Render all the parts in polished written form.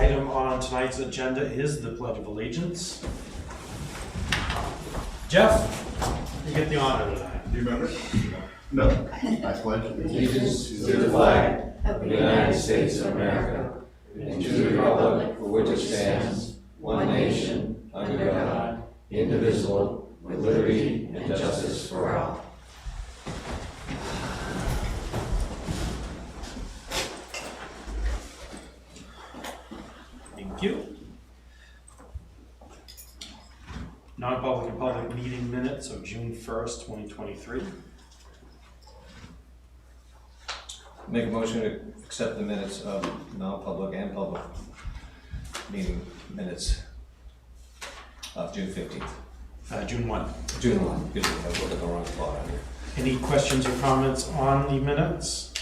item on tonight's agenda is the Pledge of Allegiance. Jeff, you get the honor tonight. Do you remember? No. I pledge allegiance to the flag of the United States of America and to the republic for which it stands, one nation, under God, indivisible, with liberty and justice for all. Thank you. Non-public and public meeting minutes of June 1st, 2023. Make a motion to accept the minutes of non-public and public meeting minutes of June 15th. June 1. June 1, excuse me, I was looking at the wrong spot on here. Any questions or comments on the minutes?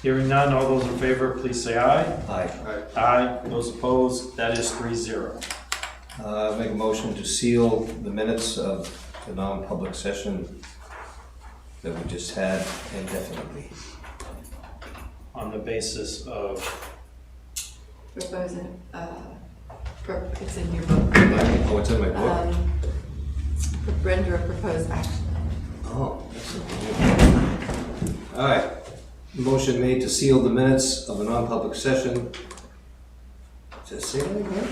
Hearing none, all those in favor, please say aye. Aye. Aye. Those opposed, that is 3-0. Make a motion to seal the minutes of the non-public session that we just had indefinitely. On the basis of, Proposing, it's in your book. Oh, it's in my book? Render a proposed action. Oh, that's something new. All right. Motion made to seal the minutes of the non-public session. Just say that again?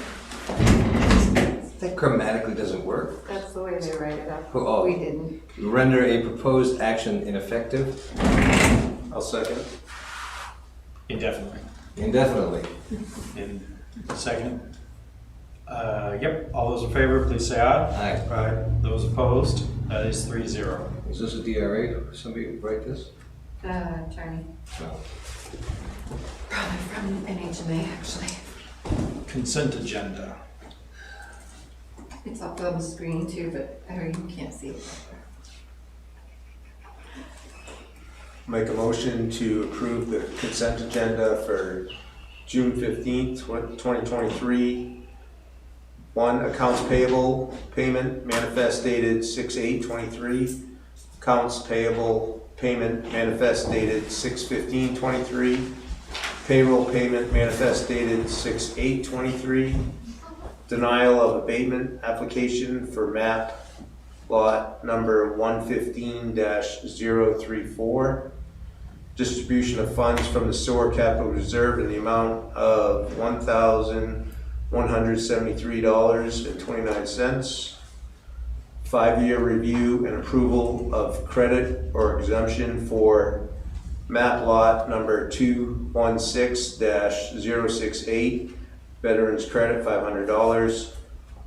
That grammatically doesn't work. That's the way they write it up. Oh. We didn't. Render a proposed action ineffective. I'll second. indefinitely. Indefinitely. In second. Yep, all those in favor, please say aye. Aye. Aye. Those opposed, that is 3-0. Is this a DRA? Somebody write this? Attorney. No. Probably from NHMA, actually. Consent agenda. It's up on the screen too, but you can't see it. Make a motion to approve the consent agenda for June 15th, 2023. 1, accounts payable payment manifest dated 6/8/23. Accounts payable payment manifest dated 6/15/23. Payroll payment manifest dated 6/8/23. Denial of abatement application for map lot number 115-034. Distribution of funds from the sewer capital reserve in the amount of $1,173.29. 5-year review and approval of credit or exemption for map lot number 216-068. Veterans credit $500.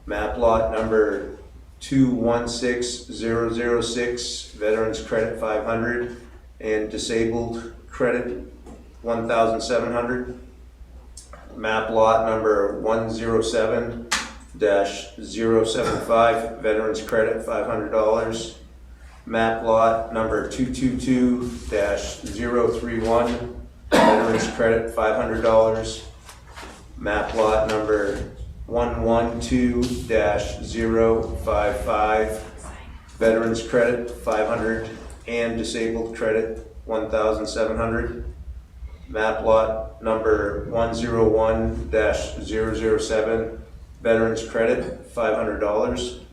Map lot number 216006, veterans credit $500, and disabled credit $1,700. Map lot number 107-075, veterans credit $500. Map lot number 222-031, veterans credit $500. Map lot number 112-055, veterans credit $500 and disabled credit $1,700. Map lot number 101-007, veterans credit $500.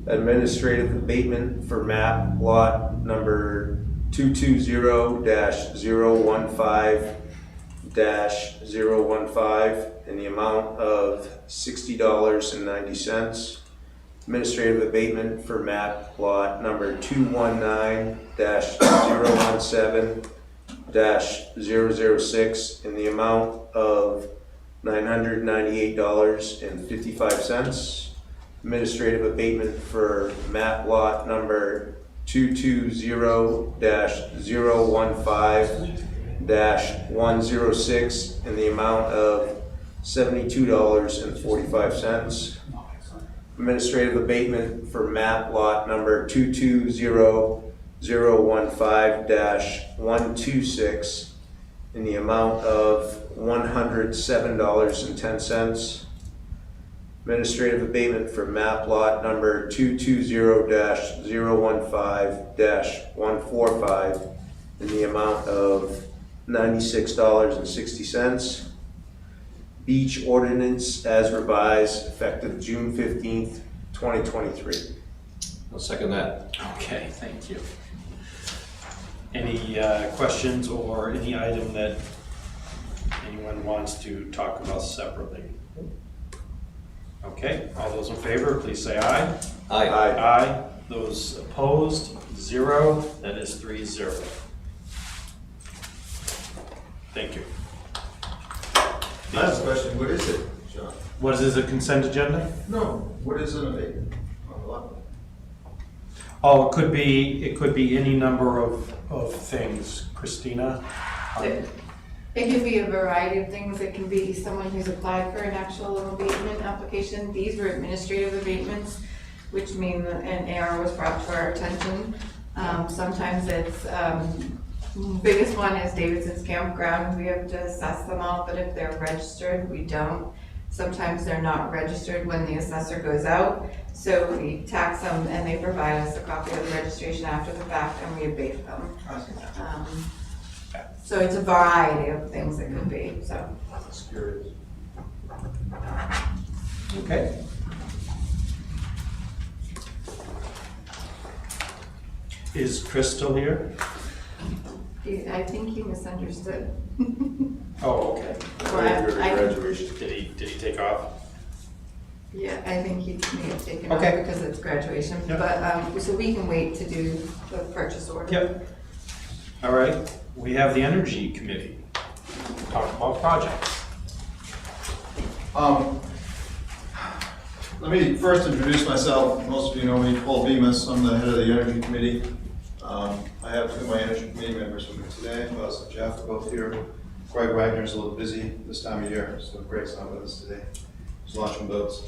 Administrative abatement for map lot number 220-015-015 in the amount of $60.90. Administrative abatement for map lot number 219-017-006 in the amount of $998.55. Administrative abatement for map lot number 220-015-106 in the amount of $72.45. Administrative abatement for map lot number 220-015-126 in the amount of $107.10. Administrative abatement for map lot number 220-015-145 in the amount of $96.60. beach ordinance as revised effective June 15th, 2023. I'll second that. Okay, thank you. Any questions or any item that anyone wants to talk about separately? Okay, all those in favor, please say aye. Aye. Aye. Those opposed, 0. That is 3-0. Thank you. I have a question, what is it, John? What is a consent agenda? No, what is an abatement on the lot? Oh, it could be any number of things. Christina? It can be a variety of things. It can be someone who's applied for an actual abatement application. These were administrative abatements, which mean that an error was brought to our attention. Sometimes it's, biggest one is Davidson's campground. We have to assess them all, but if they're registered, we don't. Sometimes they're not registered when the assessor goes out. So we tax them and they provide us a copy of the registration after the fact and we abate them. So it's a variety of things it could be, so. That's curious. Okay. Is Chris still here? I think he misunderstood. Oh, okay. Graduation. Did he take off? Yeah, I think he may have taken off Okay. because it's graduation, Yep. but, so we can wait to do the purchase order. Yep. All right, we have the Energy Committee. Talk about projects. Let me first introduce myself. Most of you know me, Paul Bemis. I'm the head of the Energy Committee. I have two of my Energy Committee members with me today. Buzz and Jeff are both here. Greg Wagner's a little busy this time of year, so Greg's not with us today. He's launching boats.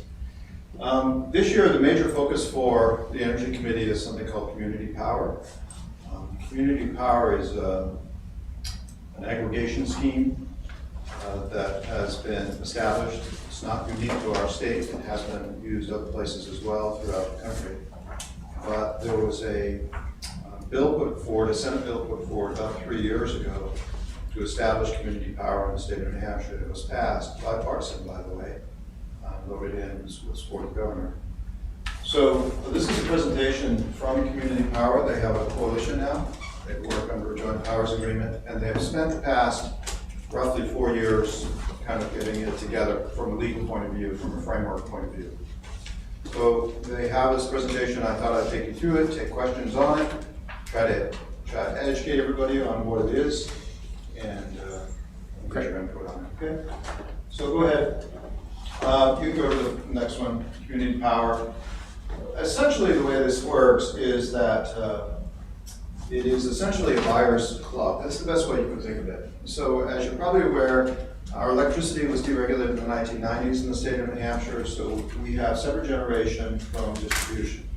This year, the major focus for the Energy Committee is something called Community Power. Community Power is an aggregation scheme that has been established. It's not unique to our state. It has been used other places as well throughout the country. But there was a bill put forward, a Senate bill put forward about 3 years ago to establish community power in the state of New Hampshire. It was passed, bipartisan by the way, voted in, was for the governor. So this is a presentation from Community Power. They have a coalition now. They work under a joint powers agreement, and they have spent the past roughly 4 years kind of getting it together from a legal point of view, from a framework point of view. So they have this presentation. I thought I'd take you through it, take questions on it, try to educate everybody on what it is, and get your input on it, okay? So go ahead. You can go to the next one, Community Power. Essentially, the way this works is that it is essentially a buyer's club. That's the best way you can think of it. So as you're probably aware, our electricity was deregulated in the 1990s in the state of New Hampshire, so we have separate generation from distribution.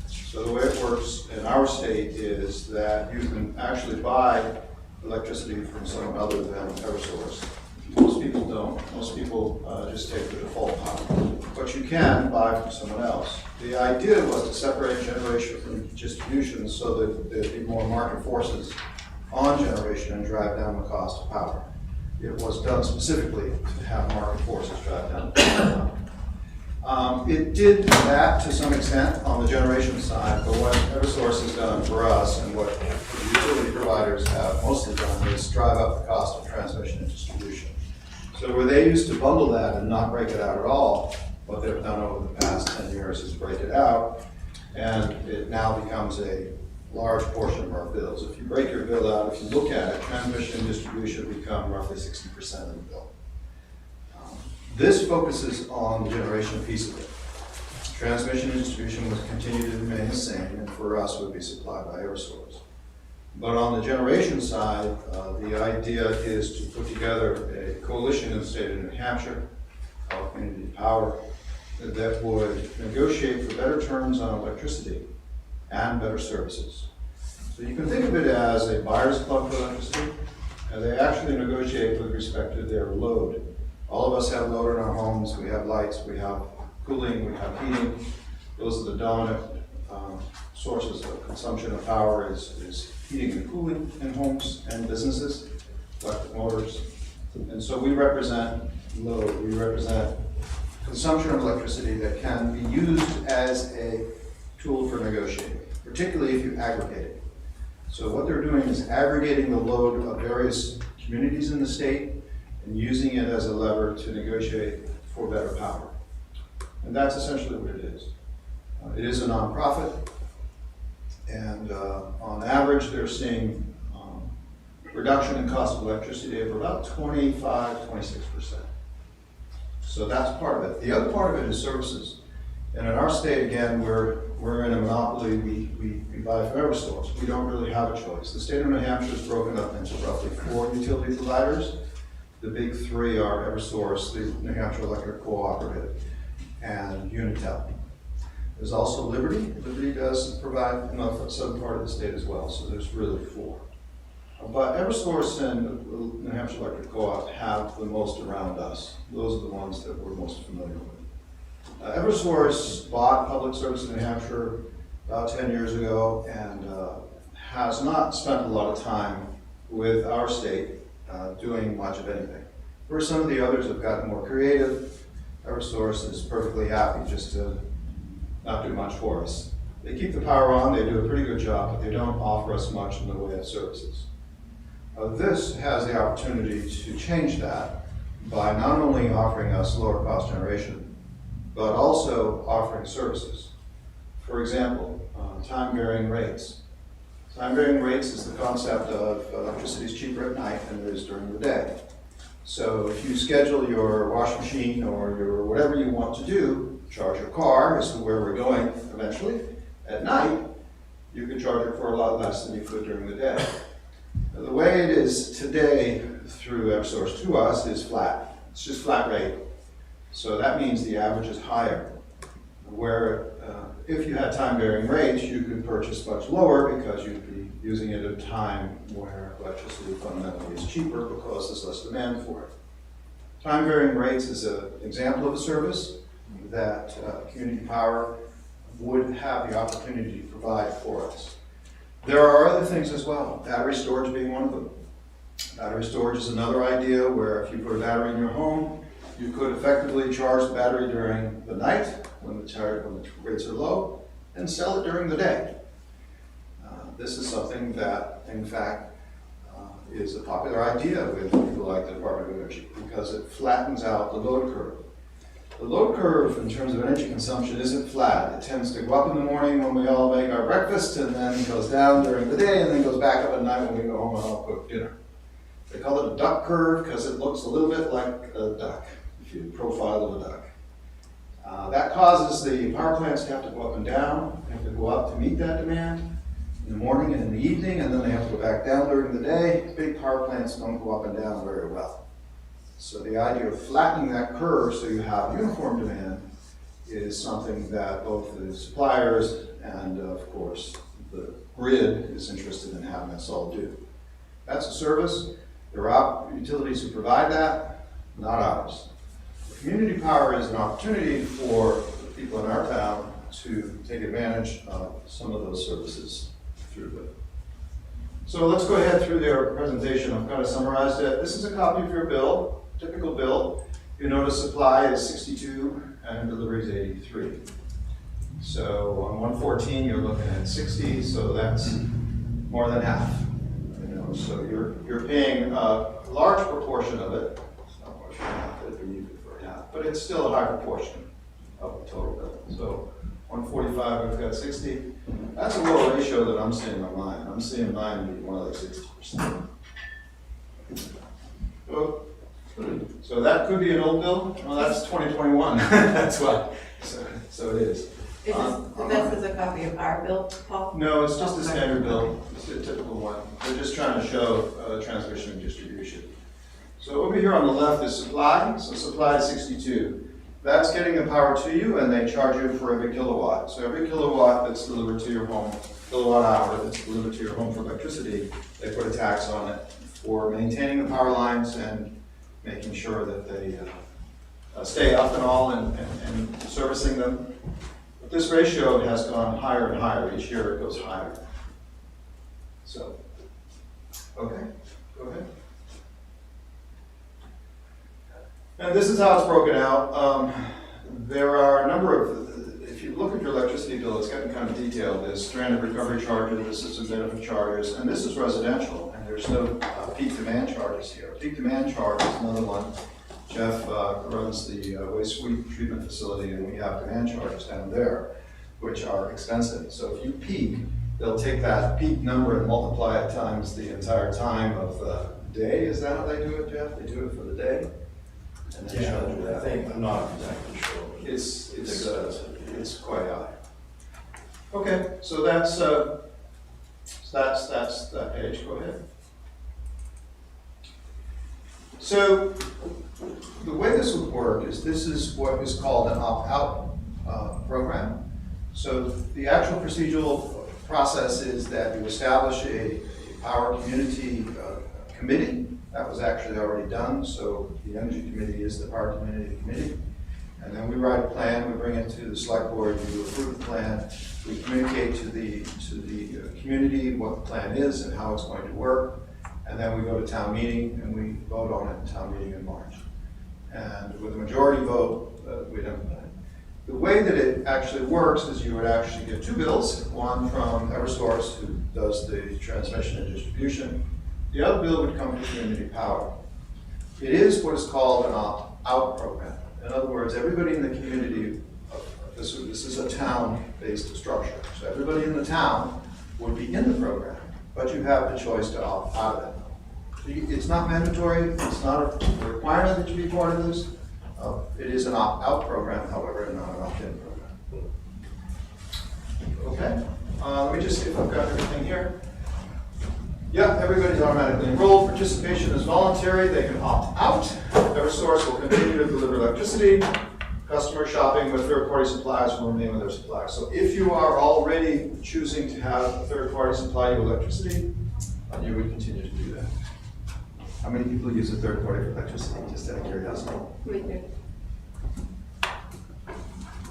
So the way it works in our state is that you can actually buy electricity from someone other than Eversource. Most people don't. Most people just take the default power. But you can buy from someone else. The idea was to separate generation from distribution so that there'd be more market forces on generation and drive down the cost of power. It was done specifically to have market forces drive down the cost of power. It did that to some extent on the generation side, but what Eversource has done for us and what the utility providers have mostly done is drive up the cost of transmission and distribution. So where they used to bundle that and not break it out at all, what they've done over the past 10 years is break it out, and it now becomes a large portion of our bills. If you break your bill out, if you look at it, transmission and distribution become roughly 60% of the bill. This focuses on the generation piece of it. Transmission and distribution would continue to remain the same, and for us would be supplied by Eversource. But on the generation side, the idea is to put together a coalition in the state of New Hampshire called Community Power that would negotiate for better terms on electricity and better services. So you can think of it as a buyer's club for electricity, and they actually negotiate with respect to their load. All of us have load in our homes. We have lights, we have cooling, we have heating. Those are the dominant sources of consumption of power is heating and cooling in homes and businesses, electric motors. And so we represent load. We represent consumption of electricity that can be used as a tool for negotiating, particularly if you aggregate it. So what they're doing is aggregating the load of various communities in the state and using it as a lever to negotiate for better power. And that's essentially what it is. It is a nonprofit, and on average, they're seeing reduction in cost of electricity of about 25–26%. So that's part of it. The other part of it is services. And in our state, again, we're in a monopoly. We buy from Eversource. We don't really have a choice. The state of New Hampshire is broken up into roughly 4 utility providers. The big 3 are Eversource, the New Hampshire Electric Cooperative, and Unitel. There's also Liberty. Liberty does provide the southern part of the state as well, so there's really 4. But Eversource and New Hampshire Electric Co-op have the most around us. Those are the ones that we're most familiar with. Eversource bought Public Service in New Hampshire about 10 years ago and has not spent a lot of time with our state doing much of anything. Where some of the others have gotten more creative, Eversource is perfectly happy just to not do much for us. They keep the power on, they do a pretty good job, but they don't offer us much in the way of services. This has the opportunity to change that by not only offering us lower cost generation, but also offering services. For example, time-varying rates. Time-varying rates is the concept of electricity is cheaper at night than it is during the day. So if you schedule your washing machine or your whatever you want to do, charge your car as to where we're going eventually, at night, you can charge it for a lot less than you could during the day. Now, the way it is today through Eversource to us is flat. It's just flat rate. So that means the average is higher. Where if you had time-varying rates, you could purchase much lower because you'd be using it at a time where electricity fundamentally is cheaper because there's less demand for it. Time-varying rates is an example of a service that community power would have the opportunity to provide for us. There are other things as well, battery storage being one of them. Battery storage is another idea where if you put a battery in your home, you could effectively charge the battery during the night when the rates are low and sell it during the day. This is something that, in fact, is a popular idea with people like the Department of Energy because it flattens out the load curve. The load curve in terms of energy consumption isn't flat. It tends to go up in the morning when we all make our breakfast and then goes down during the day and then goes back up at night when we go home and all cook dinner. They call it a duck curve because it looks a little bit like a duck, if you profile of a duck. That causes the power plants to have to go up and down. They have to go up to meet that demand in the morning and in the evening, and then they have to go back down during the day. Big power plants don't go up and down very well. So the idea of flattening that curve so you have uniform demand is something that both the suppliers and, of course, the grid is interested in having us all do. That's a service. There are utilities who provide that, not ours. Community power is an opportunity for the people in our town to take advantage of some of those services through it. So let's go ahead through their presentation. I've kind of summarized it. This is a copy of your bill, typical bill. You notice supply is 62 and delivery is 83. So on 114 you're looking at 60, so that's more than half. So you're paying a large proportion of it. It's not much for half, it'd be even for half, but it's still a high proportion of the total bill. So 145, we've got 60. That's a low ratio that I'm seeing on mine. I'm seeing mine be more like 60%. So that could be an old bill. Well, that's 2021. That's why. So it is. This is a copy of our bill, Paul? No, it's just a standard bill. It's a typical one. They're just trying to show transmission and distribution. So over here on the left is supply. So supply is 62. That's getting the power to you, and they charge you for every kilowatt. So every kilowatt that's delivered to your home, kilowatt hour that's delivered to your home for electricity, they put a tax on it for maintaining the power lines and making sure that they stay up and all and servicing them. But this ratio has gone higher and higher. Each year it goes higher. So, okay, go ahead. And this is how it's broken out. There are a number of, if you look at your electricity bill, it's getting kind of detailed. There's stranded recovery charges, this is some benefit charges, and this is residential, and there's no peak demand charges here. Peak demand charge is another one. Jeff runs the waste treatment facility, and we have demand charges down there, which are expensive. So if you peak, they'll take that peak number and multiply it times the entire time of the day. Is that how they do it, Jeff? They do it for the day? And then charge you that. I'm not exactly sure. It's quite high. Okay, so that's that page. Go ahead. So the way this would work is this is what is called an opt-out program. So the actual procedural process is that you establish a power community committee. That was actually already done. So the energy committee is the power committee. And then we write a plan, we bring it to the select board, you approve the plan, we communicate to the community what the plan is and how it's going to work, and then we go to town meeting and we vote on it in town meeting in March. And with a majority vote, we don't. The way that it actually works is you would actually get two bills, one from Eversource, who does the transmission and distribution. The other bill would come from Community Power. It is what is called an opt-out program. In other words, everybody in the community, this is a town-based structure, so everybody in the town would be in the program, but you have the choice to opt out of it. It's not mandatory, it's not a requirement that you be part of this. It is an opt-out program, however, and not an opt-in program. Okay, let me just see if I've got everything here. Yeah, everybody's automatically enrolled. Participation is voluntary. They can opt out. Eversource will continue to deliver electricity. Customer shopping with third-party suppliers will remain with their suppliers. So if you are already choosing to have a third-party supply you electricity, you would continue to do that. How many people use a third-party for electricity, just out of curiosity? We do.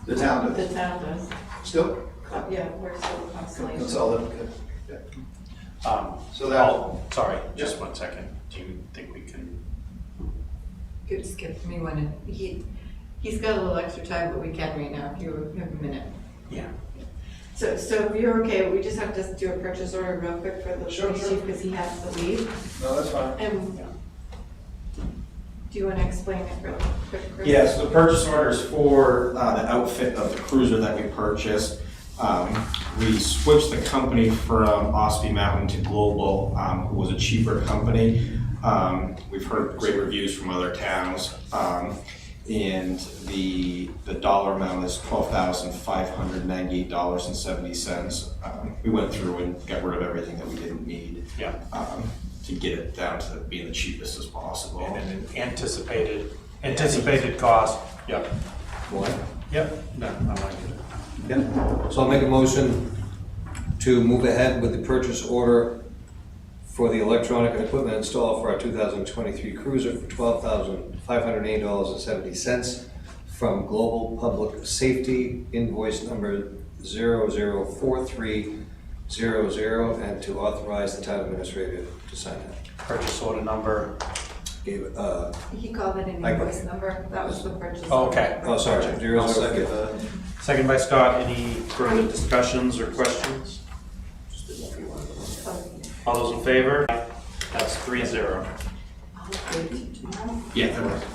The town does. The town does. Still? Yeah, we're still constellation. That's all that, okay. Yeah. So that. Oh, sorry, just 1 second. Do you think we can? Could skip me one. He's got a little extra time, but we can right now if you have a minute. Yeah. So if you're okay, we just have to do a purchase order real quick for the Sure, police sure. chief because he has to leave. No, that's fine. And do you want to explain it real quick, Chris? Yes, the purchase order is for the outfit of the cruiser that we purchased. We switched the company from Ospey Mountain to Global, who was a cheaper company. We've heard great reviews from other towns. And the dollar amount is $12,598.70. We went through and got rid of everything that we didn't need. Yeah. To get it down to being the cheapest as possible. And an anticipated cost. Yep. What? Yep. No, I like it. Yep. So I'll make a motion to move ahead with the purchase order for the electronic equipment installed for our 2023 cruiser for $12,508.70 from Global Public Safety, invoice number 004300, and to authorize the town administrator to sign it. Purchase order number. Gave it, He called it an invoice number. That was the purchase. Oh, okay. order. oh, sorry, I'll 00. second that. Second by Scott. Any further discussions or questions? All those in favor? That's 3-0. I'll wait till tomorrow. Yeah, that works.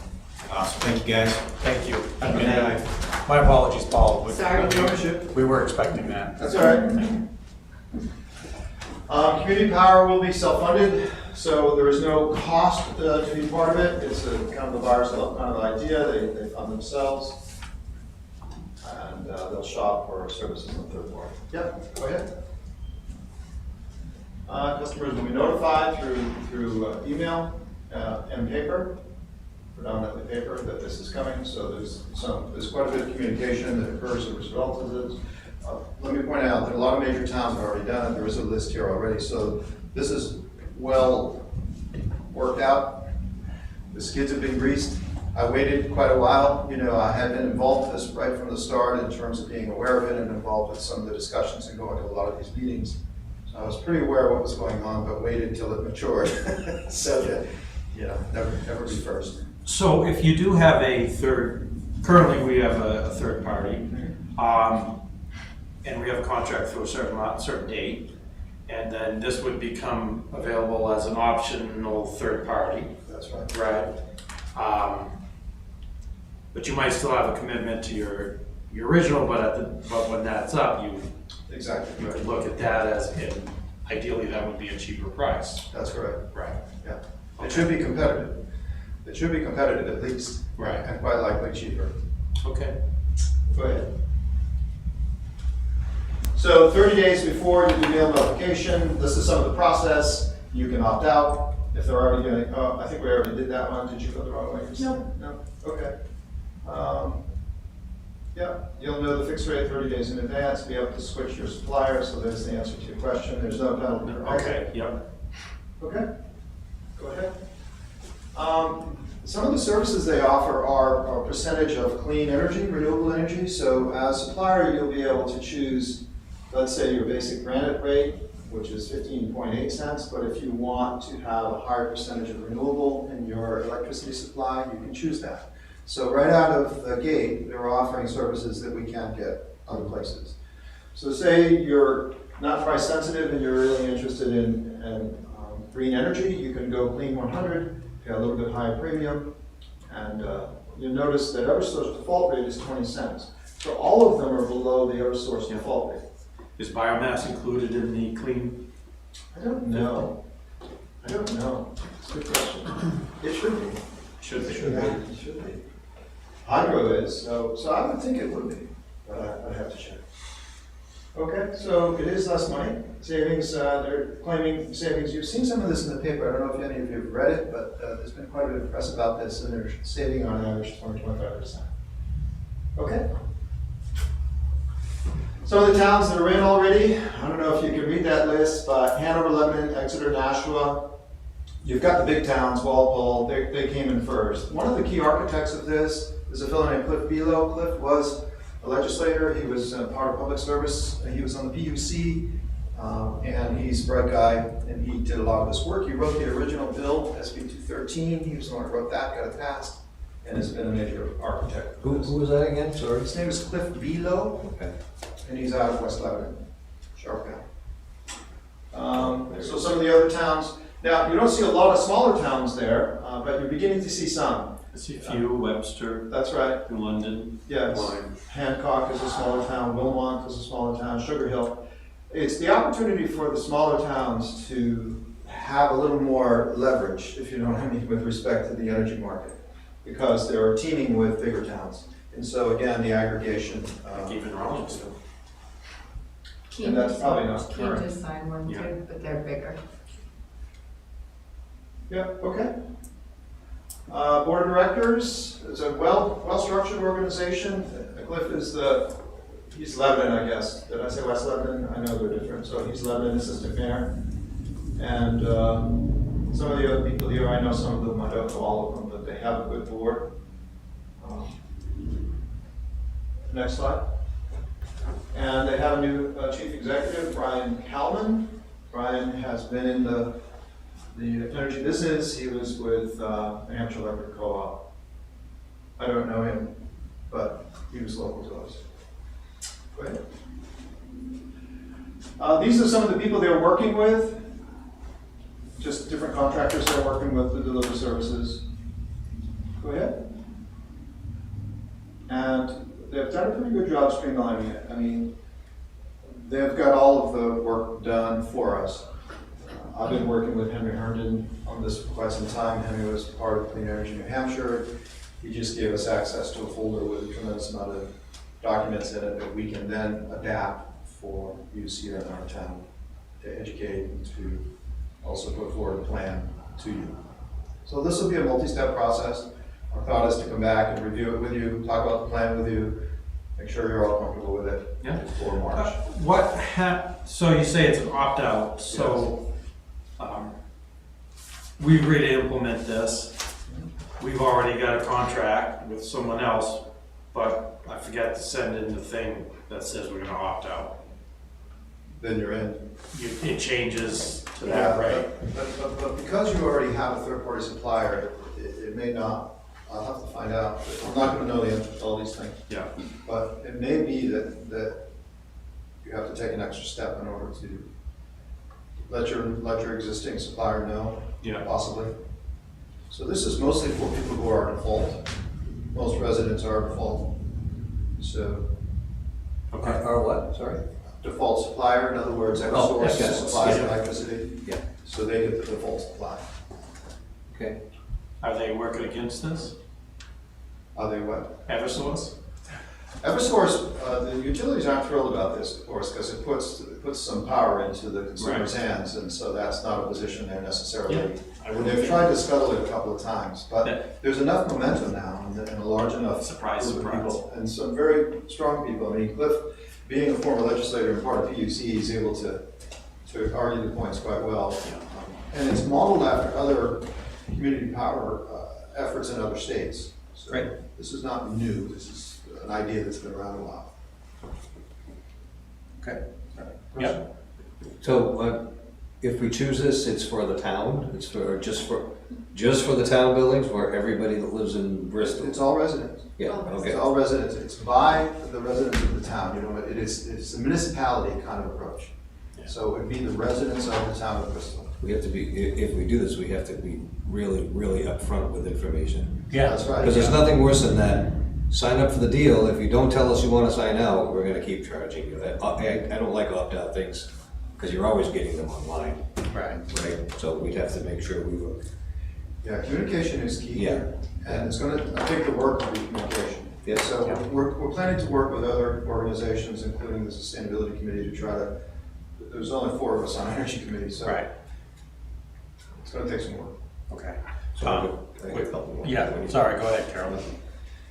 Awesome, thank you guys. Thank you. Have a good night. My apologies, Paul. Sorry. We were expecting that. That's all right. Community power will be self-funded, so there is no cost to be part of it. It's kind of the buyer's kind of idea. They fund themselves, and they'll shop for services on third party. Yep, go ahead. Customers will be notified through email and paper, predominantly paper, that this is coming. So there's quite a bit of communication that occurs as a result of this. Let me point out that a lot of major towns have already done it. There is a list here already. So this is well worked out. The skids have been greased. I waited quite a while. You know, I had been involved with this right from the start in terms of being aware of it and involved with some of the discussions and going to a lot of these meetings. So I was pretty aware of what was going on, but waited until it matured. So that, you know, never be first. So if you do have currently we have a third party, and we have a contract through a certain date, and then this would become available as an optional third party, That's right. right? But you might still have a commitment to your original, but when that's up, you Exactly. could look at that as ideally that would be a cheaper price. That's correct. Right. Yeah. It should be competitive. It should be competitive at least. Right. And quite likely cheaper. Okay. Go ahead. So 30 days before you do mail notification, this is some of the process. You can opt out if they're already getting, oh, I think we already did that one. Did you go the wrong way? No. No? Okay. Yeah, you'll know the fixed rate 30 days in advance, be able to switch your supplier, so there's the answer to your question. There's no penalty. Okay, yep. Okay, go ahead. Some of the services they offer are a percentage of clean energy, renewable energy. So as supplier, you'll be able to choose, let's say, your basic granite rate, which is 15.8 cents. But if you want to have a higher percentage of renewable in your electricity supply, you can choose that. So right out of the gate, they're offering services that we can't get other places. So say you're not price sensitive and you're really interested in green energy, you can go clean 100, pay a little bit higher premium, and you'll notice that Eversource default rate is 20 cents. So all of them are below the Eversource default rate. Is biomass included in the clean? I don't know. I don't know. It's a good question. It should be. Should be. It should be. Hydro is, so I would think it would be, but I'd have to check. Okay, so it is less money. Savings, they're claiming savings. You've seen some of this in the paper. I don't know if any of you have read it, but there's been quite a bit of press about this, and they're saving on average 20-25%. Okay. Some of the towns that are in already, I don't know if you can read that list, but Hanover, Lebanon, Exeter, Nashua. You've got the big towns, Walpole, they came in first. One of the key architects of this is a fellow named Cliff Belo. Cliff was a legislator, he was part of public service, he was on the PUC, and he's a bright guy, and he did a lot of this work. He wrote the original bill, SB 213, he was the one who wrote that, got it passed, and has been a major architect. Who was that again, sorry? His name is Cliff Belo, Okay. and he's out of West Lebanon, Sharp County. So some of the other towns, now you don't see a lot of smaller towns there, but you're beginning to see some. I see a few, Webster, That's right, in London. yes. Lyme. Hancock is a smaller town, Wilmont is a smaller town, Sugar Hill. It's the opportunity for the smaller towns to have a little more leverage, if you know what I mean, with respect to the energy market, because they're teaming with bigger towns. And so again, the aggregation. Even Rollinsford. And that's probably not Keene current. just signed one Yeah. too, but they're bigger. Yep, okay. Board of Directors is a well-structured organization. Cliff is he's Lebanon, I guess. Did I say West Lebanon? I know they're different. So he's Lebanon Assistant Mayor. And some of the other people here, I know some of them, I don't know all of them, but they have a good board. Next slide. And they have a new chief executive, Brian Kalman. Brian has been in the energy business. He was with New Hampshire Electric Co-op. I don't know him, but he was local to us. Go ahead. These are some of the people they're working with. Just different contractors they're working with to deliver services. Go ahead. And they've done a pretty good job streamlining it. I mean, they've got all of the work done for us. I've been working with Henry Herndon on this for quite some time. Henry was part of Clean Energy New Hampshire. He just gave us access to a folder with a tremendous amount of documents in it that we can then adapt for use here in our town to educate and to also put forward a plan to you. So this will be a multi-step process. Our thought is to come back and review it with you, talk about the plan with you, make sure you're all comfortable with it Yeah. before March. So you say it's an opt-out, so we agree to implement this. We've already got a contract with someone else, but I forget to send in the thing that says we're gonna opt out. Then you're in. It changes to that, right? But because you already have a third-party supplier, it may not I'll have to find out. I'm not gonna know the answer to all these things. Yeah. But it may be that you have to take an extra step in order to let your existing supplier know, Yeah. possibly. So this is mostly for people who are in default. Most residents are in default. So Okay. Or what, sorry? default supplier, in other words, Oh, Eversource yes, supplies yeah. electricity. Yeah. So they get the default supply. Okay. Are they working against this? Are they what? Eversource? Eversource, the utilities aren't thrilled about this, of course, because it puts some power into the consumer's hands, and so that's not a position they're necessarily. They've tried to scuttle it a couple of times, Yeah. but there's enough momentum now and a large enough Surprise, group of surprise. people, and some very strong people. I mean, Cliff, being a former legislator and part of PUC, he's able to argue the points quite well. And it's modeled after other community power efforts in other states. So Great. this is not new. This is an idea that's been around a while. Okay. Yeah. So, if we choose this, it's for the town, it's for, just for the town buildings, or everybody that lives in Bristol? It's all residents. Yeah, It's okay, all residents. It's by the residents of the town. You know, it's a municipality kind of approach. Yeah. So it would be the residents of the town of Bristol. we have to be, if we do this, we have to be really, really upfront with information. That's right. Because there's nothing worse than that, sign up for the deal, if you don't tell us you wanna sign out, we're gonna keep charging you. I don't like opt-out things, because you're always getting them online, Right. right? So we'd have to make sure we were, Yeah, communication is key here. And it's gonna, I think the work will be communication. Yeah. So we're planning to work with other organizations, including the Sustainability Committee, to try to, there's only 4 of us on Energy Committee, so Right. it's gonna take some work. Okay. so a couple more. Yeah, sorry, go ahead, Carol.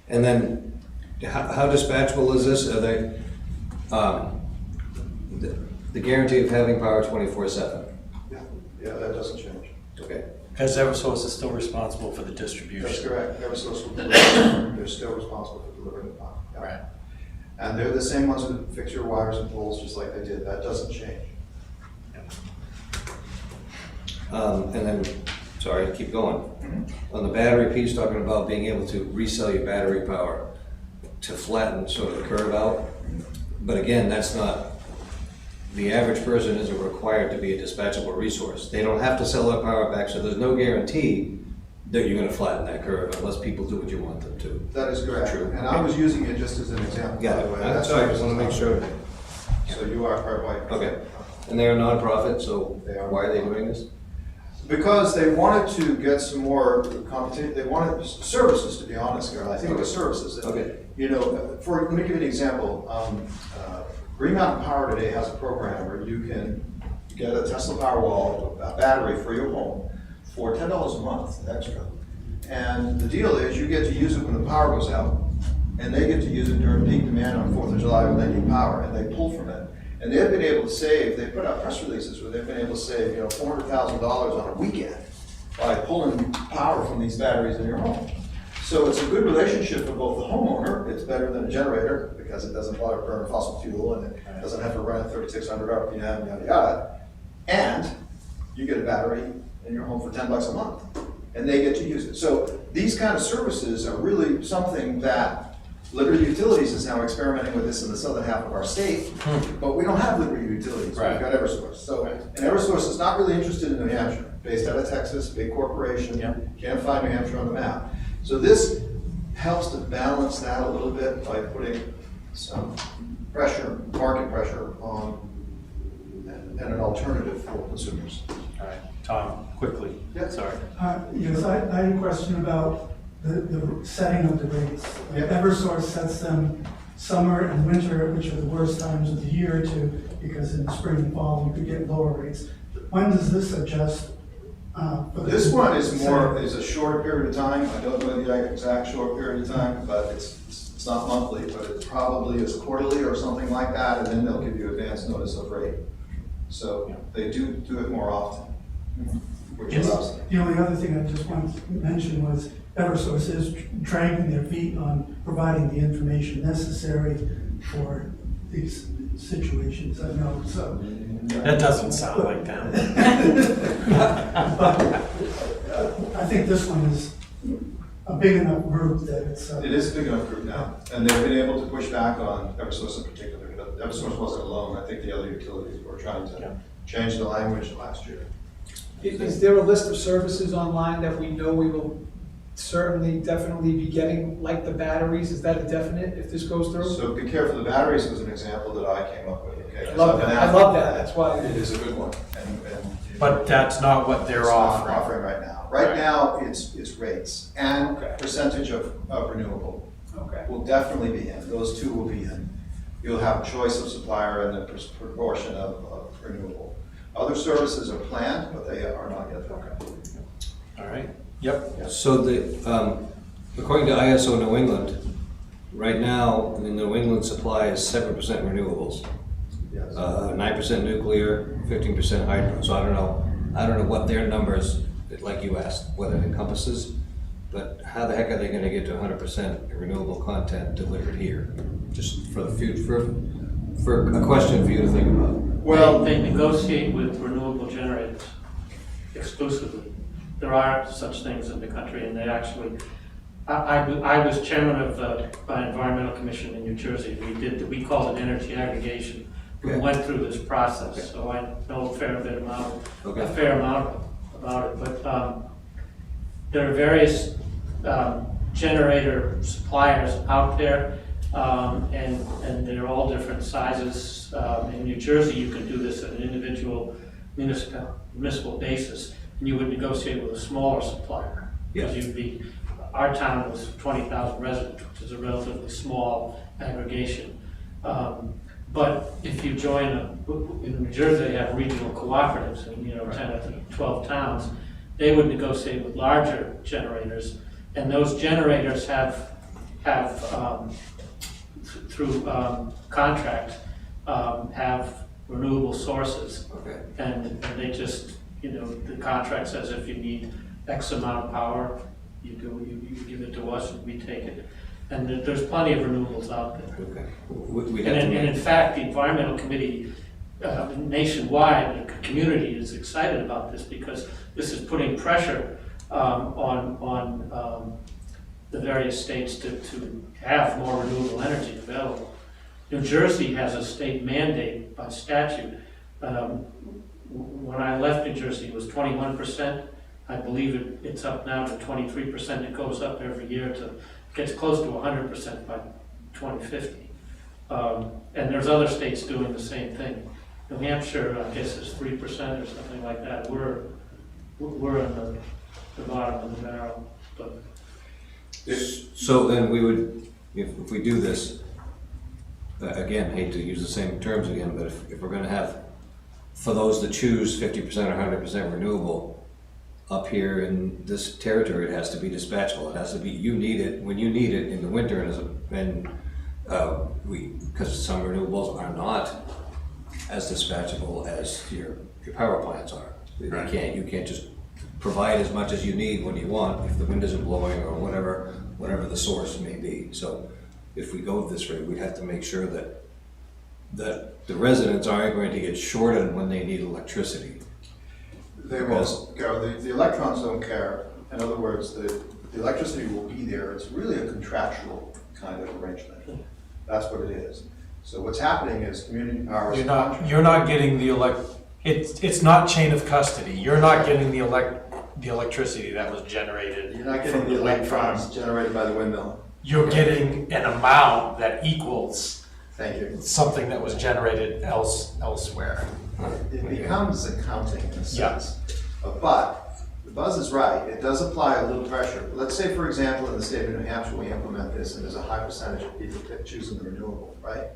And then, how dispatchable is this? Are they, the guarantee of having power 24/7? Yeah, that doesn't change. Okay. Because Eversource is still responsible for the That's distribution. correct. Eversource will deliver, they're still responsible for delivering the power. Yeah. Right. And they're the same ones who fix your wires and poles just like they did. That doesn't change. And then, sorry, keep going. On the battery piece, talking about being able to resell your battery power to flatten sort of the curve out. But again, that's not, the average person isn't required to be a dispatchable resource. They don't have to sell their power back, so there's no guarantee that you're gonna flatten that curve unless people do what you want them to. That is correct. True. And I was using it just as an example, Got by it. the way. I'm sorry, I just wanna make sure. So you are quite right. Okay. And they're a nonprofit, so They are. why are they doing this? Because they wanted to get some more competition, they wanted services, to be honest, Carol. I think it was services. Okay. You know, let me give you an example. Green Mountain Power today has a program where you can get a Tesla Powerwall, a battery for your home for $10 a month extra. And the deal is you get to use it when the power goes out, and they get to use it during peak demand on 4th of July when they need power, and they pull from it. And they've been able to save, they put out press releases where they've been able to save, you know, $400,000 on a weekend by pulling power from these batteries in your home. So it's a good relationship for both the homeowner, it's better than a generator because it doesn't burn fossil fuel and it doesn't have to run at 3,600 RPM, yada, yada. And you get a battery in your home for $10 a month and they get to use it. So these kind of services are really something that Liberty Utilities is now experimenting with this in the southern half of our state, but we don't have Liberty Utilities, Right. we've got Eversource. So, and Eversource is not really interested in New Hampshire, based out of Texas, big corporation, can't find New Hampshire on the map. So this helps to balance that a little bit by putting some pressure, market pressure on, and an alternative for consumers. All right, Tom, quickly. Yeah. Sorry. Yes, I had a question about the setting of the rates. Yeah. Eversource sets them summer and winter, which are the worst times of the year because in the spring and fall, you could get lower rates. When does this adjust? For the This one is setting? is a short period of time. I don't know the exact short period of time, but it's not monthly, but it probably is quarterly or something like that, and then they'll give you advance notice of rate. So they do it more often, which allows them. The only other thing I just wanted to mention was Eversource is dragging their feet on providing the information necessary for these situations, I know, so. That doesn't sound like them. But I think this one is a big enough group that it's. It is a big enough group now, and they've been able to push back on Eversource in particular. But Eversource wasn't alone. I think the other utilities were trying to change the language last year. Is there a list of services online that we know we will certainly, definitely be getting, like the batteries? Is that a definite if this goes through? So be careful. The batteries was an example that I came up with. Okay, I love that. I love that. That's why. It is a good one. But that's not what It's they're not offering. right now. Right now, it's rates and Okay. percentage of renewable Okay. will definitely be in. Those two will be in. You'll have a choice of supplier and a proportion of renewable. Other services are planned, but they are not yet. All right, yep. So according to ISO New England, right now, the New England supply is 7% renewables. Yes. 9% nuclear, 15% hydro. So I don't know what their numbers, like you asked, what it encompasses, but how the heck are they gonna get to 100% renewable content delivered here? Just for the future, for a question for you to think about. Well, They negotiate with renewable generators exclusively. There are such things in the country, and they actually, I was chairman of the Environmental Commission in New Jersey. We called it energy aggregation. We Okay. went through this process, so I know a fair amount about it. But there are various generator suppliers out there, and they're all different sizes. In New Jersey, you can do this at an individual municipal basis, and you would negotiate with a smaller supplier. Because our town was 20,000 residents, which is a relatively small aggregation. But if you join, in New Jersey, they have regional cooperatives, and 10 to 12 towns, they would negotiate with larger generators, and those generators have through contract, have renewable sources. Okay. And they just, the contract says if you need X amount of power, you give it to us and we take it. And there's plenty of renewables out there. Okay. And in fact, the Environmental Committee nationwide, the community is excited about this because this is putting pressure on the various states to have more renewable energy available. New Jersey has a state mandate by statute. When I left New Jersey, it was 21%. I believe it's up now to 23%. It goes up every year gets close to 100% by 2050. And there's other states doing the same thing. New Hampshire, I guess, is 3% or something like that. We're in the bottom of the barrel. But So then we would, if we do this, again, hate to use the same terms again, but if we're gonna have, for those that choose 50% or 100% renewable, up here in this territory, it has to be dispatchable. It has to be, you need it when you need it in the winter, because some renewables are not as dispatchable as your power plants are. You can't just provide as much as you need when you want if the wind isn't blowing or whatever the source may be. So if we go this way, we have to make sure that the residents aren't going to get shorted when they need electricity. they will, Carol, the electrons don't care. In other words, the electricity will be there. It's really a contractual kind of arrangement. That's what it is. So what's happening is community power. You're not getting it's not chain of custody. You're not getting the electricity that was generated. You're not getting from the wind electrons farm. generated by the windmill. You're getting an amount that equals Thank you. something that was generated elsewhere. It becomes accounting in a sense. But the Buzz is right. It does apply a little pressure. Let's say, for example, in the state of New Hampshire, we implement this and there's a high percentage of people choosing the renewable, right?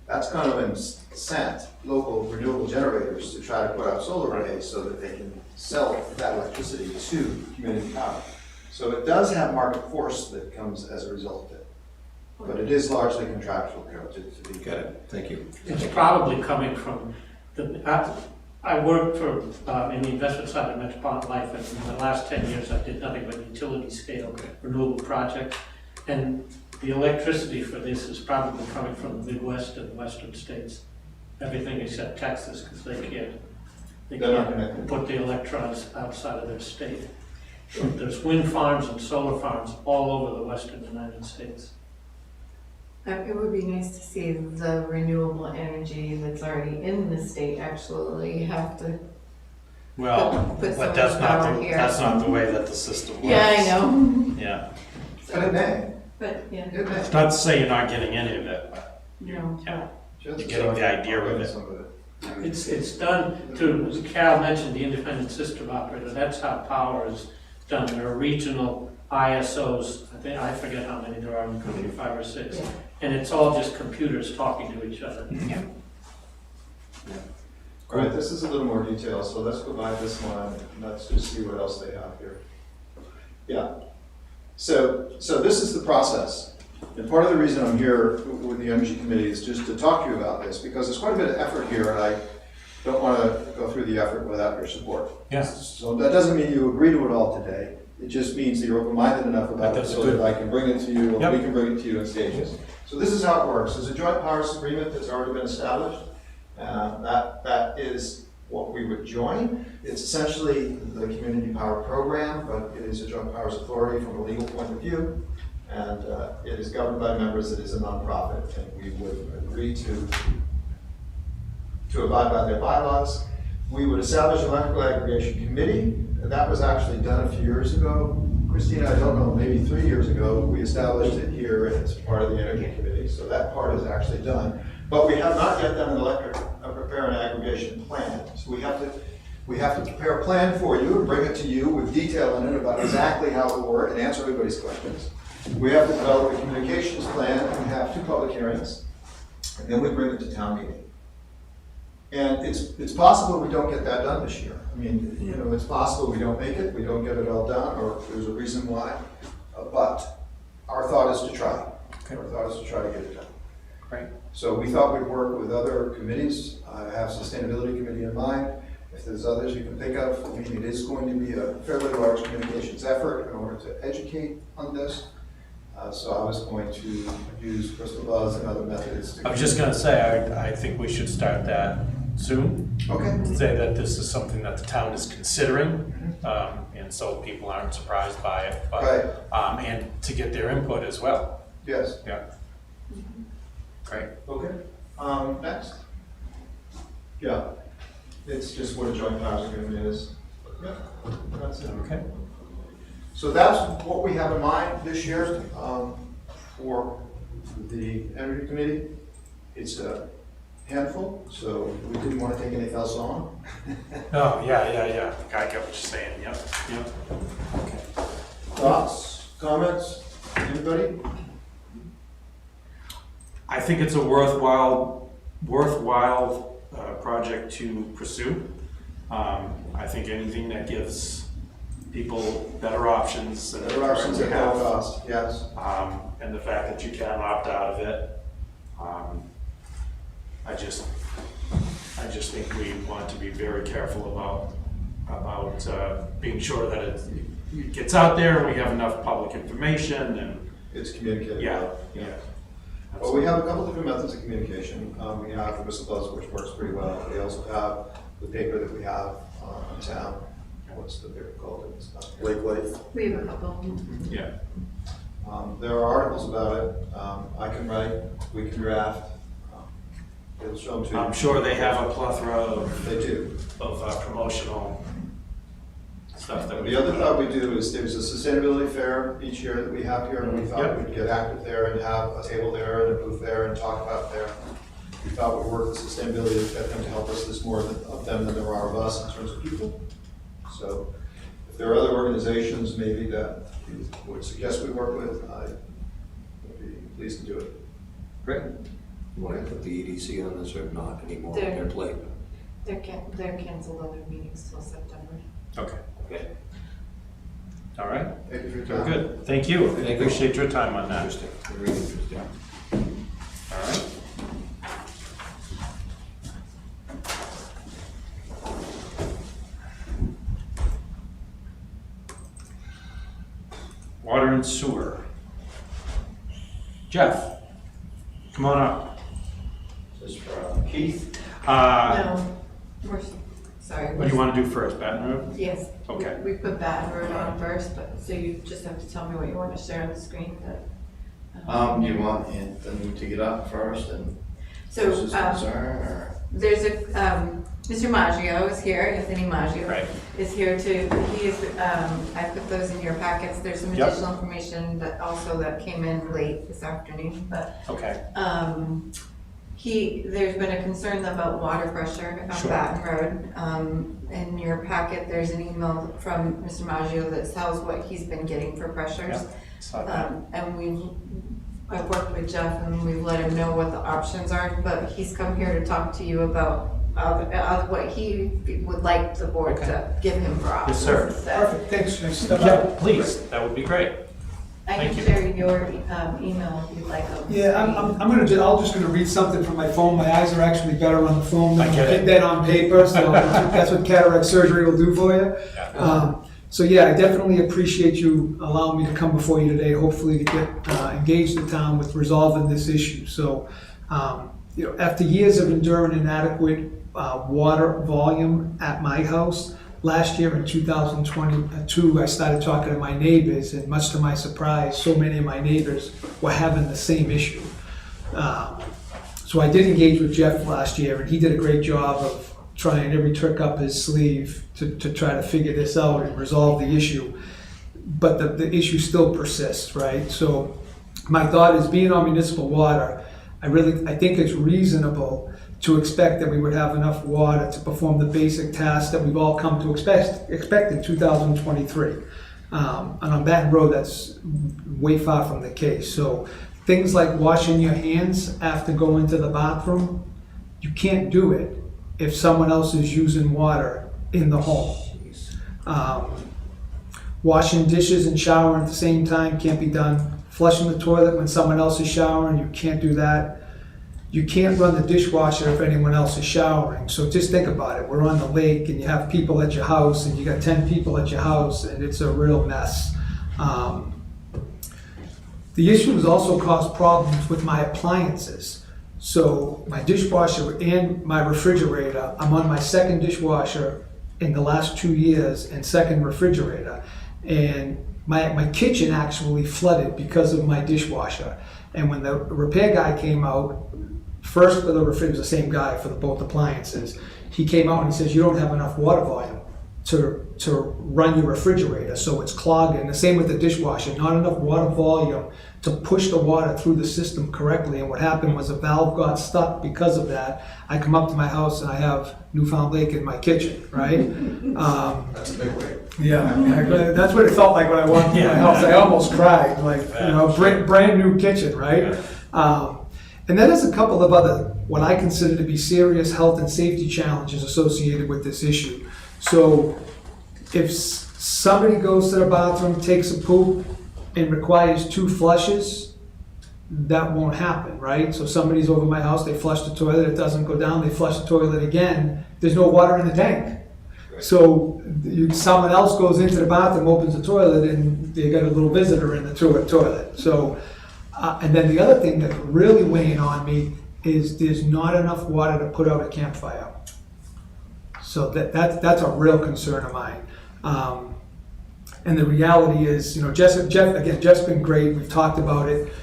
That's going to incent local renewable generators to try to put up solar arrays so that they can sell that electricity to community power. So it does have market force that comes as a result of it. But it is largely contractual, Carol, to be. Got it, thank you. it's probably coming from I worked for in the investment side of Metropolitan Life, and in the last 10 years I did nothing but utility scale renewable projects. And the electricity for this is probably coming from the Midwest and Western states. Everything except Texas, because they They're not can't connected. put the electrons outside of their state. There's wind farms and solar farms all over the western United States. It would be nice to see the renewable energy that's already in the state actually have to. Well, Put but some power here. that's not the way that the system works. Yeah, I know. Yeah. But it may, But, yeah, it may. It's not to say you're not getting any of it, but no. yeah. Just You're getting the idea of it. some of it. It's done to, Cal mentioned the independent system operator, that's how power is done. There are regional ISOs, I forget how many there are, maybe 5 or 6. Yeah. And it's all just computers talking to each other. All right, this is a little more detail, so let's go by this one, and let's just see what else they have here. Yeah, so this is the process. And part of the reason I'm here with the Energy Committee is just to talk to you about this, because there's quite a bit of effort here, and I don't want to go through the effort without your support. Yes. So that doesn't mean you agree to it all today. It just means that you're open-minded enough about it That's so good. that I can bring it to you, or Yep. we can bring it to you in stages. So this is how it works. There's a joint powers agreement that's already been established. That is what we would join. It's essentially the community power program, but it is a joint powers authority from a legal point of view. And it is governed by members. It is a nonprofit, and we would agree to abide by their bylaws. We would establish an electrical aggregation committee. That was actually done a few years ago. Christina, I don't know, maybe 3 years ago, we established it here as part of the Energy Committee. So that part is actually done. But we have not yet done prepare an aggregation plan. So we have to prepare a plan for you and bring it to you with detail in it about exactly how it will work and answer everybody's questions. We have to develop a communications plan and have 2 public hearings, and then we bring it to town meeting. And it's possible we don't get that done this year. I mean, you know, it's possible we don't make it, we don't get it all done, or there's a reason why. But our thought is to try. Okay. Our thought is to try to get it done. Great. So we thought we'd work with other committees. I have Sustainability Committee in mind. If there's others you can think of, I mean, it is going to be a fairly large communications effort in order to educate on this. So I was going to use Bristol Buzz and other methods. I was just gonna say, I think we should start that soon. Okay. Say that this is something that the town is considering, and so people aren't surprised by it. But, Right. and to get their input as well. Yes. Yeah. Great. Okay. Next. Yeah. It's just what a joint powers agreement is. Yeah. That's it. Okay. So that's what we have in mind this year for the Energy Committee. It's a handful, so we didn't want to take anything else on. Oh, yeah. I get what you're saying, yep. Okay. Thoughts, comments, anybody? I think it's a worthwhile project to pursue. I think anything that gives people better options than There are options at no cost, yes. and the fact that you can opt out of it. I just think we want to be very careful about being sure that it gets out there and we have enough public information and It's communicated. yeah. Well, we have a couple different methods of communication. We have the Bristol Buzz, which works pretty well. We also have the paper that we have in town. What's the paper called? It's not Lake Life. We have a couple. Yeah. There are articles about it. I can write, we can draft. It'll show them to you. I'm sure they have a plethora of They do. promotional stuff that we. The other thought we do is there's a sustainability fair each year that we have here, and we thought Yep. we'd get active there and have a table there and a booth there and talk about there. We thought we'd work with sustainability to get them to help us. There's more of them than there are of us in terms of people. So if there are other organizations maybe that you would suggest we work with, I would be pleased to do it. Great. You want to put the EDC on this or not anymore on their plate? They're canceled other meetings till September. Okay. Okay. All right. Thank you for your Very time. good. Thank you. Thank you. Appreciate your time on that. Interesting, very interesting. All right. Water and sewer. Jeff, come on up. This is for Keith. Uh, No, we're sorry. What do you want to do first, Baton Rouge? Yes. Okay. We put Baton Rouge on first, but, so you just have to tell me what you want to share on the screen, but. Do you want Anthony to get up first and So, voice his concern, or? there's a, Mr. Maggio is here, Anthony Maggio. Right. Is here to, he is, I put those in your packets, there's some Yep. additional information that also that came in late this afternoon, but, Okay. there's been a concern about water pressure on Sure. Baton Road. In your packet, there's an email from Mr. Maggio that tells what he's been getting for pressures. Yep. Saw that. And I've worked with Jeff and we've let him know what the options are, but he's come here to talk to you about what he would like the board to give him for options. Yes, sir. instead. Perfect, thanks, can I step Yeah, up? please, that would be great. I Thank can you. share your email if you'd like. Yeah, I'm just gonna read something from my phone, my eyes are actually better on the phone than I get it. that on paper, so that's what cataract surgery will do for you. Yeah. So yeah, I definitely appreciate you allowing me to come before you today, hopefully to get engage the town with resolving this issue. So, after years of enduring inadequate water volume at my house, last year in 2022, I started talking to my neighbors, and much to my surprise, so many of my neighbors were having the same issue. So I did engage with Jeff last year, and he did a great job of trying every trick up his sleeve to try to figure this out and resolve the issue. But the issue still persists, right? So my thought is, being on municipal water, I think it's reasonable to expect that we would have enough water to perform the basic tasks that we've all come to expect in 2023. And on Baton Road, that's way far from the case. So things like washing your hands after going to the bathroom, you can't do it if someone else is using water in the home. Washing dishes and showering at the same time can't be done. Flushing the toilet when someone else is showering, you can't do that. You can't run the dishwasher if anyone else is showering. So just think about it. We're on the lake and you have people at your house and you got 10 people at your house and it's a real mess. The issue has also caused problems with my appliances. So my dishwasher and my refrigerator, I'm on my second dishwasher in the last 2 years and second refrigerator. And my kitchen actually flooded because of my dishwasher. And when the repair guy came out, first for the refrigerator, the same guy for both appliances, he came out and he says, you don't have enough water volume to run your refrigerator, so it's clogging. The same with the dishwasher, not enough water volume to push the water through the system correctly. And what happened was a valve got stuck because of that. I come up to my house and I have Newfound Lake in my kitchen, right? That's a big way. Yeah, that's what it felt like when I walked in my house. I almost cried, brand new kitchen, right? And then there's a couple of other, what I consider to be serious health and safety challenges associated with this issue. So if somebody goes to the bathroom, takes a poop, and requires 2 flushes, that won't happen, right? So somebody's over my house, they flush the toilet, it doesn't go down, they flush the toilet again, there's no water in the tank. So someone else goes into the bathroom, opens the toilet, and they got a little visitor in the toilet. So, and then the other thing that's really weighing on me is there's not enough water to put out a campfire. So that's a real concern of mine. And the reality is, Jeff's been great. We've talked about it.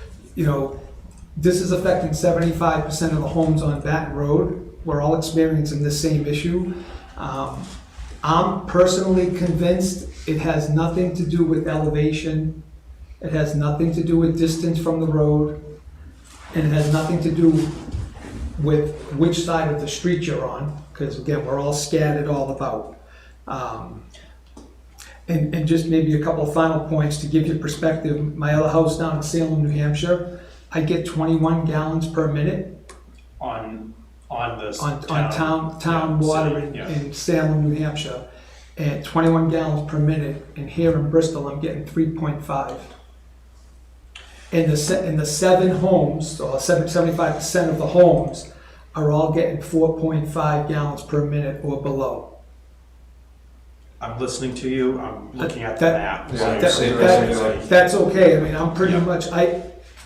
This is affecting 75% of the homes on Baton Road. We're all experiencing the same issue. I'm personally convinced it has nothing to do with elevation. It has nothing to do with distance from the road. And it has nothing to do with which side of the street you're on, because again, we're all scattered all about. And just maybe a couple of final points to give you perspective. My other house down in Salem, New Hampshire, I get 21 gallons per minute On the town water in Salem, New Hampshire, and 21 gallons per minute. And here in Bristol, I'm getting 3.5. In the 7 homes, or 75% of the homes, are all getting 4.5 gallons per minute or below. I'm listening to you, I'm looking at the That- map. That's okay. I mean, I'm pretty much,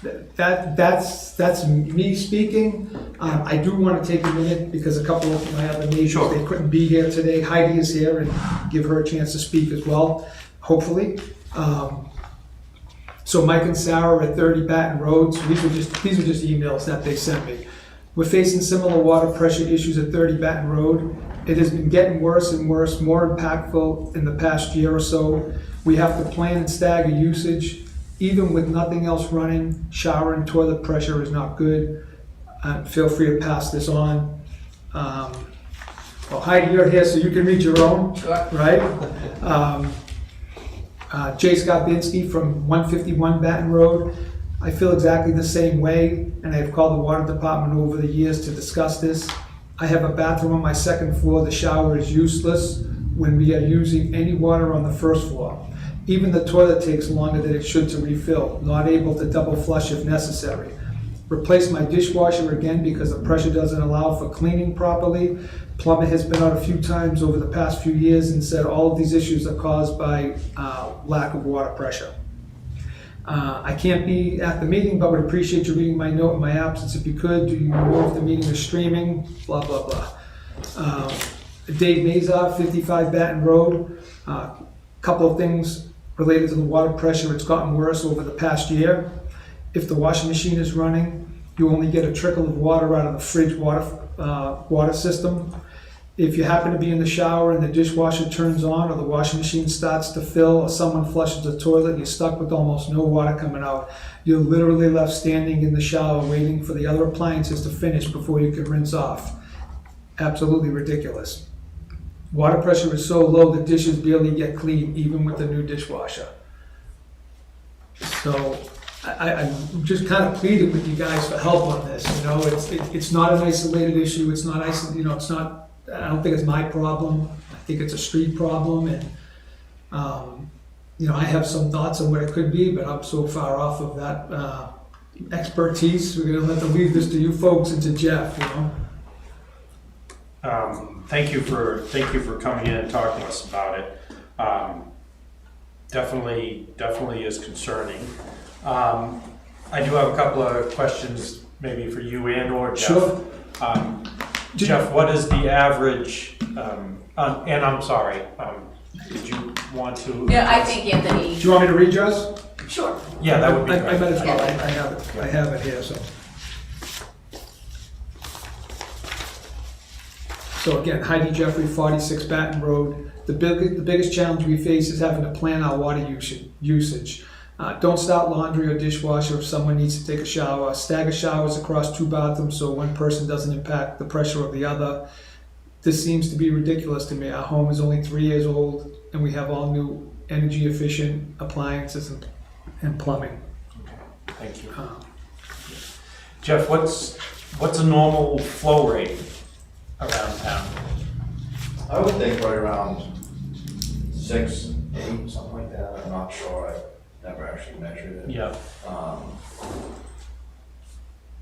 That's me speaking. I do want to take a minute because a couple of my other neighbors, Sure. they couldn't be here today. Heidi is here and give her a chance to speak as well, hopefully. So Mike and Sarah at 30 Baton Road, so these were just emails that they sent me. We're facing similar water pressure issues at 30 Baton Road. It has been getting worse and worse, more impactful in the past year or so. We have to plan and stagger usage. Even with nothing else running, shower and toilet pressure is not good. Feel free to pass this on. Well, Heidi, you're here, so you can read your own, right? Jay Scott Binsky from 151 Baton Road. I feel exactly the same way, and I've called the water department over the years to discuss this. I have a bathroom on my second floor. The shower is useless when we are using any water on the first floor. Even the toilet takes longer than it should to refill, not able to double flush if necessary. Replace my dishwasher again because the pressure doesn't allow for cleaning properly. Plumber has been out a few times over the past few years and said all of these issues are caused by lack of water pressure. I can't be at the meeting, but would appreciate you reading my note in my absence if you could. Do you know if the meeting is streaming? Blah, blah, blah. Dave Mazar, 55 Baton Road. Couple of things related to the water pressure. It's gotten worse over the past year. If the washing machine is running, you only get a trickle of water out of the fridge water system. If you happen to be in the shower and the dishwasher turns on or the washing machine starts to fill or someone flushes the toilet, you're stuck with almost no water coming out. You're literally left standing in the shower waiting for the other appliances to finish before you can rinse off. Absolutely ridiculous. Water pressure is so low the dishes barely get clean, even with the new dishwasher. So I'm just kind of pleading with you guys for help on this. You know, it's not an isolated issue. It's not it's not. I don't think it's my problem. I think it's a street problem, and I have some thoughts on what it could be, but I'm so far off of that expertise. We're gonna leave this to you folks and to Jeff. Thank you for coming in and talking to us about it. Definitely is concerning. I do have a couple of questions maybe for you and or Jeff. Sure. Jeff, what is the average, and I'm sorry, did you want to? Yeah, I think Anthony. Do you want me to read yours? Sure. Yeah, that would be great. I might as well. I have it here. So again, Heidi Jeffrey, 46 Baton Road. The biggest challenge we face is having to plan our water usage. Don't start laundry or dishwasher if someone needs to take a shower. Stagger showers across 2 bathrooms so one person doesn't impact the pressure of the other. This seems to be ridiculous to me. Our home is only 3 years old and we have all new energy efficient appliances and plumbing. Okay, thank you. Jeff, what's a normal flow rate around town? I would think right around 6, 8, something like that. I'm not sure. I never actually measured it. Yeah.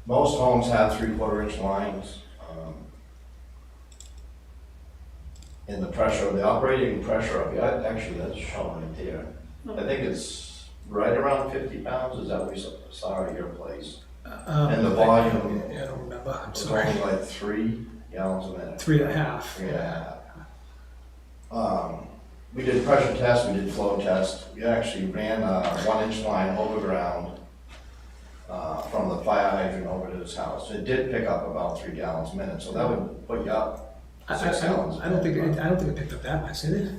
Most homes have 3/4 inch lines. And the pressure, the operating pressure of it, actually that's shown right there. I think it's right around 50 pounds. Is that what we saw at your place? And the volume, I don't remember. I'm was sorry. only like 3 gallons a minute. 3.5. 3.5. We did pressure tests, we did flow tests. We actually ran a 1-inch line overground from the fire hydrant over to his house. It did pick up about 3 gallons a minute, so that would put you up 6 gallons. I don't think it picked up that much, did it?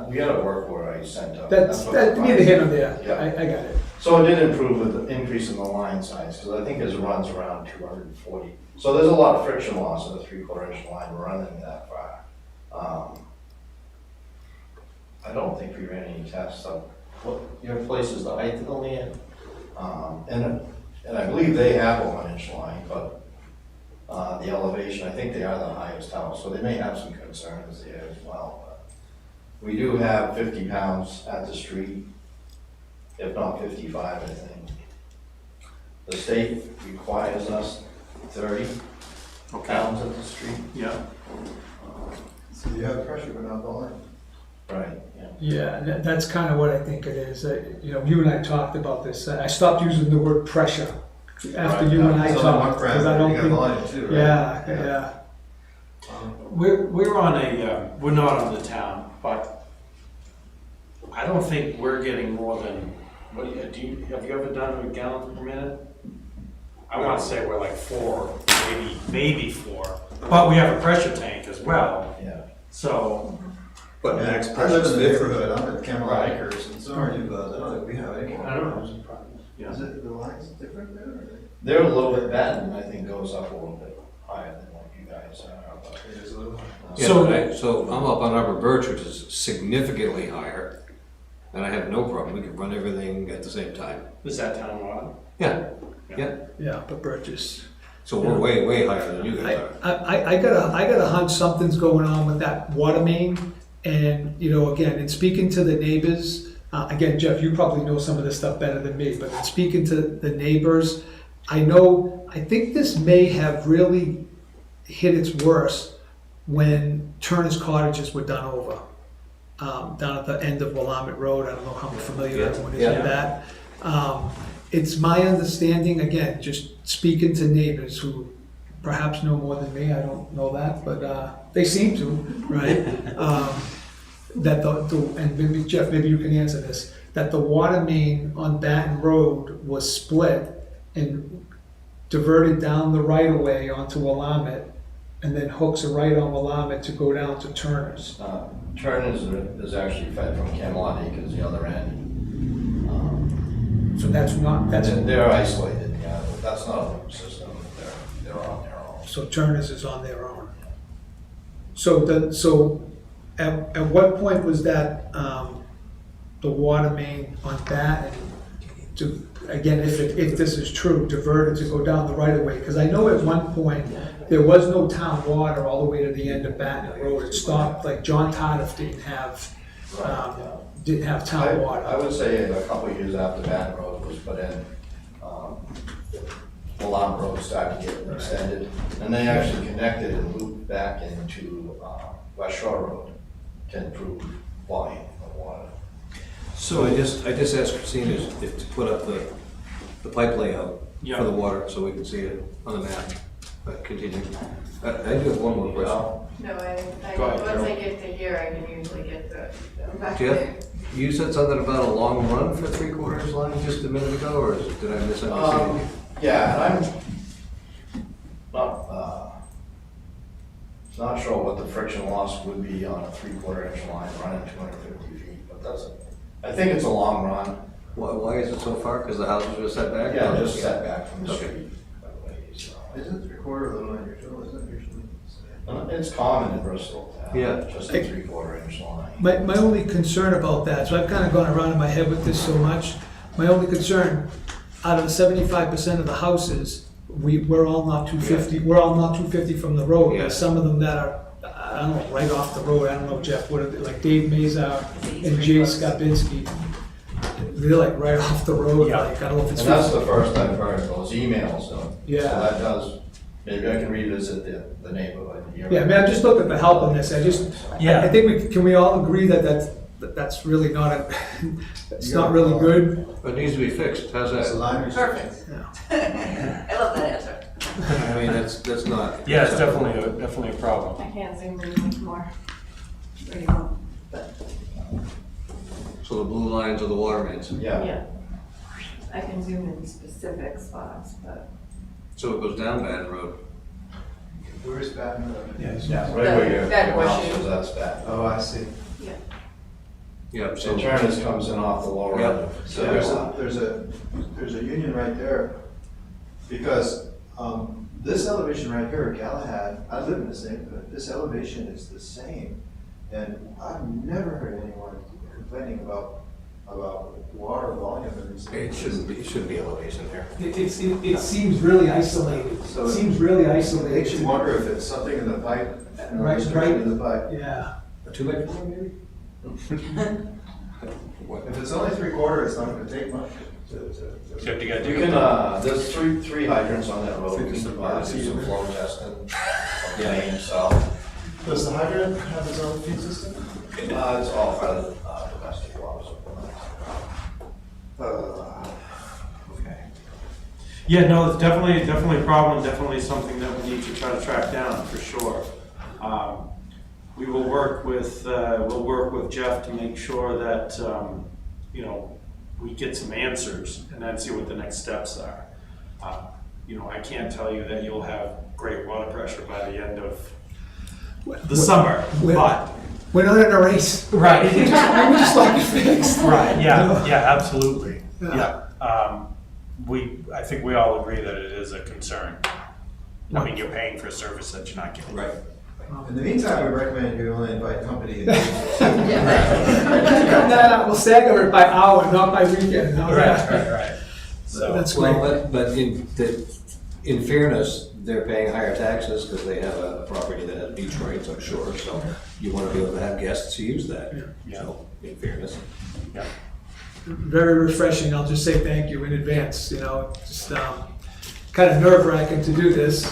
We had a work order I sent up. That's what- neither here nor there. Yeah. I got it. So it did improve with the increase in the line size, because I think his run's around 240. So there's a lot of friction loss in a 3/4 inch line running that far. I don't think we ran any tests of what your place is, the height of the land. And I believe they have a 1-inch line, but the elevation, I think they are the highest house, so they may have some concerns there as well. But we do have 50 pounds at the street, if not 55, I think. The state requires us 30 pounds at the street. Yeah. So you have pressure, but not volume. Right. Yeah, that's kind of what I think it is. You know, you and I talked about this. I stopped using the word pressure after you and I It's only one talked, because I parameter, don't you got think, volume too, right? yeah. We're on a, we're not on the town, but I don't think we're getting more than, what do you, have you ever done a gallon per minute? I want to say we're like 4, maybe 4, but we have a pressure tank as well, Yeah. so. But Yeah, max I live pressure's in the 50. neighborhood, I'm at Camelot Right. Acres, and so are you guys, I don't think we have any. I don't know. Yeah. Is it, the lines different there, or? They're a little bit bad, and I think goes up a little bit higher than what you guys are, but. It is a little. Yeah, So- so I'm up on Arbor Birch, which is significantly higher, and I have no problem. We can run everything at the same time. Is that town water? Yeah, Yeah, but Burgess. so we're way, way higher than you guys are. I got a hunch something's going on with that water main. And, you know, again, in speaking to the neighbors, again, Jeff, you probably know some of this stuff better than me, but in speaking to the neighbors, I think this may have really hit its worst when Turner's cottages were done over. Down at the end of Willamette Road, I don't know how familiar everyone is with that. It's my understanding, again, just speaking to neighbors who perhaps know more than me, I don't know that, but they seem to, right? That and maybe Jeff, maybe you can answer this, that the water main on Baton Road was split and diverted down the right of way onto Willamette, and then hooks a right on Willamette to go down to Turner's. Turner's is actually fed from Camelot Acres, the other end. So They're isolated, yeah, but that's not a loop system, they're on their own. so Turner's is on their own. So at what point was that, the water main on Baton to, again, if this is true, diverted to go down the right of way? Because I know at one point, there was no town water all the way to the end of Baton Road. It stopped, like John Tardif didn't have town water. I would say a couple of years after Baton Road was put in, Willamette Road started to get extended, and they actually connected and looped back into West Shore Road to improve volume of water. So I just asked Christine if to put up the pipe layout Yeah. for the water, so we can see it on the map. But continue. I do have one more question. No, Go ahead, once Carol. I get to here, I can usually get back Jeff, there. you said something about a long run for 3/4 line just a minute ago, or did I misunderstand you? Yeah, and I'm not sure what the friction loss would be on a 3/4 inch line running 250 feet, but I think it's a long run. Why is it so far? Because the houses are set back? Yeah, just set back from the Okay. street. by the way, so. Isn't 3/4 a little unusual, isn't it usually? It's common in Bristol to Yeah. have just a 3/4 inch line. My only concern about that, so I've kind of gone around in my head with this so much, my only concern, out of the 75% of the houses, we're all not 250, we're all not 250 from the road. Yeah. There's some of them that are, I don't know, right off the road, I don't know, Jeff, what are they, like Dave Mazar and Jay Skabinski. They're like right off the road, Yeah. like, I don't know if it's. And that's the first I've heard, those emails, though. Yeah. So that does, maybe I can revisit the neighborhood. Yeah, I mean, I'm just looking for help on this, I think can we all agree that that's really not it's not really good? But it needs to be fixed. How's It's a that? line restriction. Perfect. I love that answer. I mean, that's not. Yeah, it's definitely a problem. I can't zoom in much more. Where do you want? So the blue lines are the water mains. Yeah, I can zoom in specific spots, but. So it goes down Baton Road. Where is Baton Road? yeah, right where your That mouse horseshoe. is, that's bad. Oh, I see. Yep, So Turner's comes in off the lower Yep. end. of So there's a union right there, because this elevation right here, Galahad, I live in this neighborhood, this elevation is the same. And I've never heard anyone complaining about water volume in these. It shouldn't be elevation here. It seems really isolated, So it seems really It makes you isolated. wonder if it's something in the pipe, Right, restriction in the pipe. Yeah. A 2x4 maybe? What? If it's only 3/4, it's not gonna take much to. You have to get You can, there's three hydrants on that road, we can do some flow testing of the main, so. Does the hydrant have its own feed system? It's all part of domestic water supply. Okay. Yeah, no, it's definitely a problem, definitely something that we need to try to track down, for sure. We will work with, Jeff to make sure that, we get some answers and then see what the next steps are. I can't tell you that you'll have great water pressure by the end of the summer, but. We're not in a race. Right. We just like it fixed. Right, You know? yeah, absolutely, Yeah. yeah. I think we all agree that it is a concern. I mean, you're paying for a service that you're not getting. Right. In the meantime, we recommend you only invite company. Cut that out. We'll stagger it by hour, not by weekend. How's that? Right. So, That's great. Well, but in fairness, they're paying higher taxes because they have a property that has beach rights, I'm sure, so you want to be able to have guests who use that, so, in fairness. yeah. Very refreshing. I'll just say thank you in advance, just kind of nerve wracking to do this.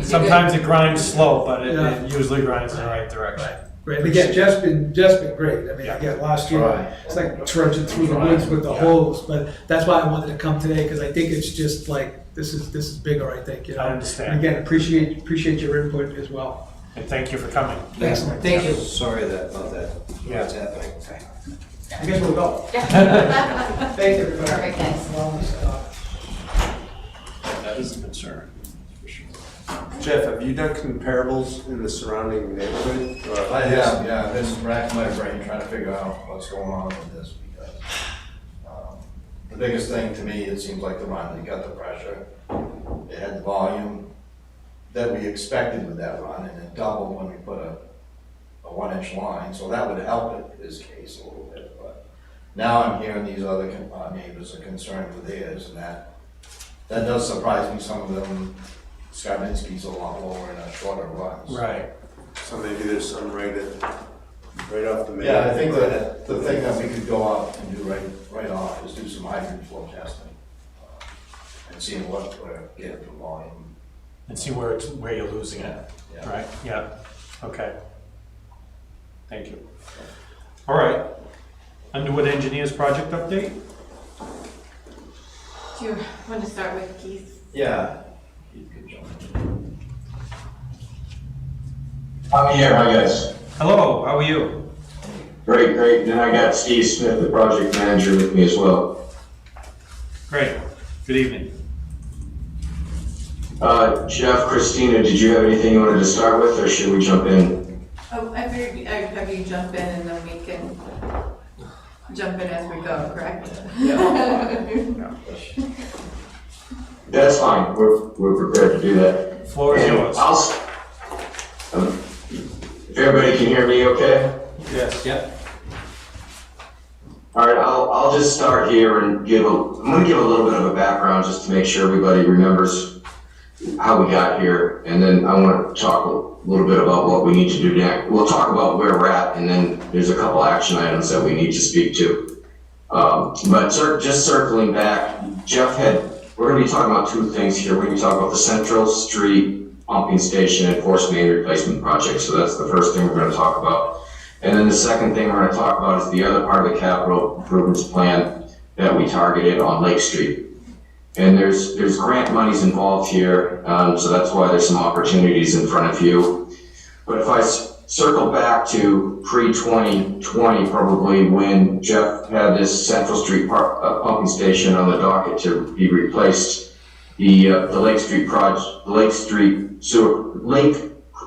Sometimes it grinds slow, but Yeah. it usually grinds in the right direction. Right, and again, Jeff's been great. I mean, again, last year, it's like trudging through the woods with the hose, but that's why I wanted to come today, because I think it's just like, this is bigger, I think, I understand. And again, appreciate your input as well. And thank you for coming. Excellent. Thank you. Sorry about that, Yeah. what's happening. I guess we'll go. Thank you, everybody. Perfect, thanks. That is a concern, for sure. Jeff, have you done comparables in the surrounding neighborhood? I have, yeah, been racking my brain trying to figure out what's going on with this, because the biggest thing to me, it seems like the run, they got the pressure, it had the volume that we expected with that run, and it doubled when we put a 1-inch line, so that would help his case a little bit, but now I'm hearing these other neighbors are concerned with theirs, and that does surprise me. Some of them, Skavinsky's a lot lower in a shorter run. So. Right. So maybe there's some right off the main. Yeah, I think that the thing that we could go out and do right off is do some hydrant flow testing and seeing what we're getting from volume. And see where you're losing it, Yeah. right? Yeah, okay. Thank you. All right. Underwood Engineers project update? Do you want to start with Keith? Yeah. You could jump in. I'm here, hi guys. Hello, how are you? Great, great. And I got Steve Smith, the project manager, with me as well. Great, good evening. Jeff, Christina, did you have anything you wanted to start with, or should we jump in? Oh, I figured I'd have you jump in and then we can jump in as we go, correct? That's fine, we're prepared to do that. Floor is And yours. If everybody can hear me okay? Yes. Yep. All right, I'll just start here and I'm gonna give a little bit of a background just to make sure everybody remembers how we got here. And then I want to talk a little bit about what we need to do next. We'll talk about where we're at, and then there's a couple action items that we need to speak to. But just circling back, we're gonna be talking about two things here. We're gonna be talking about the Central Street pumping station and force main replacement project. So that's the first thing we're gonna talk about. And then the second thing we're gonna talk about is the other part of the capital improvements plan that we targeted on Lake Street. And there's grant monies involved here, so that's why there's some opportunities in front of you. But if I circle back to pre-2020, probably when Jeff had this Central Street pumping station on the docket to be replaced, the Lake Street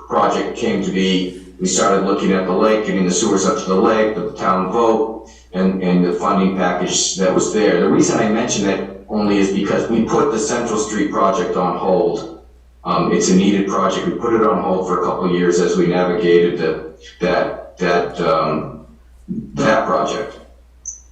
project came to be. We started looking at the lake, getting the sewers up to the lake, the town vote, and the funding package that was there. The reason I mention it only is because we put the Central Street project on hold. It's a needed project. We put it on hold for a couple of years as we navigated that project.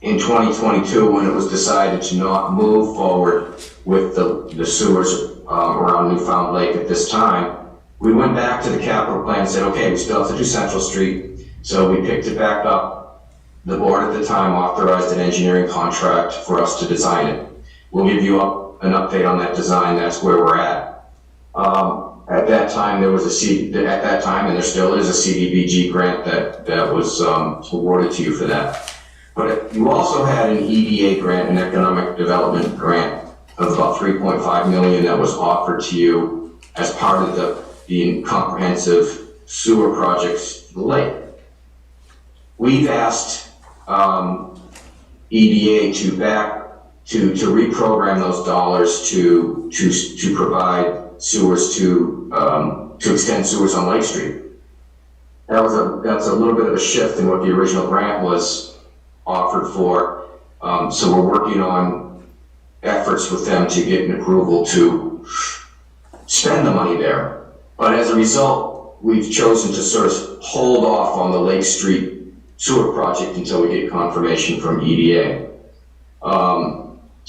In 2022, when it was decided to not move forward with the sewers around Newfound Lake at this time, we went back to the capital plan and said, okay, we still have to do Central Street. So we picked it back up. The board at the time authorized an engineering contract for us to design it. We'll give you an update on that design. That's where we're at. At that time, there was at that time, and there still is a CDBG grant that was awarded to you for that. But you also had an EDA grant, an economic development grant of about 3.5 million that was offered to you as part of the comprehensive sewer projects for the lake. We've asked EDA to reprogram those dollars to provide sewers to extend sewers on Lake Street. That's a little bit of a shift in what the original grant was offered for. So we're working on efforts with them to get an approval to spend the money there. But as a result, we've chosen to sort of hold off on the Lake Street sewer project until we get confirmation from EDA.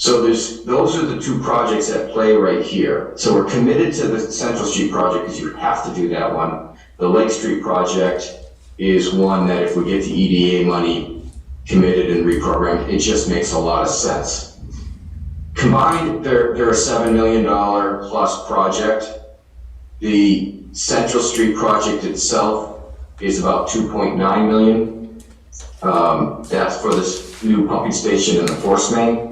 So those are the two projects at play right here. So we're committed to the Central Street project because you have to do that one. The Lake Street project is one that if we get the EDA money committed and reprogrammed, it just makes a lot of sense. Combined, they're a $7 million plus project. The Central Street project itself is about 2.9 million. That's for this new pumping station and the force main.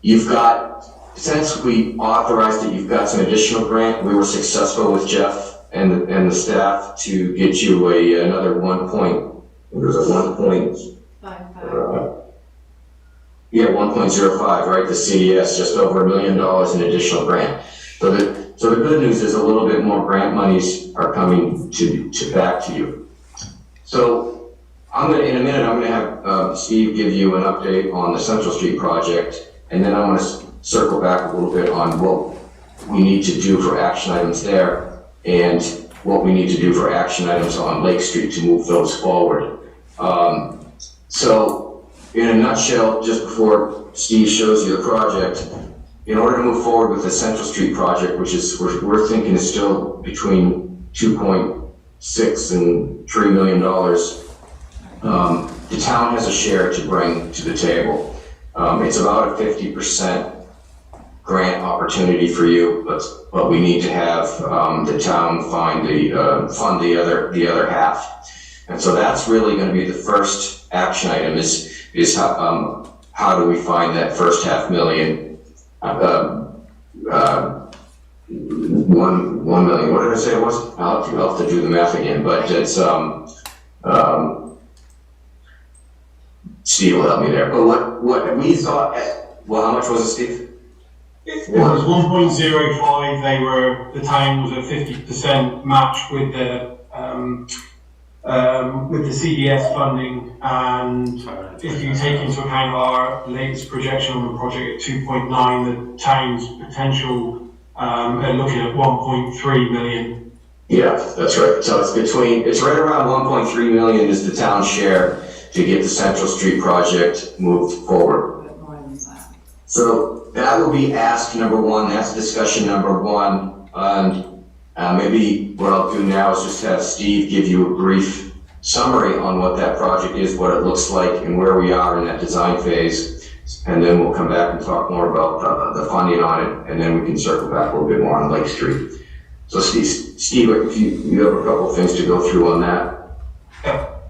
You've got, since we authorized it, you've got some additional grant. We were successful with Jeff and the staff to get you another 1.05, right? The CDS, just over $1 million in additional grant. So the good news is a little bit more grant monies are coming back to you. So in a minute, I'm gonna have Steve give you an update on the Central Street project, and then I want to circle back a little bit on what we need to do for action items there and what we need to do for action items on Lake Street to move those forward. So in a nutshell, just before Steve shows you the project, in order to move forward with the Central Street project, which is we're thinking is still between 2.6 and $3 million, the town has a share to bring to the table. It's about a 50% grant opportunity for you, but we need to have the town fund the other half. And so that's really going to be the first action item is how do we find that first $500,000? 1 million. What did I say it was? I'll have to do the math again, but it's Steve will help me there. But what we thought, how much was it, Steve? It was 1.05. The town was a 50% match with the CDS funding, and if you take into account our latest projection on the project at 2.9, the town's potential are looking at 1.3 million. Yeah, that's right. So it's right around 1.3 million is the town's share to get the Central Street project moved forward. So that will be ask number one. That's discussion number one. And maybe what I'll do now is just have Steve give you a brief summary on what that project is, what it looks like, and where we are in that design phase. And then we'll come back and talk more about the funding on it, and then we can circle back a little bit more on Lake Street. So Steve, if you have a couple of things to go through on that.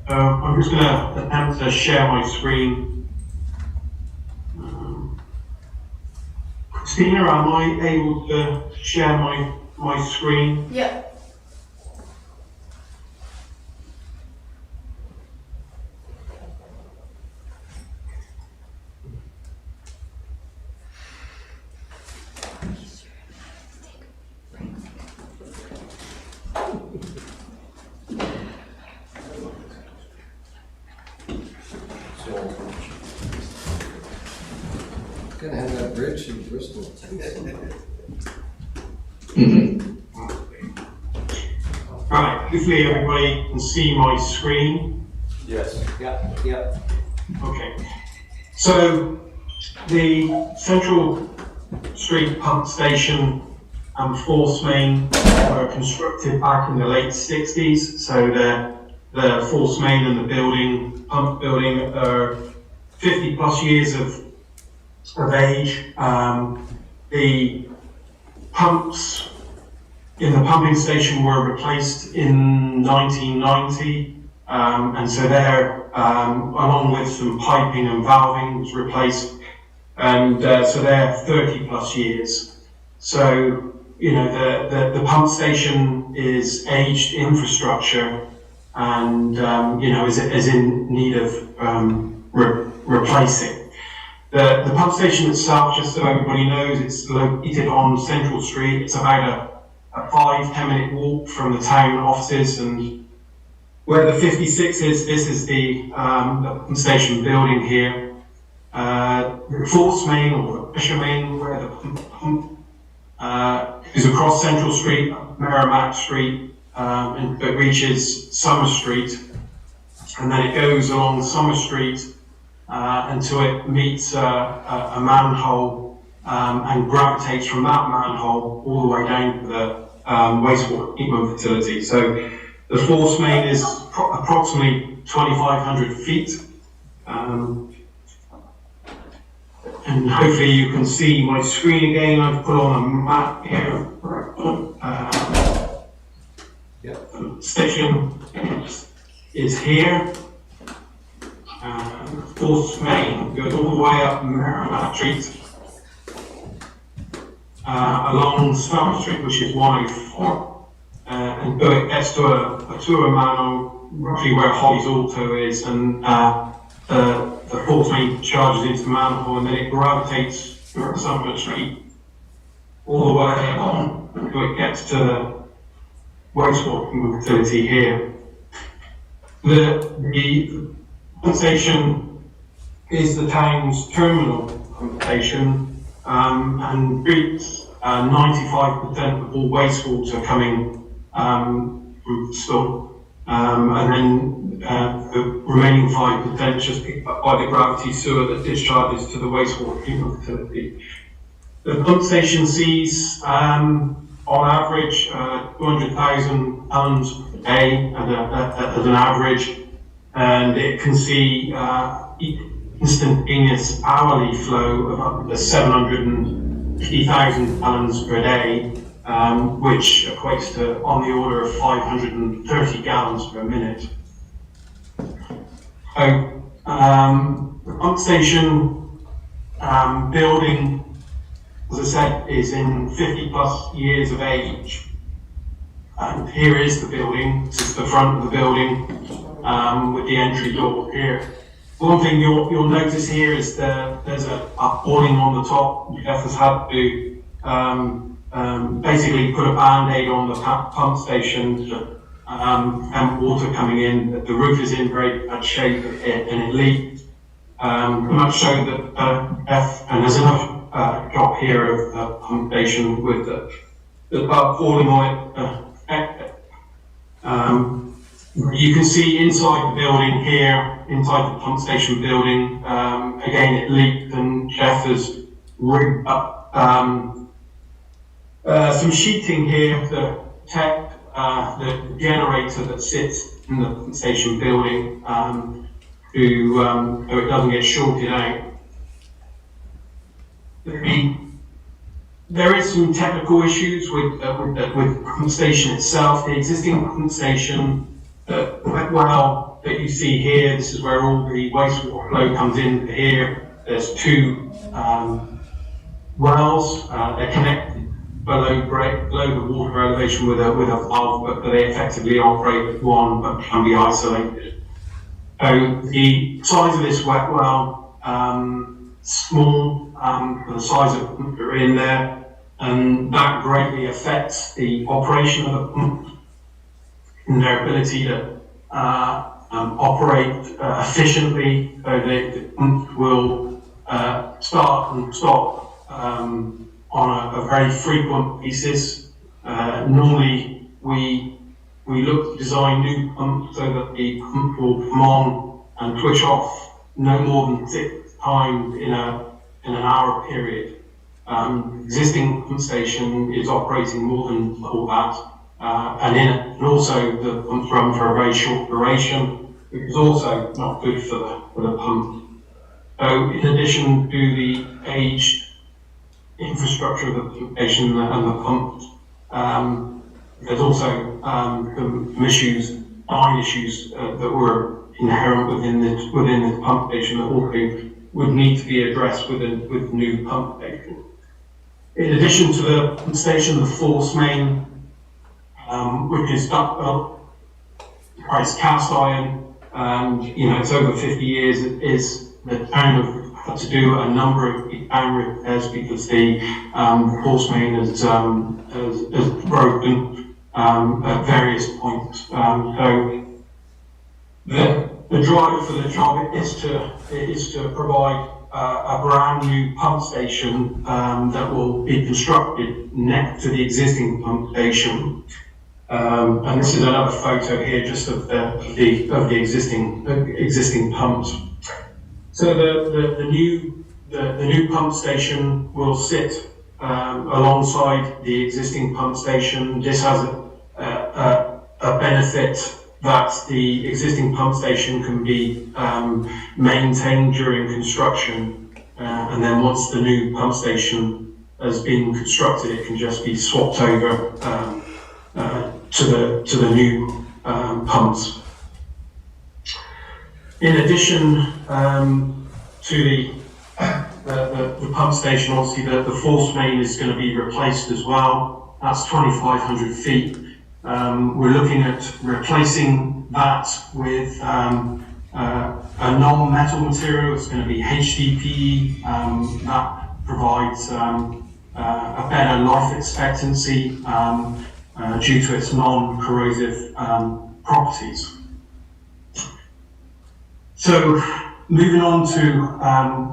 I'm just going to attempt to share my screen. Christina, am I able to share my screen? Yeah. Gonna have that bridge in Bristol. Right, hopefully everybody can see my screen. Yes. Yeah. Okay. So the Central Street pump station and force main were constructed back in the late 60s. So the force main and the pump building are 50 plus years of age. The pumps in the pumping station were replaced in 1990, and so there, along with some piping and valving, was replaced, and so they're 30 plus years. So, you know, the pump station is aged infrastructure, and you know, is in need of replacing. The pump station itself, just so everybody knows, it's located on Central Street. It's about a 5-10 minute walk from the town offices, and where the 56 is, this is the pump station building here. The force main or the pressure main, where the pump is across Central Street, Merrimack Street, and it reaches Summer Street, and then it goes along Summer Street until it meets a manhole and gravitates from that manhole all the way down to the wastewater treatment facility. So the force main is approximately 2,500 feet. And hopefully you can see my screen again. I've put on a map here. Station is here. Force main goes all the way up Merrimack Street, along Summer Street, which is 104, and it gets to a manhole roughly where Holly's Auto is, and the force main charges into the manhole, and then it gravitates through Summer Street all the way along until it gets to the wastewater facility here. The pump station is the town's terminal pump station, and treats 95% of all wastewater coming from Bristol, and then the remaining 5% just picked up by the gravity sewer that discharges to the wastewater treatment facility. The pump station sees, on average, 200,000 tons a day as an average, and it can see instantaneous hourly flow of up to 750,000 tons per day, which equates to on the order of 530 gallons per minute. So, the pump station building, as I said, is in 50 plus years of age. And here is the building. This is the front of the building with the entry door here. One thing you'll notice here is there's a awning on the top. Jeff has had to basically put a band-aid on the pump station to prevent water coming in. The roof is in very bad shape and it leaked. Much so that Jeff, and there's another shot here of the pump station with the pump falling on it. You can see inside the building here, inside the pump station building, again it leaked, and Jeff has rigged up some sheeting here to protect the generator that sits in the pump station building, so it doesn't get shorted out. There is some technical issues with the pump station itself. The existing pump station, the wet well that you see here, this is where all the wastewater flow comes in here. There's two wells. They're connected below the water elevation with a valve, but they effectively operate with one, but can be isolated. So the size of this wet well, small for the size of the pump that are in there, and that greatly affects the operation of the pump and their ability to operate efficiently. So the pump will start and stop on a very frequent basis. Normally we look to design new pumps so that the pump will come on and switch off no more than 6 times in an hour period. Existing pump station is operating more than all that, and also the pumps run for a very short duration, which is also not good for the pump. So, in addition to the aged infrastructure of the pump station and the pump, There's also some issues, design issues that were inherent within the pump station that also would need to be addressed with the new pump station. In addition to the pump station, the force main, which is it's cast iron, and it's over 50 years. Is the town have had to do a number of down repairs because the force main has broken at various points. So the drive for the job is to provide a brand new pump station that will be constructed next to the existing pump station. And this is another photo here, just of the existing pumps. So the new pump station will sit alongside the existing pump station. This has a benefit that the existing pump station can be maintained during construction, and then once the new pump station has been constructed, it can just be swapped over to the new pumps. In addition to the pump station, obviously the force main is going to be replaced as well. That's 2,500 feet. We're looking at replacing that with a non-metal material. It's going to be HDPE. That provides a better life expectancy due to its non-corrosive properties. So moving on to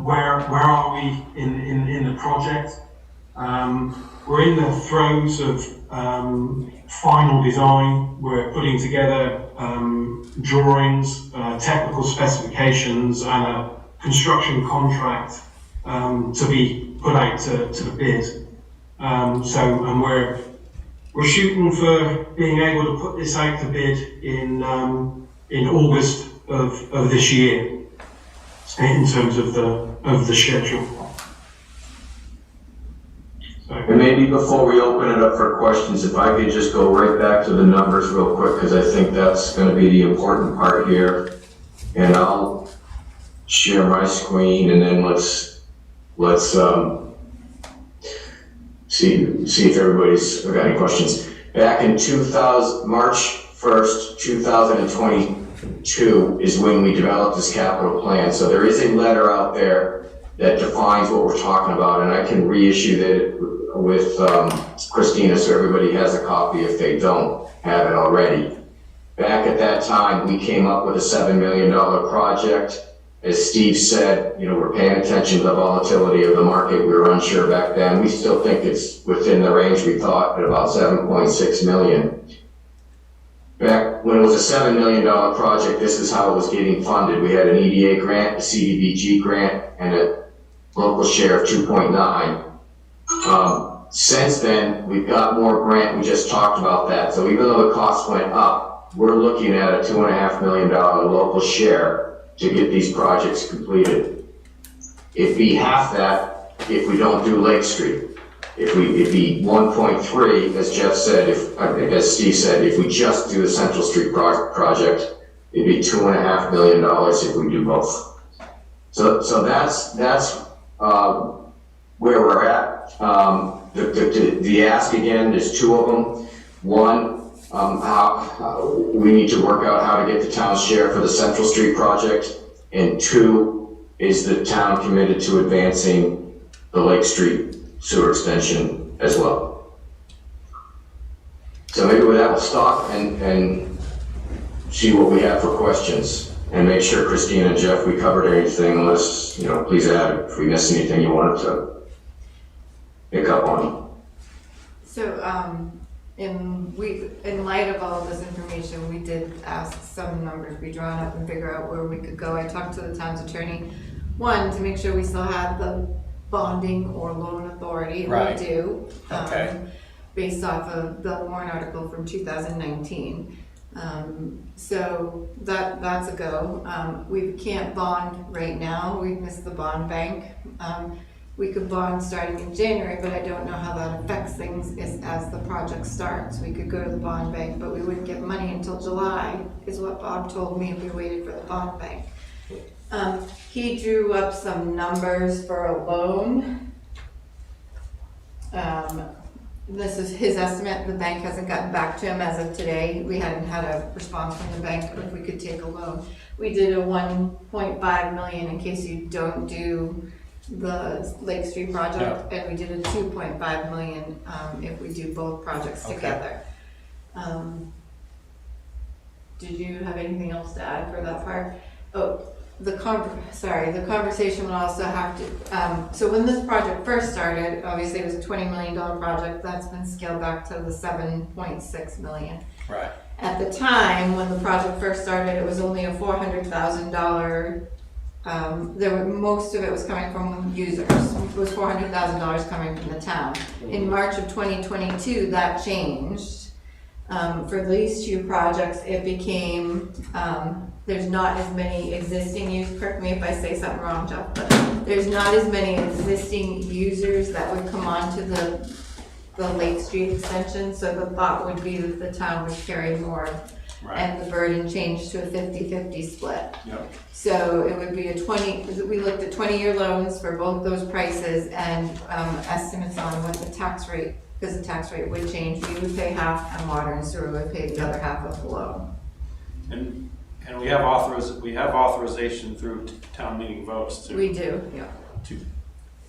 where are we in the project? We're in the throes of final design. We're putting together drawings, technical specifications, and a construction contract to be put out to the bid. And we're shooting for being able to put this out to bid in August of this year, in terms of the schedule. And maybe before we open it up for questions, if I could just go right back to the numbers real quick, because I think that's going to be the important part here. And I'll share my screen, and then let's see if everybody's got any questions. Back in March 1st, 2022 is when we developed this capital plan. So there is a letter out there that defines what we're talking about, and I can reissue that with Christina, so everybody has a copy if they don't have it already. Back at that time, we came up with a $7 million project. As Steve said, we're paying attention to the volatility of the market. We were unsure back then. We still think it's within the range we thought at about 7.6 million. Back when it was a $7 million project, this is how it was getting funded. We had an EDA grant, a CDBG grant, and a local share of 2.9. Since then, we've got more grant. We just talked about that. So even though the cost went up, we're looking at a $2.5 million local share to get these projects completed. It'd be half that if we don't do Lake Street. It'd be 1.3, as Jeff said, as Steve said, if we just do the Central Street project, it'd be $2.5 million if we do both. So that's where we're at. The ask again, there's two of them. One, how we need to work out how to get the town's share for the Central Street project, and two, is the town committed to advancing the Lake Street sewer extension as well. So maybe with that, we'll stop and see what we have for questions, and make sure Christine and Jeff, we covered anything. Unless, please add if we missed anything you wanted to pick up on. So, in light of all of this information, we did ask some numbers be drawn up and figure out where we could go. I talked to the town's attorney, one, to make sure we still had the bonding or loan authority. Right. We do. Okay. Based off of the warrant article from 2019. So that's a go. We can't bond right now. We've missed the bond bank. we could bond starting in January, but I don't know how that affects things as the project starts. We could go to the bond bank, but we wouldn't get money until July, is what Bob told me if we waited for the bond bank. He drew up some numbers for a loan. This is his estimate. The bank hasn't gotten back to him as of today. We hadn't had a response from the bank if we could take a loan. We did a 1.5 million in case you don't do the Lake Street project, and we did a 2.5 million if we do both projects together. Did you have anything else to add for that part? Oh, the conversation would also have to, so when this project first started, obviously it was a $20 million project. That's been scaled back to the 7.6 million. Right. At the time, when the project first started, it was only a $400,000. Most of it was coming from users. It was $400,000 coming from the town. In March of 2022, that changed. For these two projects, it became, there's not as many existing users, correct me if I say something wrong, Jeff, but there's not as many existing users that would come onto the Lake Street extension, so the thought would be that the town would carry more. Right. And the burden changed to a 50-50 split. Yep. So it would be we looked at 20-year loans for both those prices and estimates on what the tax rate, because the tax rate would change. We would pay half and water and sewer would pay the other half of the loan. And we have authorization through town meeting votes to. We do, yeah. To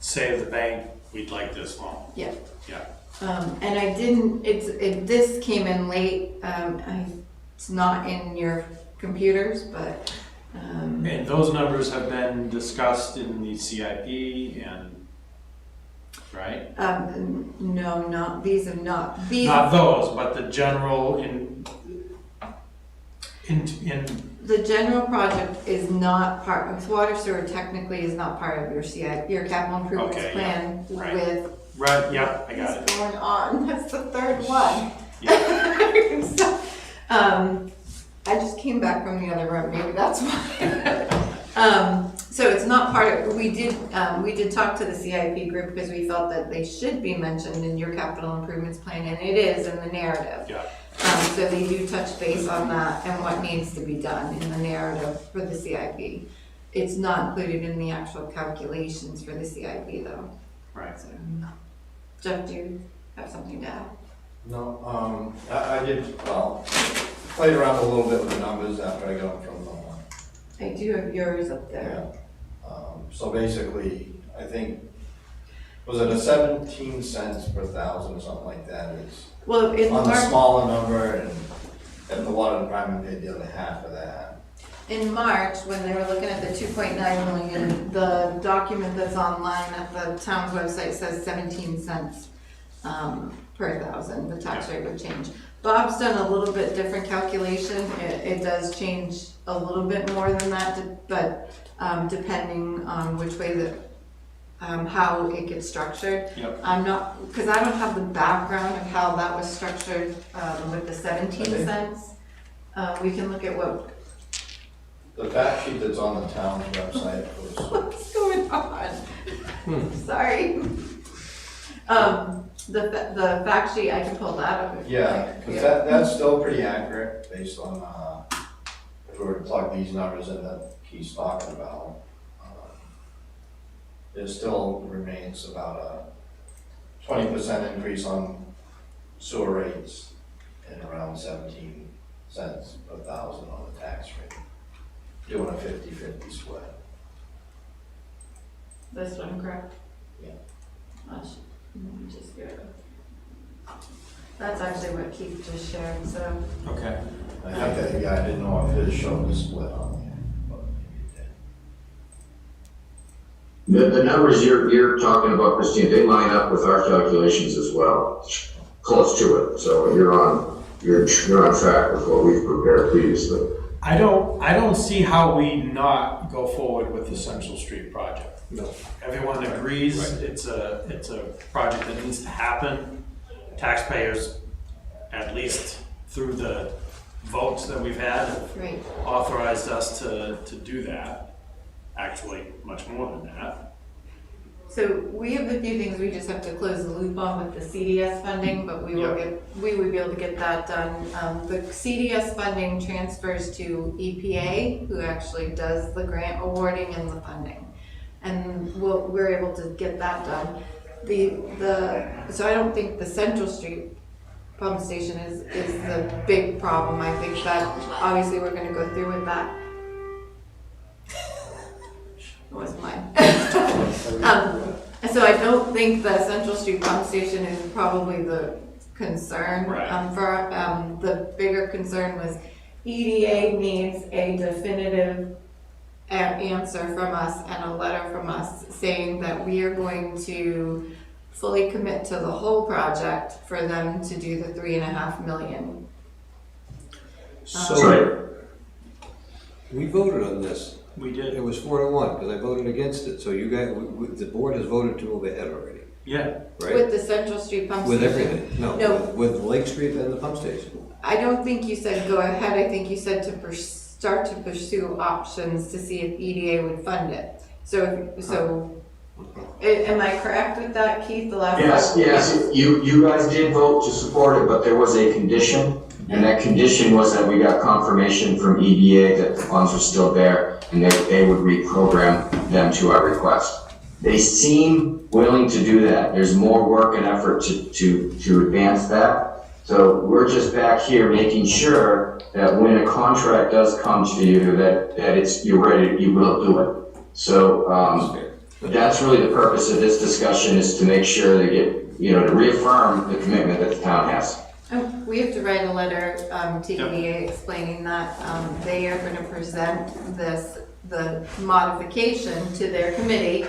say to the bank, we'd like this loan. Yeah. Yeah. And I didn't, this came in late, it's not in your computers, but. And those numbers have been discussed in the CIP and, right? No, these have not. Not those, but the general in. The general project is not part of, water sewer technically is not part of your CIP, your capital improvements plan right. with. Right, yeah, I got it. What's going on? That's the third one. Yeah. So, I just came back from the other room, maybe that's why. So it's not part of, we did talk to the CIP group because we felt that they should be mentioned in your capital improvements plan, and it is in the narrative. Yeah. So they do touch base on that and what needs to be done in the narrative for the CIP. It's not included in the actual calculations for the CIP though. Right. So, Jeff, do you have something to add? No, I did, played around a little bit with the numbers after I got them from I do have yours up there. so basically, I think, was it a 17 cents per thousand or something like that? It's Well, in on the March, smaller number, and the water department paid the other half of that. in March, when they were looking at the 2.9 million, the document that's online at the town's website says 17 cents per thousand, the tax rate would change. Bob's done a little bit different calculation. It does change a little bit more than that, but depending on which way that, how it gets structured. Yep. I'm not, because I don't have the background of how that was structured with the 17 cents. We can look at what. The fact sheet that's on the town's website was, What's going on? Sorry. The fact sheet, I can pull that up. yeah, because that's still pretty accurate based on, if we were to plug these numbers in that he's talking about. It still remains about a 20% increase on sewer rates and around 17 cents per thousand on the tax rate. Doing a 50-50 split. This one, correct? Yeah. Let me just go. That's actually what Keith just shared, so. Okay. I think that, yeah, I didn't know if his showed the split on there, but maybe it did. The numbers you're talking about, Christine, they line up with our calculations as well, close to it. So you're on track with what we've prepared previously. I don't see how we not go forward with the Central Street project. No. Everyone agrees Right. it's a project that needs to happen. Taxpayers, at least through the votes that we've had, have Right. authorized us to do that. Actually, much more than that. So we have a few things we just have to close the loop on with the CDS funding, but we would be able to get that done. The CDS funding transfers to EPA, who actually does the grant awarding and the funding. And we're able to get that done. So I don't think the Central Street pump station is the big problem. I think that obviously we're gonna go through with that. It wasn't mine. So I don't think the Central Street pump station is probably the concern. Right. The bigger concern was EDA needs a definitive answer from us and a letter from us saying that we are going to fully commit to the whole project for them to do the 3.5 million. So, we voted on this. We did. It was 4-1, because I voted against it, so you guys, the board has voted to move ahead already, Yeah. right? With the Central Street pump With station. everything, no, No. with Lake Street and the pump station. I don't think you said go ahead, I think you said to start to pursue options to see if EDA would fund it. Am I correct with that, Keith, the last? Yes, you guys did vote to support it, but there was a condition, and that condition was that we got confirmation from EDA that the funds were still there, and they would reprogram them to our request. They seem willing to do that. There's more work and effort to advance that. So we're just back here making sure that when a contract does come to you, that you're ready, you will do it. So, that's really the purpose of this discussion, is to make sure they get, to reaffirm the commitment that the town has. We have to write a letter to EDA explaining that they are going to present the modification to their committee,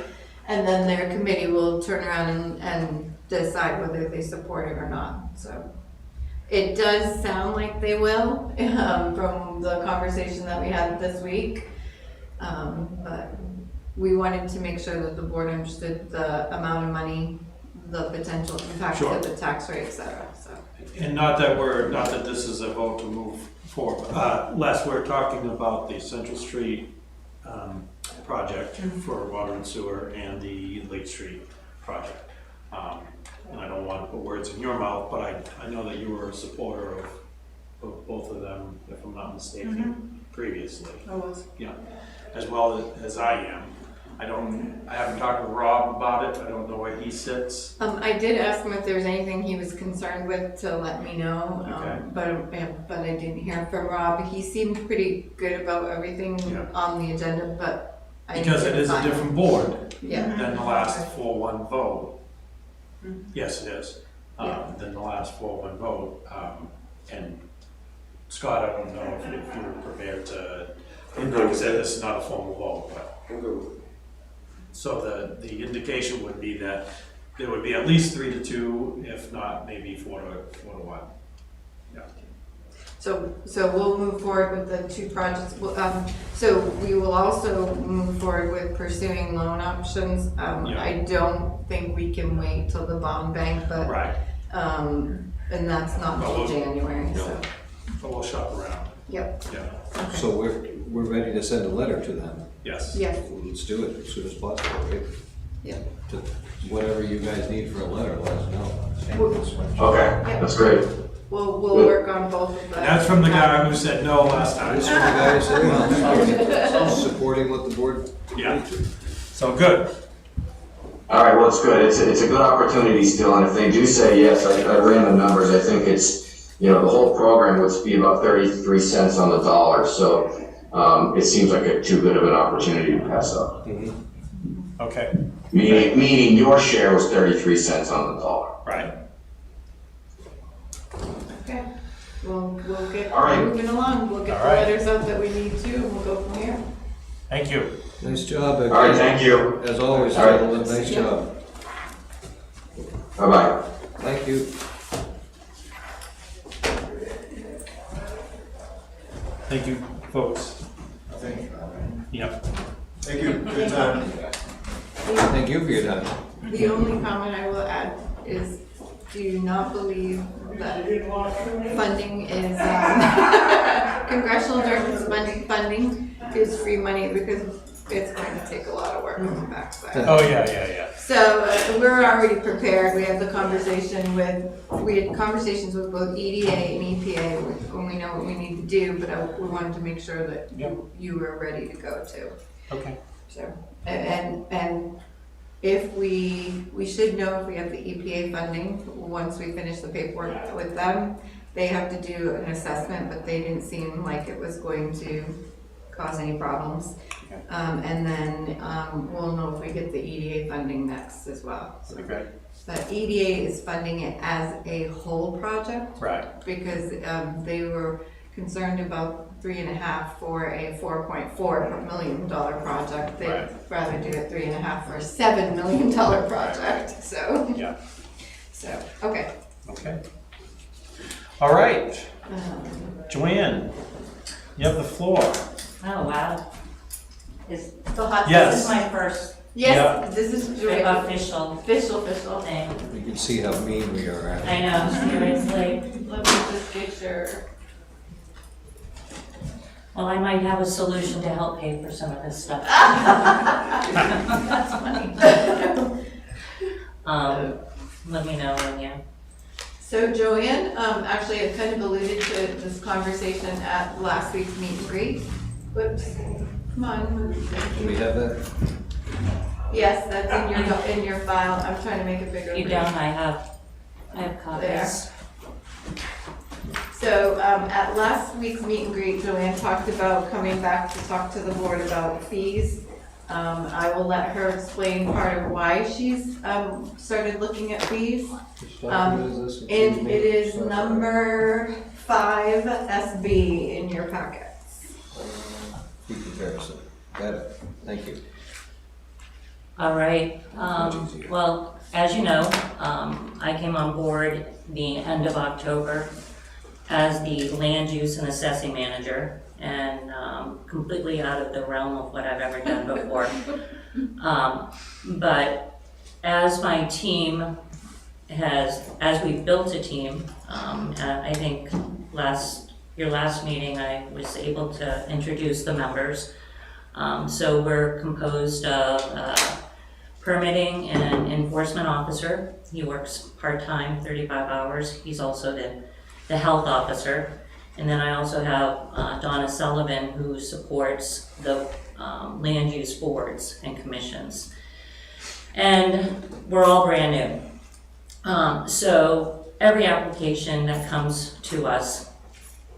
and then their committee will turn around and decide whether they support it or not. So it does sound like they will from the conversation that we had this week, but we wanted to make sure that the board understood the amount of money, the potential impact Sure. of the tax rate, et cetera. So. And not that this is a vote to move forward. Les, we're talking about the Central Street project for water and sewer and the Lake Street project. And I don't want to put words in your mouth, but I know that you were a supporter of both of them, if I'm not mistaken, previously. I was. Yeah, as well as I am. I haven't talked to Rob about it. I don't know where he sits. I did ask him if there was anything he was concerned with to let me know, Okay. but I didn't hear from Rob. He seemed pretty good about everything Yeah. on the agenda, but I Because it is a didn't find- different board Yeah. than the last 4-1 vote. Yes, it is. Than the last 4-1 vote. And Scott, I don't know if you were prepared to, like I said, this is not a formal vote, but. So the indication would be that there would be at least 3-2, if not maybe 4-1. Yeah. So we'll move forward with the two projects. So we will also move forward with pursuing loan options. I don't think we can wait till the bond bank, but, Right. and that's not Well, until January, no. so, But we'll shop around. yep. Yeah. So we're ready to send a letter to them. Yes. Yes, Let's do it as soon as possible, right? yep. To whatever you guys need for a letter, let us know. Okay, that's great. We'll work on both of them. That's from the guy who said no last time. This is the guy saying, supporting what the board Yeah. agreed to. So good. All right, well, it's good. It's a good opportunity still, and if they do say yes, I ran the numbers. I think it's, the whole program would be about 33 cents on the dollar. So it seems like too good of an opportunity to pass up. Okay. Meaning your share was 33 cents on the dollar. Right. Okay, we'll get All right. moving along. We'll get All the right. letters out that we need to, and we'll go from here. Thank you. Nice job. All right, thank you. As always, All right. gentlemen, nice Yeah. job. Bye-bye. Thank you. Thank you, folks. Thank you. Yep. Thank you, good time. Thank you for your time. The only comment I will add is, do not believe that funding is, congressional directed funding is free money, because it's going to take a lot of work on the backside. Oh, yeah. So we're already prepared. We had conversations with both EDA and EPA when we know what we need to do, but we wanted to make sure that you were ready to go too. Okay. So, and if we should know if we have the EPA funding once we finish the paperwork with them. They have to do an assessment, but they didn't seem like it was going to cause any problems. Okay. And then we'll know if we get the EDA funding next as well. Okay. But EDA is funding it as a whole project. Right. Because they were concerned about 3.5 for a $4.4 million project. They'd rather do it 3.5 for a $7 million project. So Yeah. So okay. Okay. All right. Joanne, you have the floor. Oh, wow. Is, Yes. This is my first Yes, this is official thing. You can see how mean we are at it. I know, seriously. Let me just get your. Well, I might have a solution to help pay for some of this stuff. That's funny. Let me know when you. So Joanne, actually I kind of alluded to this conversation at last week's meet and greet. Whoops, come on. Do we have that? Yes, that's in your file. I'm trying to make it bigger. You don't, I have copies. So at last week's meet and greet, Joanne talked about coming back to talk to the board about fees. I will let her explain part of why she's started looking at fees. And it is number 5 SB in your packets. Fee comparison. Got it. Thank you. All right. Much easier. Well, as you know, I came on board the end of October as the land use and assessing manager, and completely out of the realm of what I've ever done before. But as my team as we've built a team, I think your last meeting, I was able to introduce the members. So we're composed of permitting and enforcement officer. He works part-time, 35 hours. He's also the health officer. And then I also have Donna Sullivan, who supports the land use boards and commissions. And we're all brand new. So every application that comes to us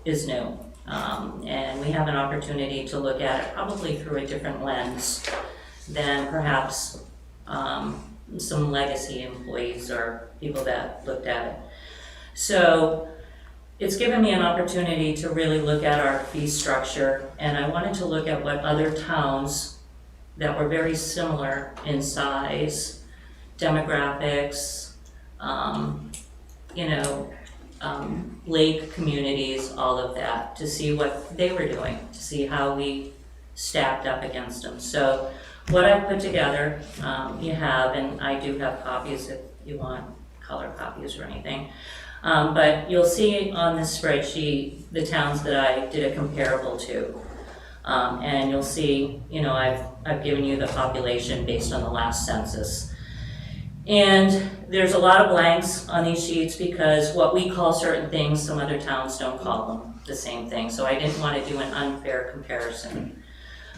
is new. And we have an opportunity to look at it probably through a different lens than perhaps some legacy employees or people that looked at it. So it's given me an opportunity to really look at our fee structure, and I wanted to look at what other towns that were very similar in size, demographics, lake communities, all of that, to see what they were doing, to see how we stacked up against them. So what I've put together, you have, and I do have copies if you want color copies or anything. But you'll see on this spreadsheet the towns that I did a comparable to. And you'll see, I've given you the population based on the last census. And there's a lot of blanks on these sheets because what we call certain things, some other towns don't call them the same thing. So I didn't want to do an unfair comparison.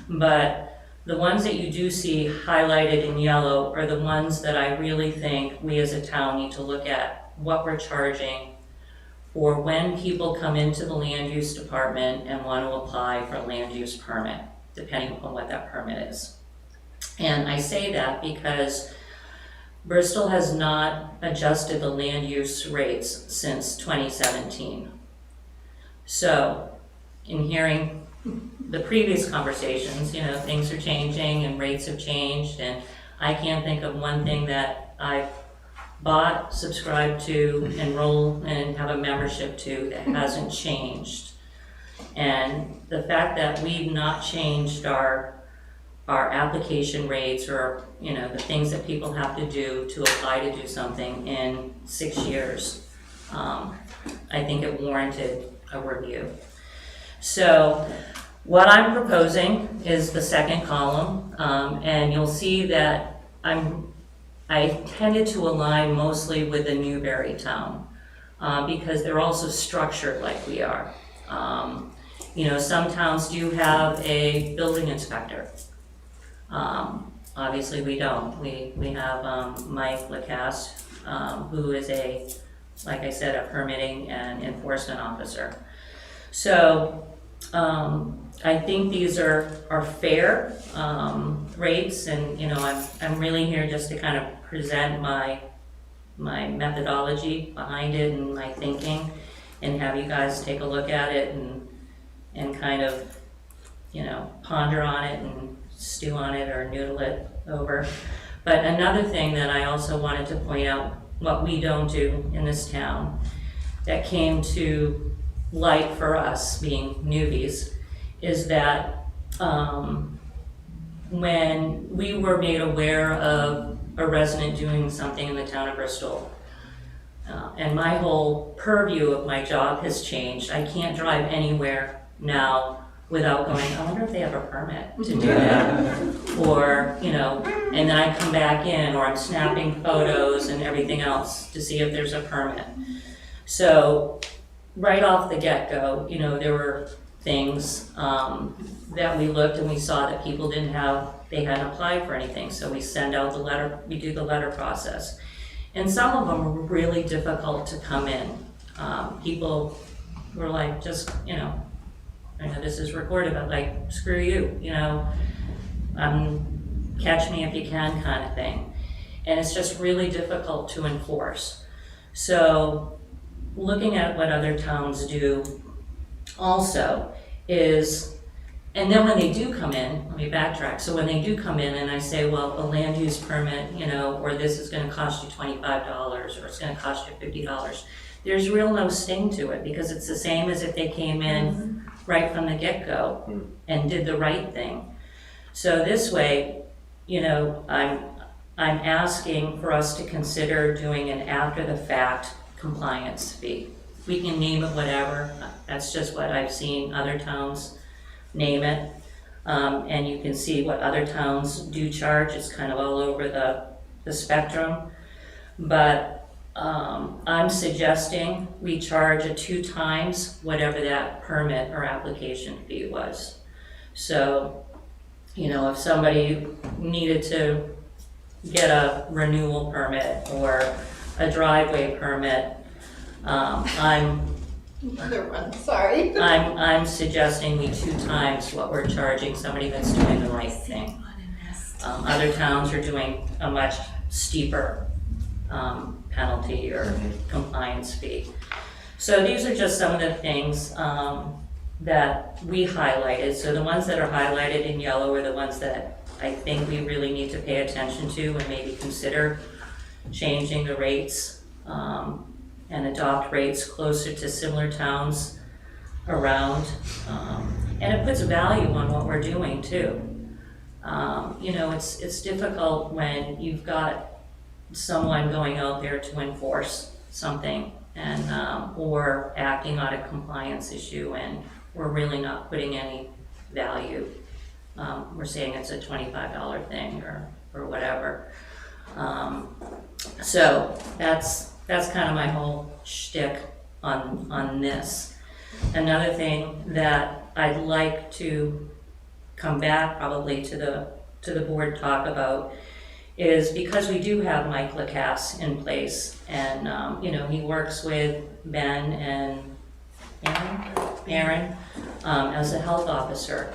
But the ones that you do see highlighted in yellow are the ones that I really think we as a town need to look at what we're charging for when people come into the land use department and want to apply for a land use permit, depending on what that permit is. And I say that because Bristol has not adjusted the land use rates since 2017. So, in hearing the previous conversations, things are changing and rates have changed, and I can't think of one thing that I've bought, subscribed to, enroll, and have a membership to that hasn't changed. And the fact that we've not changed our application rates or the things that people have to do to apply to do something in 6 years, I think it warranted a review. So What I'm proposing is the second column, and you'll see that I tended to align mostly with the Newberry town, because they're also structured like we are. Some towns do have a building inspector. Obviously, we don't. We have Mike Lacasse, who is like I said, a permitting and enforcement officer. So I think these are fair rates, and I'm really here just to kind of present my methodology behind it and my thinking, and have you guys take a look at it and kind of ponder on it and stew on it or noodle it over. But another thing that I also wanted to point out, what we don't do in this town, that came to light for us being newbies, is that when we were made aware of a resident doing something in the town of Bristol, and my whole purview of my job has changed. I can't drive anywhere now without going, I wonder if they have a permit to do that. Or, and then I come back in, or I'm snapping photos and everything else to see if there's a permit. So right off the get-go, there were things that we looked and we saw that people they hadn't applied for anything. So we send out the letter, we do the letter process. And some of them were really difficult to come in. People were like, just, I know this is recorded, but like, screw you, catch me if you can kind of thing. And it's just really difficult to enforce. So looking at what other towns do also is, and then when they do come in, let me backtrack. So when they do come in and I say, well, a land use permit, or this is gonna cost you $25 or it's gonna cost you $50, there's real no sting to it, because it's the same as if they came in right from the get-go and did the right thing. So this way, I'm asking for us to consider doing an after-the-fact compliance fee. We can name it whatever. That's just what I've seen other towns name it. And you can see what other towns do charge. It's kind of all over the spectrum. But I'm suggesting we charge a 2 times whatever that permit or application fee was. So, if somebody needed to get a renewal permit or a driveway permit, Another one, sorry. I'm suggesting we 2 times what we're charging somebody that's doing the right thing. Other towns are doing a much steeper penalty or compliance fee. So these are just some of the things that we highlighted. So the ones that are highlighted in yellow are the ones that I think we really need to pay attention to and maybe consider changing the rates and adopt rates closer to similar towns around. And it puts value on what we're doing too. It's difficult when you've got someone going out there to enforce something and or acting on a compliance issue, and we're really not putting any value. We're saying it's a $25 thing or whatever. So that's kind of my whole shtick on this. Another thing that I'd like to come back probably to the board talk about is, because we do have Mike Lacasse in place, and he works with Ben and Aaron as a health officer.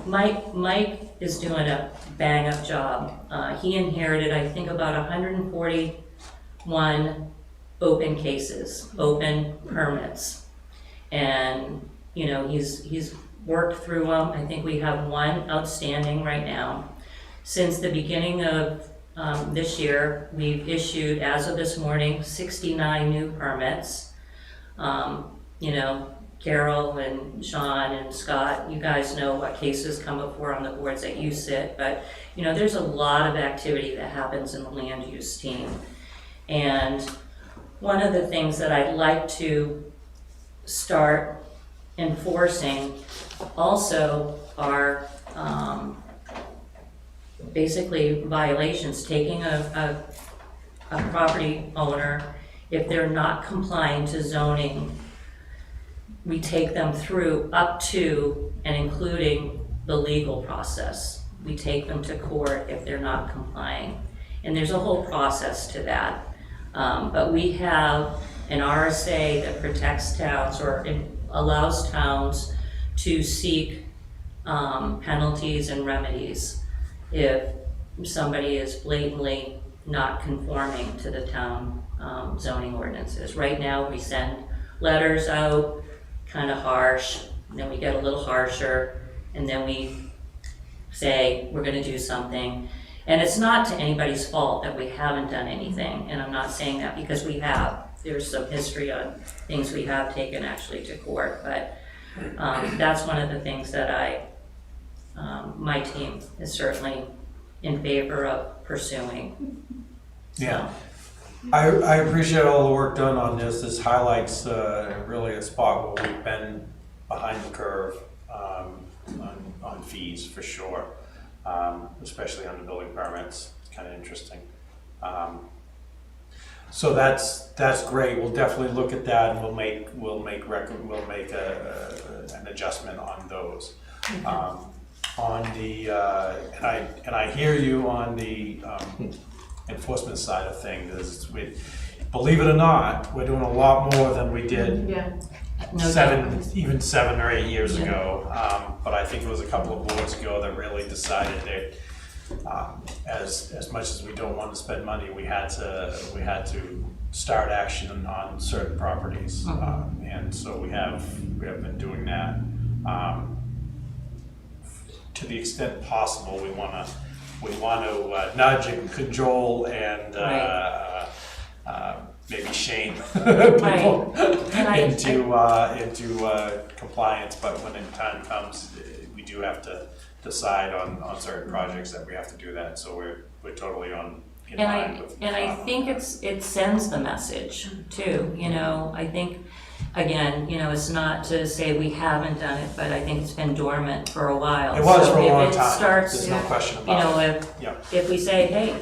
Mike is doing a bang-up job. He inherited, I think, about 141 open cases, open permits, and he's worked through them. I think we have 1 outstanding right now. Since the beginning of this year, we've issued, as of this morning, 69 new permits. Carol and Sean and Scott, you guys know what cases come before on the boards that you sit, but there's a lot of activity that happens in the land use team. And one of the things that I'd like to start enforcing also are basically violations, taking a property owner, if they're not complying to zoning, we take them through up to and including the legal process. We take them to court if they're not complying. And there's a whole process to that. But we have an RSA that protects towns or allows towns to seek penalties and remedies if somebody is blatantly not conforming to the town zoning ordinances. Right now, we send letters out, kind of harsh, and then we get a little harsher, and then we say we're going to do something. And it's not to anybody's fault that we haven't done anything, and I'm not saying that because we have. There's some history on things we have taken actually to court, but that's one of the things that my team is certainly in favor of pursuing. Yeah. I appreciate all the work done on this. This highlights really a spot where we've been behind the curve on fees for sure, especially on the building permits. It's kind of interesting. So that's great. We'll definitely look at that, and we'll make an adjustment on those. On the and I hear you on the enforcement side of things. Believe it or not, we're doing a lot more than we did even 7 or 8 years ago. But I think it was a couple of boards ago that really decided that as much as we don't want to spend money, we had to start action on certain properties, and so we have been doing that. To the extent possible, we want to nudge and cajole and maybe shame people into compliance. But when the time comes, we do have to decide on certain projects that we have to do that. So we're totally in line with. And I think it sends the message too. I think. Again, it's not to say we haven't done it, but I think it's been dormant for a while. It was so for a long if it time. starts, There's no question about it. If we say, hey,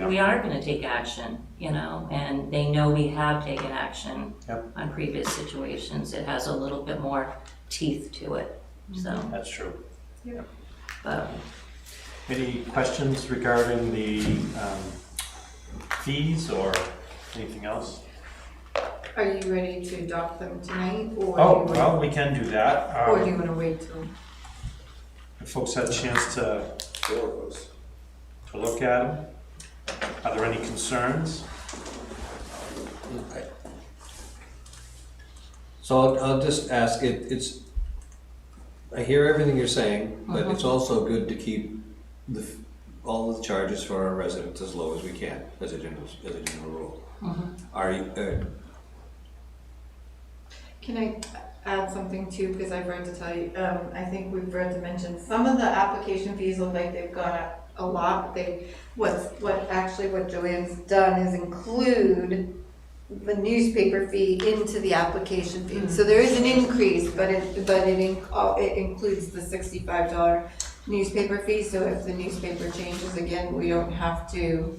we are going to take action, and they know we have taken action on previous situations, it has a little bit more teeth to it. So that's true. But any questions regarding the fees or anything else? Are you ready to adopt them tonight, or? Well, we can do that. Or do you want to wait till? If folks had a chance to look at them, are there any concerns? So I'll just ask, I hear everything you're saying, but it's also good to keep all the charges for our residents as low as we can, as a general rule. Are you? Can I add something too, because I've read to tell you, I think we've read to mention, some of the application fees look like they've gone up a lot. What Joanne's done is include the newspaper fee into the application fee. So there is an increase, but it includes the $65 newspaper fee. So if the newspaper changes again, we don't have to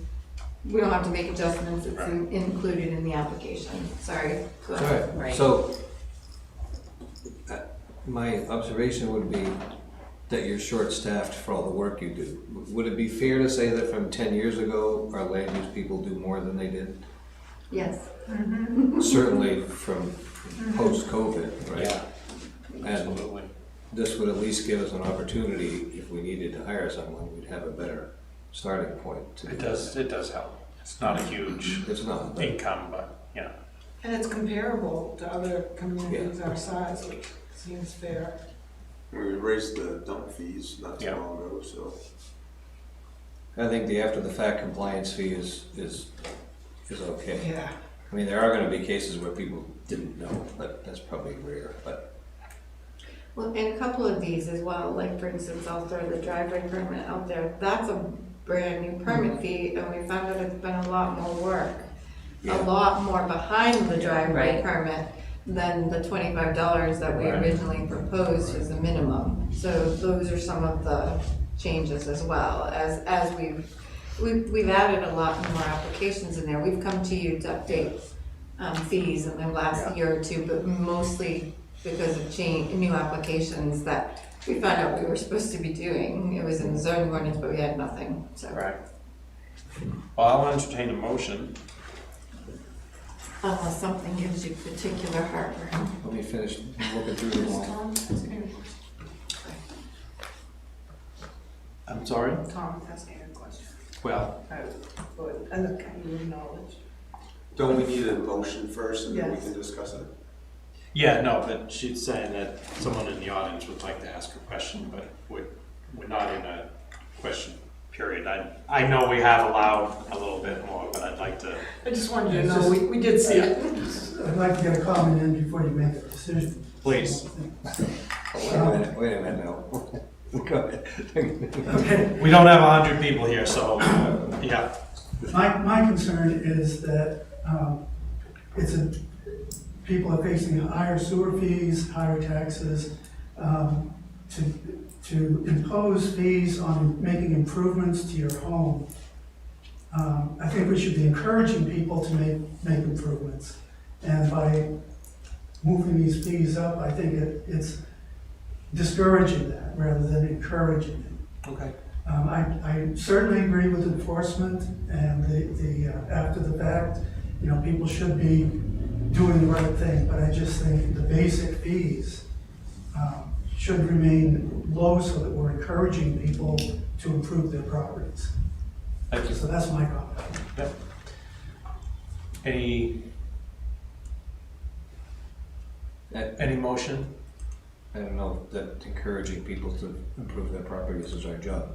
make adjustments. It's included in the application. Sorry. Go ahead. Right. So my observation would be that you're short-staffed for all the work you do. Would it be fair to say that from 10 years ago, our land use people do more than they did? Yes. Certainly from post-COVID, right? Yeah, and absolutely. This would at least give us an opportunity, if we needed to hire someone, we'd have a better starting point. It does help. It's not a huge income, but yeah. And it's comparable to other communities our size, which seems fair. We raised the dump fees not too long ago, so. I think the after-the-fact compliance fee is okay. Yeah. I mean, there are going to be cases where people didn't know, but that's probably rare. But Well, and a couple of these as well, like for instance, I'll throw the driveway permit out there. That's a brand new permit fee, and we found out it's been a lot more work. A lot more behind the driveway permit then the $25 that we Right. originally proposed is the minimum. So those are some of the changes as well, as we've added a lot more applications in there. We've come to you to update fees in the last year or two, but mostly because of new applications that we found out we were supposed to be doing. It was in the zoning ordinance, but we had nothing, so. Right. Well, I'll entertain a motion. Unless something gives you particular heartburn. Let me finish looking through them all. Tom, that's a good I'm sorry? Tom, that's a good question. Well, And the kind of knowledge. Don't we need a motion first and then we Yes. can discuss it? yeah, no, but she's saying that someone in the audience would like to ask a question, but we're not in a question period. I know we have allowed a little bit more, but I'd like to, I just wanted It's to know, just- we did see it. I'd like to get a comment in before you make a decision. please. Wait a minute now. Go ahead. Okay. We don't have 100 people here, so, yeah. My concern is that people are facing higher sewer fees, higher taxes. To impose fees on making improvements to your home, I think we should be encouraging people to make improvements. And by moving these fees up, I think it's discouraging that rather than encouraging it. Okay. I certainly agree with enforcement and the after the fact, people should be doing the right thing, but I just think the basic fees should remain low so that we're encouraging people to improve their properties. Thank you. So that's my comment. Yep. Any motion? I don't know that encouraging people to improve their properties is our job.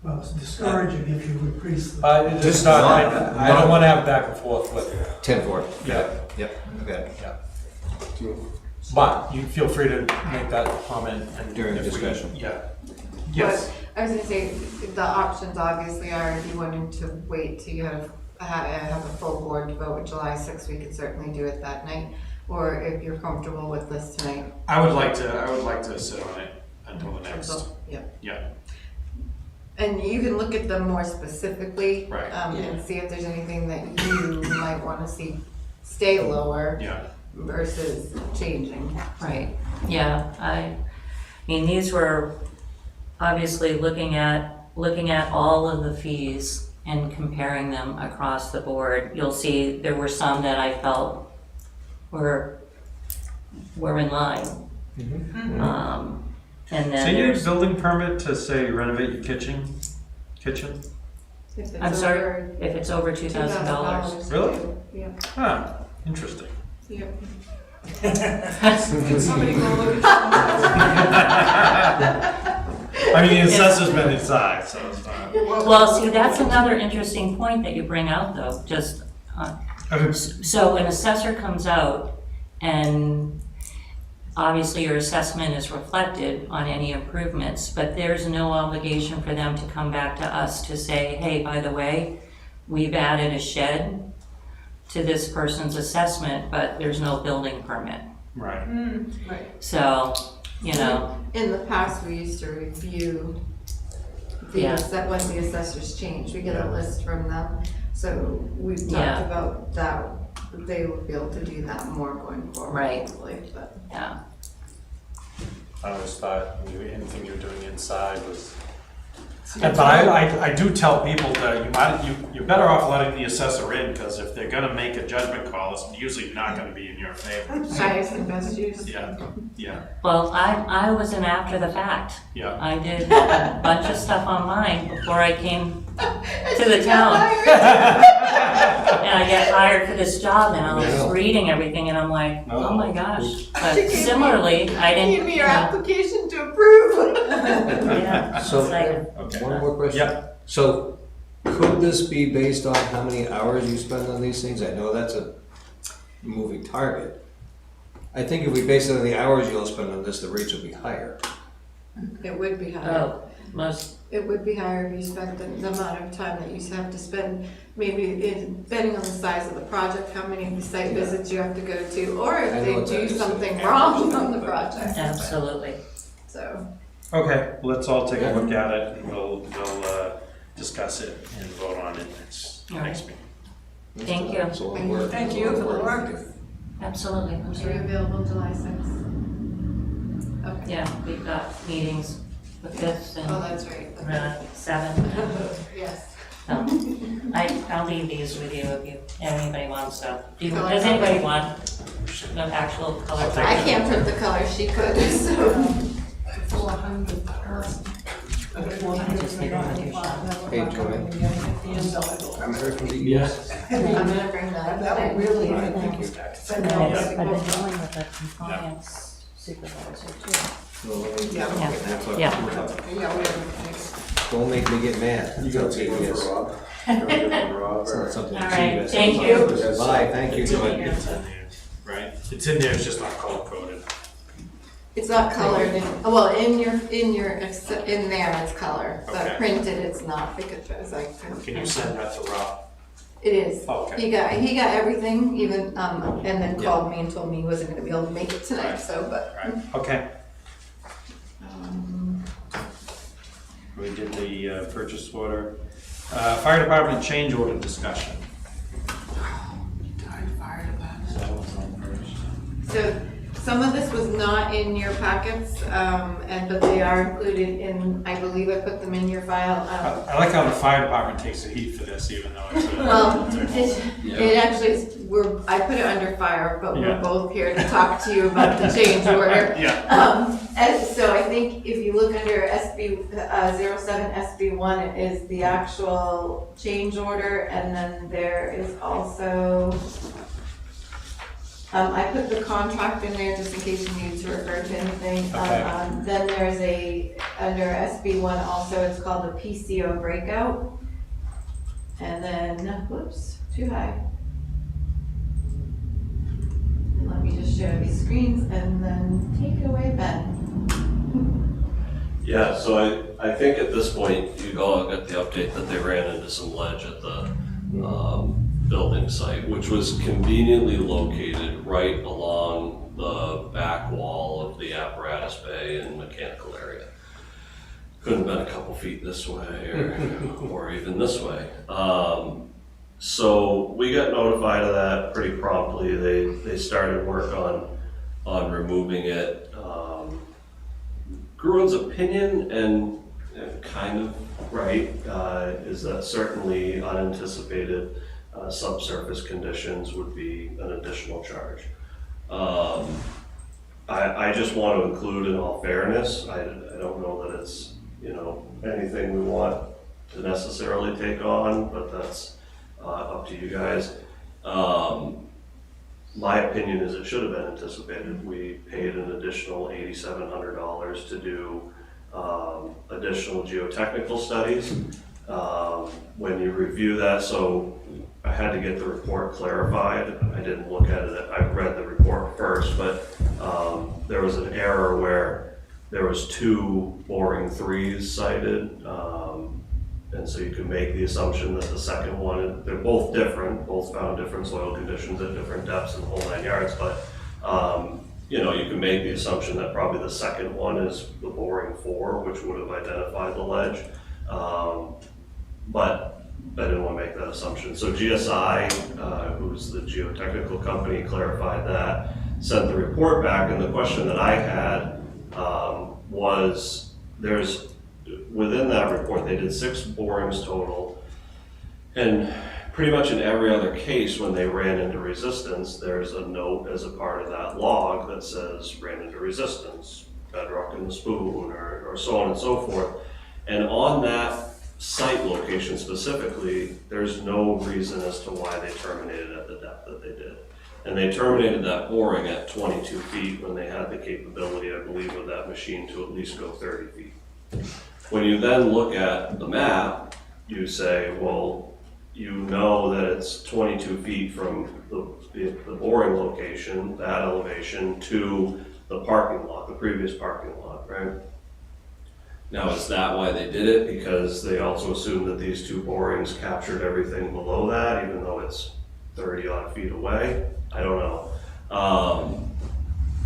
Well, it's discouraging if you increase the. It's just not, I don't want to have back and forth with, 10-4. Yeah. Yep, okay. yeah. But you feel free to make that comment and. During if we- discussion. Yeah. Yes. But I was gonna say, the options obviously are, if you wanted to wait till you have a full board to vote July 6th, we could certainly do it that night. Or if you're comfortable with this tonight. I would like to sit on it until the next. Yeah. Yeah. And you can look at them more specifically. Right. And see if there's anything that you might wanna see stay lower. Yeah. Versus changing. Right, yeah, I mean, these were obviously looking at all of the fees and comparing them across the board. You'll see there were some that I felt were in line. And then So you need a there's, building permit to say renovate your kitchen? If it's I'm sorry, over if it's over $2,000. Really? Yeah. Huh, interesting. Yeah. Can somebody go look at I mean, the assessor's been inside, so it's not. Well, see, that's another interesting point that you bring out though, just, so an assessor comes out and obviously your assessment is reflected on any improvements, but there's no obligation for them to come back to us to say, hey, by the way, we've added a shed to this person's assessment, but there's no building permit. Right. Right. So, In the past, we used to review Yeah. when the assessors change, we get a list from them. So we've Yeah. talked about that, they would be able to do that more going forward. Right. Hopefully, but. yeah. I always thought anything you're doing inside was. But I do tell people that you're better off letting the assessor in, because if they're gonna make a judgment call, it's usually not gonna be in your favor. Highest and best use. Yeah, yeah, Well, I was an after the fact. yeah. I did a bunch of stuff on mine before I came to the town. And I got hired for this job and I was reading everything and I'm like, oh my gosh. But similarly, I didn't. Give me your application to approve. Yeah, So- it's like, Okay. One more question. Yep. So, could this be based on how many hours you spend on these things? I know that's a moving target. I think if we base it on the hours you'll spend on this, the rates would be higher. It would be higher. oh, most, it would be higher if you spent the amount of time that you have to spend, maybe depending on the size of the project, how many of the site visits you have to go to, or if I know they what that do is. something wrong on the project. Absolutely. So, Okay, let's all take a look at it, and we'll discuss it and vote on it next meeting. Thank you. It's a lot of work. Thank you for the work. Absolutely. I'm are you sure. available July 6th? Okay. Yeah, we've got meetings the 5th Oh, and that's right. the 7th. Yes. I'll leave these with you if anybody wants to. Does anybody want the actual color? I can't print the color, she could, so. 400. Hey, Joanne. I'm here from the Yes. I'm gonna bring that up. That would really, I think, I've been dealing with a compliance supervisor too. Don't make me get mad. You got to take one Yes. for Rob. You wanna give one to Rob, It's or- not something. All to right, see. thank you. Bye, thank you, Joanne. It's in there, right? It's in there, it's just not color coded. It's not colored in, well, in there it's color, but Okay. printed it's not, because it's like. Can you send that to Rob? It is. Okay. He got everything, even, and then called me and told me he wasn't gonna be able to make it tonight, so, but. Right, okay. um, We did the purchase order. Fire department change order discussion. So, some of this was not in your packets, but they are included in, I believe I put them in your file. I like how the fire department takes the heat for this, even though it's. Well, it actually is, I put it under fire, but Yeah. we're both here to talk to you about the change order. Yeah. And so I think if you look under SB 07 SB1, it is the actual change order, and then there is also, I put the contract in there just in case you need to refer to anything. Okay. Then there's under SB1 also, it's called the PCO breakout. And then, whoops, too high. And let me just share these screens and then take it away, Ben. Yeah, so I think at this point, you all got the update that they ran into some ledge at the building site, which was conveniently located right along the back wall of the apparatus bay and mechanical area. Couldn't have been a couple feet this way or even this way. So we got notified of that pretty promptly. They started work on removing it. Gruen's opinion, and kind of right, is that certainly unanticipated subsurface conditions would be an additional charge. I just want to include, in all fairness, I don't know that it's, anything we want to necessarily take on, but that's up to you guys. My opinion is it should have been anticipated. We paid an additional $8,700 to do additional geotechnical studies. When you review that, so I had to get the report clarified. I didn't look at it, I read the report first, but there was an error where there was 2 boring 3s cited. And so you can make the assumption that the second one, they're both different, both found different soil conditions at different depths and the whole 9 yards, but you can make the assumption that probably the second one is the boring 4, which would have identified the ledge. But I didn't want to make that assumption. So GSI, who's the geotechnical company, clarified that, sent the report back, and the question that I had was, within that report, they did 6 borings total, and pretty much in every other case when they ran into resistance, there's a note as a part of that log that says ran into resistance, bedrock in the spoon, or so on and so forth. And on that site location specifically, there's no reason as to why they terminated at the depth that they did. And they terminated that boring at 22 feet when they had the capability, I believe, of that machine to at least go 30 feet. When you then look at the map, you say, well, you know that it's 22 feet from the boring location, that elevation, to the parking lot, the previous parking lot, right? Now, is that why they did it? Because they also assumed that these two borings captured everything below that, even though it's 30 odd feet away? I don't know.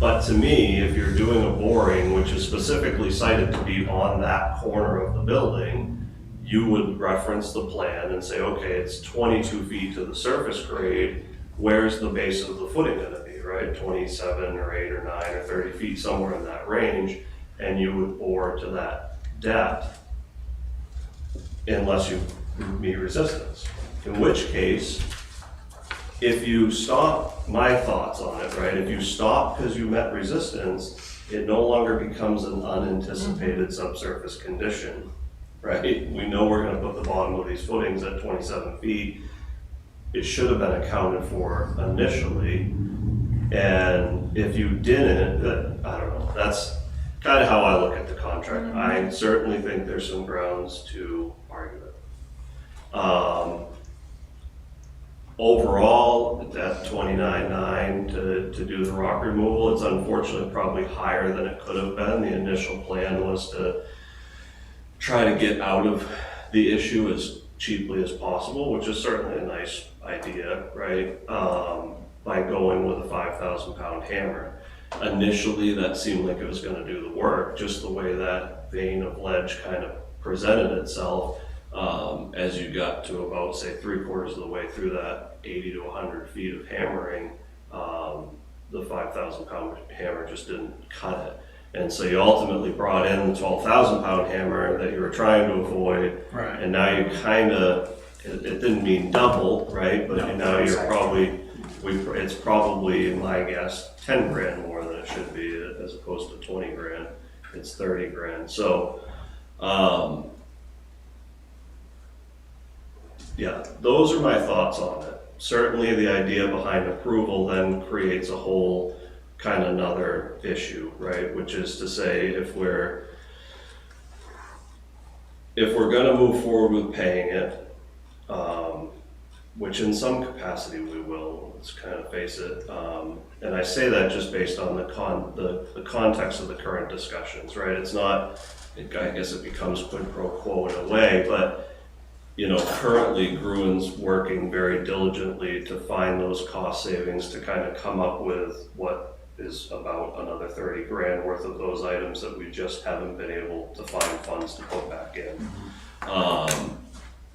But to me, if you're doing a boring, which is specifically cited to be on that corner of the building, you would reference the plan and say, okay, it's 22 feet to the surface grade, where's the base of the footing gonna be, right? 27 or 8 or 9 or 30 feet, somewhere in that range, and you would bore to that depth unless you meet resistance. In which case, if you stop, my thoughts on it, right? If you stop because you met resistance, it no longer becomes an unanticipated subsurface condition, right? We know we're gonna put the bottom of these footings at 27 feet. It should have been accounted for initially. And if you didn't, I don't know, that's kind of how I look at the contract. I certainly think there's some grounds to argue it. Overall, at 29.9 to do the rock removal, it's unfortunately probably higher than it could have been. The initial plan was to try to get out of the issue as cheaply as possible, which is certainly a nice idea, right? By going with a 5,000 pound hammer. Initially, that seemed like it was going to do the work, just the way that vein of ledge kind of presented itself. As you got to about, say, 3/4 of the way through that 80 to 100 feet of hammering, the 5,000 pound hammer just didn't cut it. And so you ultimately brought in the 12,000 pound hammer that you were trying to avoid. Right. And now you kind of, it didn't mean double, right? But No, now you're exactly. probably, it's probably, my guess, 10 grand more than it should be, as opposed to 20 grand. It's 30 grand. So, yeah, those are my thoughts on it. Certainly the idea behind approval then creates a whole kind of another issue, right? Which is to say, if we're gonna move forward with paying it, which in some capacity we will, let's kind of face it. And I say that just based on the context of the current discussions, right? It's not, I guess it becomes quid pro quo in a way, but you know, currently Gruen's working very diligently to find those cost savings to kind of come up with what is about another 30 grand worth of those items that we just haven't been able to find funds to put back in.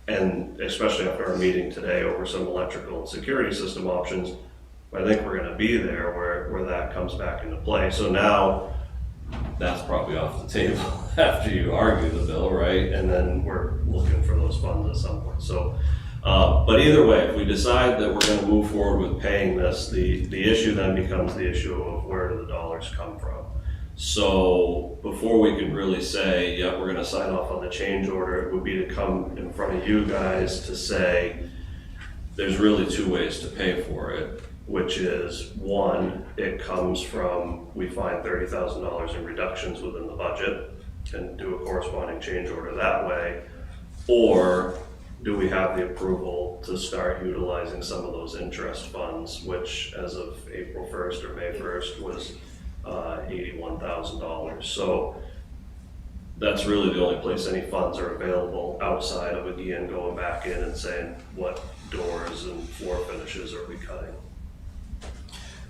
And especially after our meeting today over some electrical and security system options, I think we're gonna be there where that comes back into play. So now, that's probably off the table after you argue the bill, right? And then we're looking for those funds at some point. So, but either way, if we decide that we're gonna move forward with paying this, the issue then becomes the issue of where do the dollars come from. So before we could really say, yeah, we're gonna sign off on the change order, it would be to come in front of you guys to say, there's really two ways to pay for it, which is, one, it comes from, we find $30,000 in reductions within the budget and do a corresponding change order that way, or do we have the approval to start utilizing some of those interest funds, which as of April 1st or May 1st was $81,000. So that's really the only place any funds are available outside of, again, going back in and saying what doors and floor finishes are we cutting.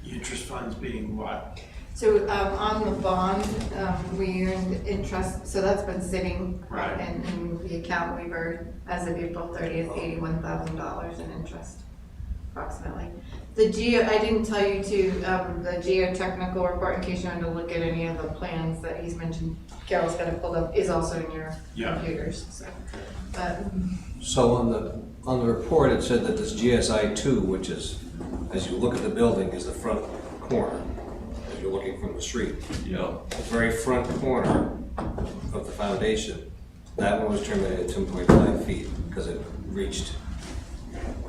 Interest funds being what? So, on the bond, we earned interest, so that's been sitting. Right. In the account, we've earned, as of April 30th, $81,000 in interest, approximately. I didn't tell you the geotechnical report, in case you wanted to look at any of the plans that he's mentioned, Carol's got it pulled up, is also in your computers, so. So on the report, it said that this GSI 2, which is, as you look at the building, is the front corner, as you're looking from the street. Yeah. The very front corner of the foundation, that one was terminated at 10.5 feet because it reached.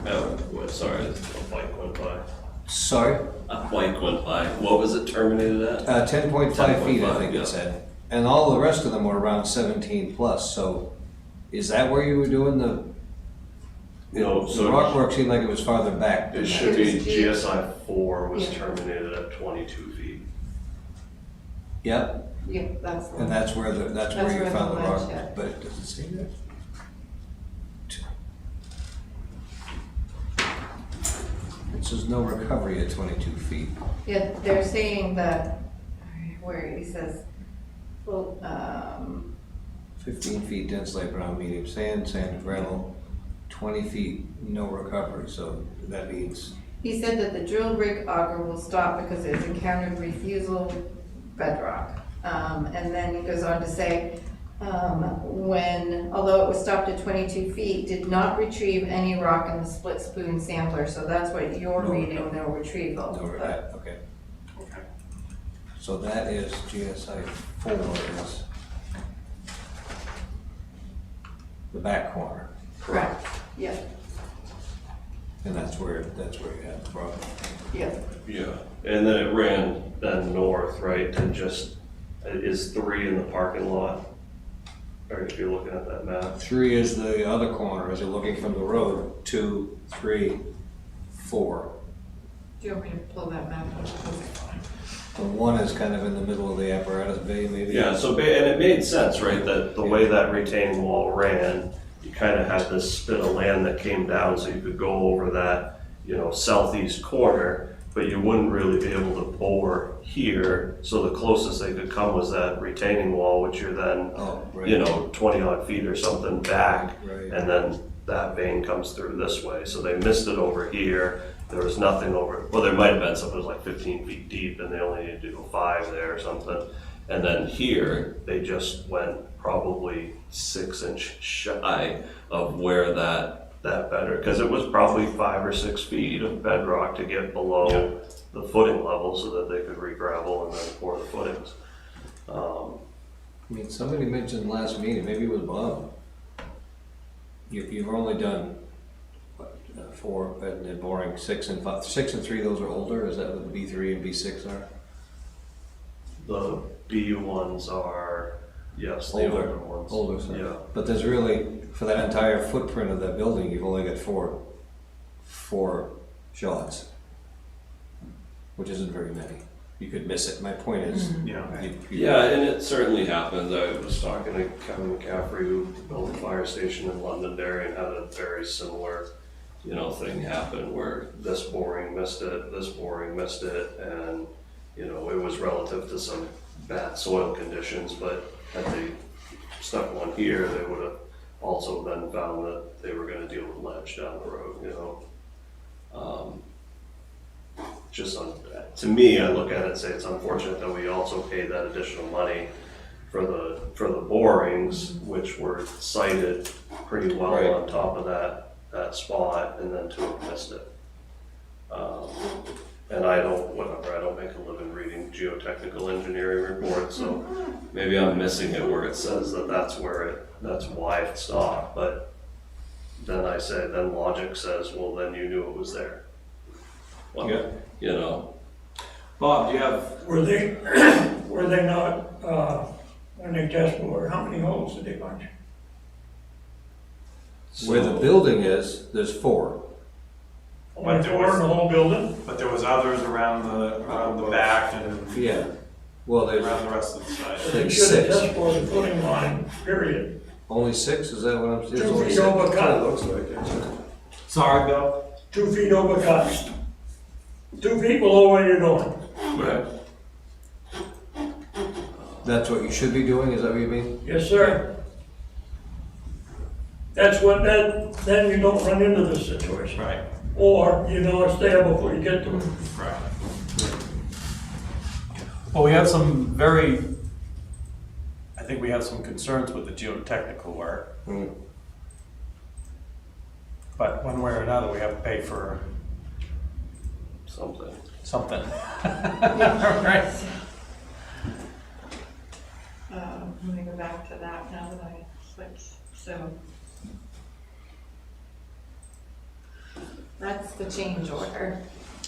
Oh, sorry, a bike went by. Sorry? A bike went by. What was it terminated at? 10.5 feet, I think yeah. it said. And all the rest of them were around 17 plus, so is that where you were doing the? No, so the rock work seemed like it was farther back. It should be It was GSI 4 was Yeah. terminated at 22 feet. Yep, Yeah, that's the and one. that's where That's you where found the the rock, ledge hit. but it doesn't say that. It says no recovery at 22 feet. Yeah, they're saying that, where he says, well, 15 feet dense light brown medium sand, sand gravel, 20 feet, no recovery, so that means, he said that the drill rig auger will stop because it's encountered refusal bedrock. And then he goes on to say, although it was stopped at 22 feet, did not retrieve any rock in the split spoon sampler, so that's what you're No reading, recovery. no retrieval. no, But- okay. So that is GSI 4 is the back corner, Correct, yeah, and that's where you have the problem. yeah. Yeah, and then it ran then north, right, and just, is 3 in the parking lot? Or if you're looking at that map. 3 is the other corner, as you're looking from the road, 2, 3, 4. Do you want me to pull that map up? The 1 is kind of in the middle of the apparatus bay, maybe? Yeah, so, and it made sense, right, that the way that retaining wall ran, you kind of had this spit of land that came down, so you could go over that, southeast corner, but you wouldn't really be able to bore here, so the closest they could come was that retaining wall, which you're then, Oh, right. 20 odd feet or something back, Right. and then that vein comes through this way, so they missed it over here. There was nothing over, well, there might have been something that was like 15 feet deep and they only needed to go 5 there or something. And then here, they just went probably 6 inch shy of where that bedrock, because it was probably 5 or 6 feet of bedrock to get below the footing level so that they could re-gravel and then pour the footings. I mean, somebody mentioned last meeting, maybe it was Bob. You've only done, what, 4, and then boring 6 and 5, 6 and 3, those are older, is that what the B3 and B6 are? The B ones are, yes, the Older. older ones. Older, so. Yeah. But there's really, for that entire footprint of that building, you've only got four shots, which isn't very many. You could miss it. My point is, Yeah, and it certainly happens. I was talking to Kevin McCaffrey, who built a fire station in Londonderry and had a very similar, thing happen where this boring missed it, this boring missed it, and, it was relative to some bad soil conditions, but had they stuck one here, they would have also then found that they were gonna deal with ledge down the road, to me, I look at it and say it's unfortunate that we also paid that additional money for the borings, which were sited pretty well Right. on top of that spot, and then to have missed it. And I don't make a living reading geotechnical engineering reports, so maybe I'm missing it where it says that's why it stopped, but then I say, then logic says, well, then you knew it was there. Well, Bob, do you have, Were they not, when they test bore, how many holes did they punch? where the building is, there's 4. Only 4 in the whole building? but there was others around the back and Yeah. Well, there's around the rest of the site. So they should have test bored the footing line, period. only 6, is that what I'm saying? 2 feet over cut, Looks like it. Sorry, Bill? 2 feet over cut. 2 feet below where you're going. right. That's what you should be doing, is that what you mean? Yes, sir. That's what, then you don't run into this situation. Right, Or you know it's there before you get to it. right. Well, we have some I think we have some concerns with the geotechnical work, but one way or another, we have to pay for Something. something. Right. Let me go back to that now that I switched, so. That's the change order.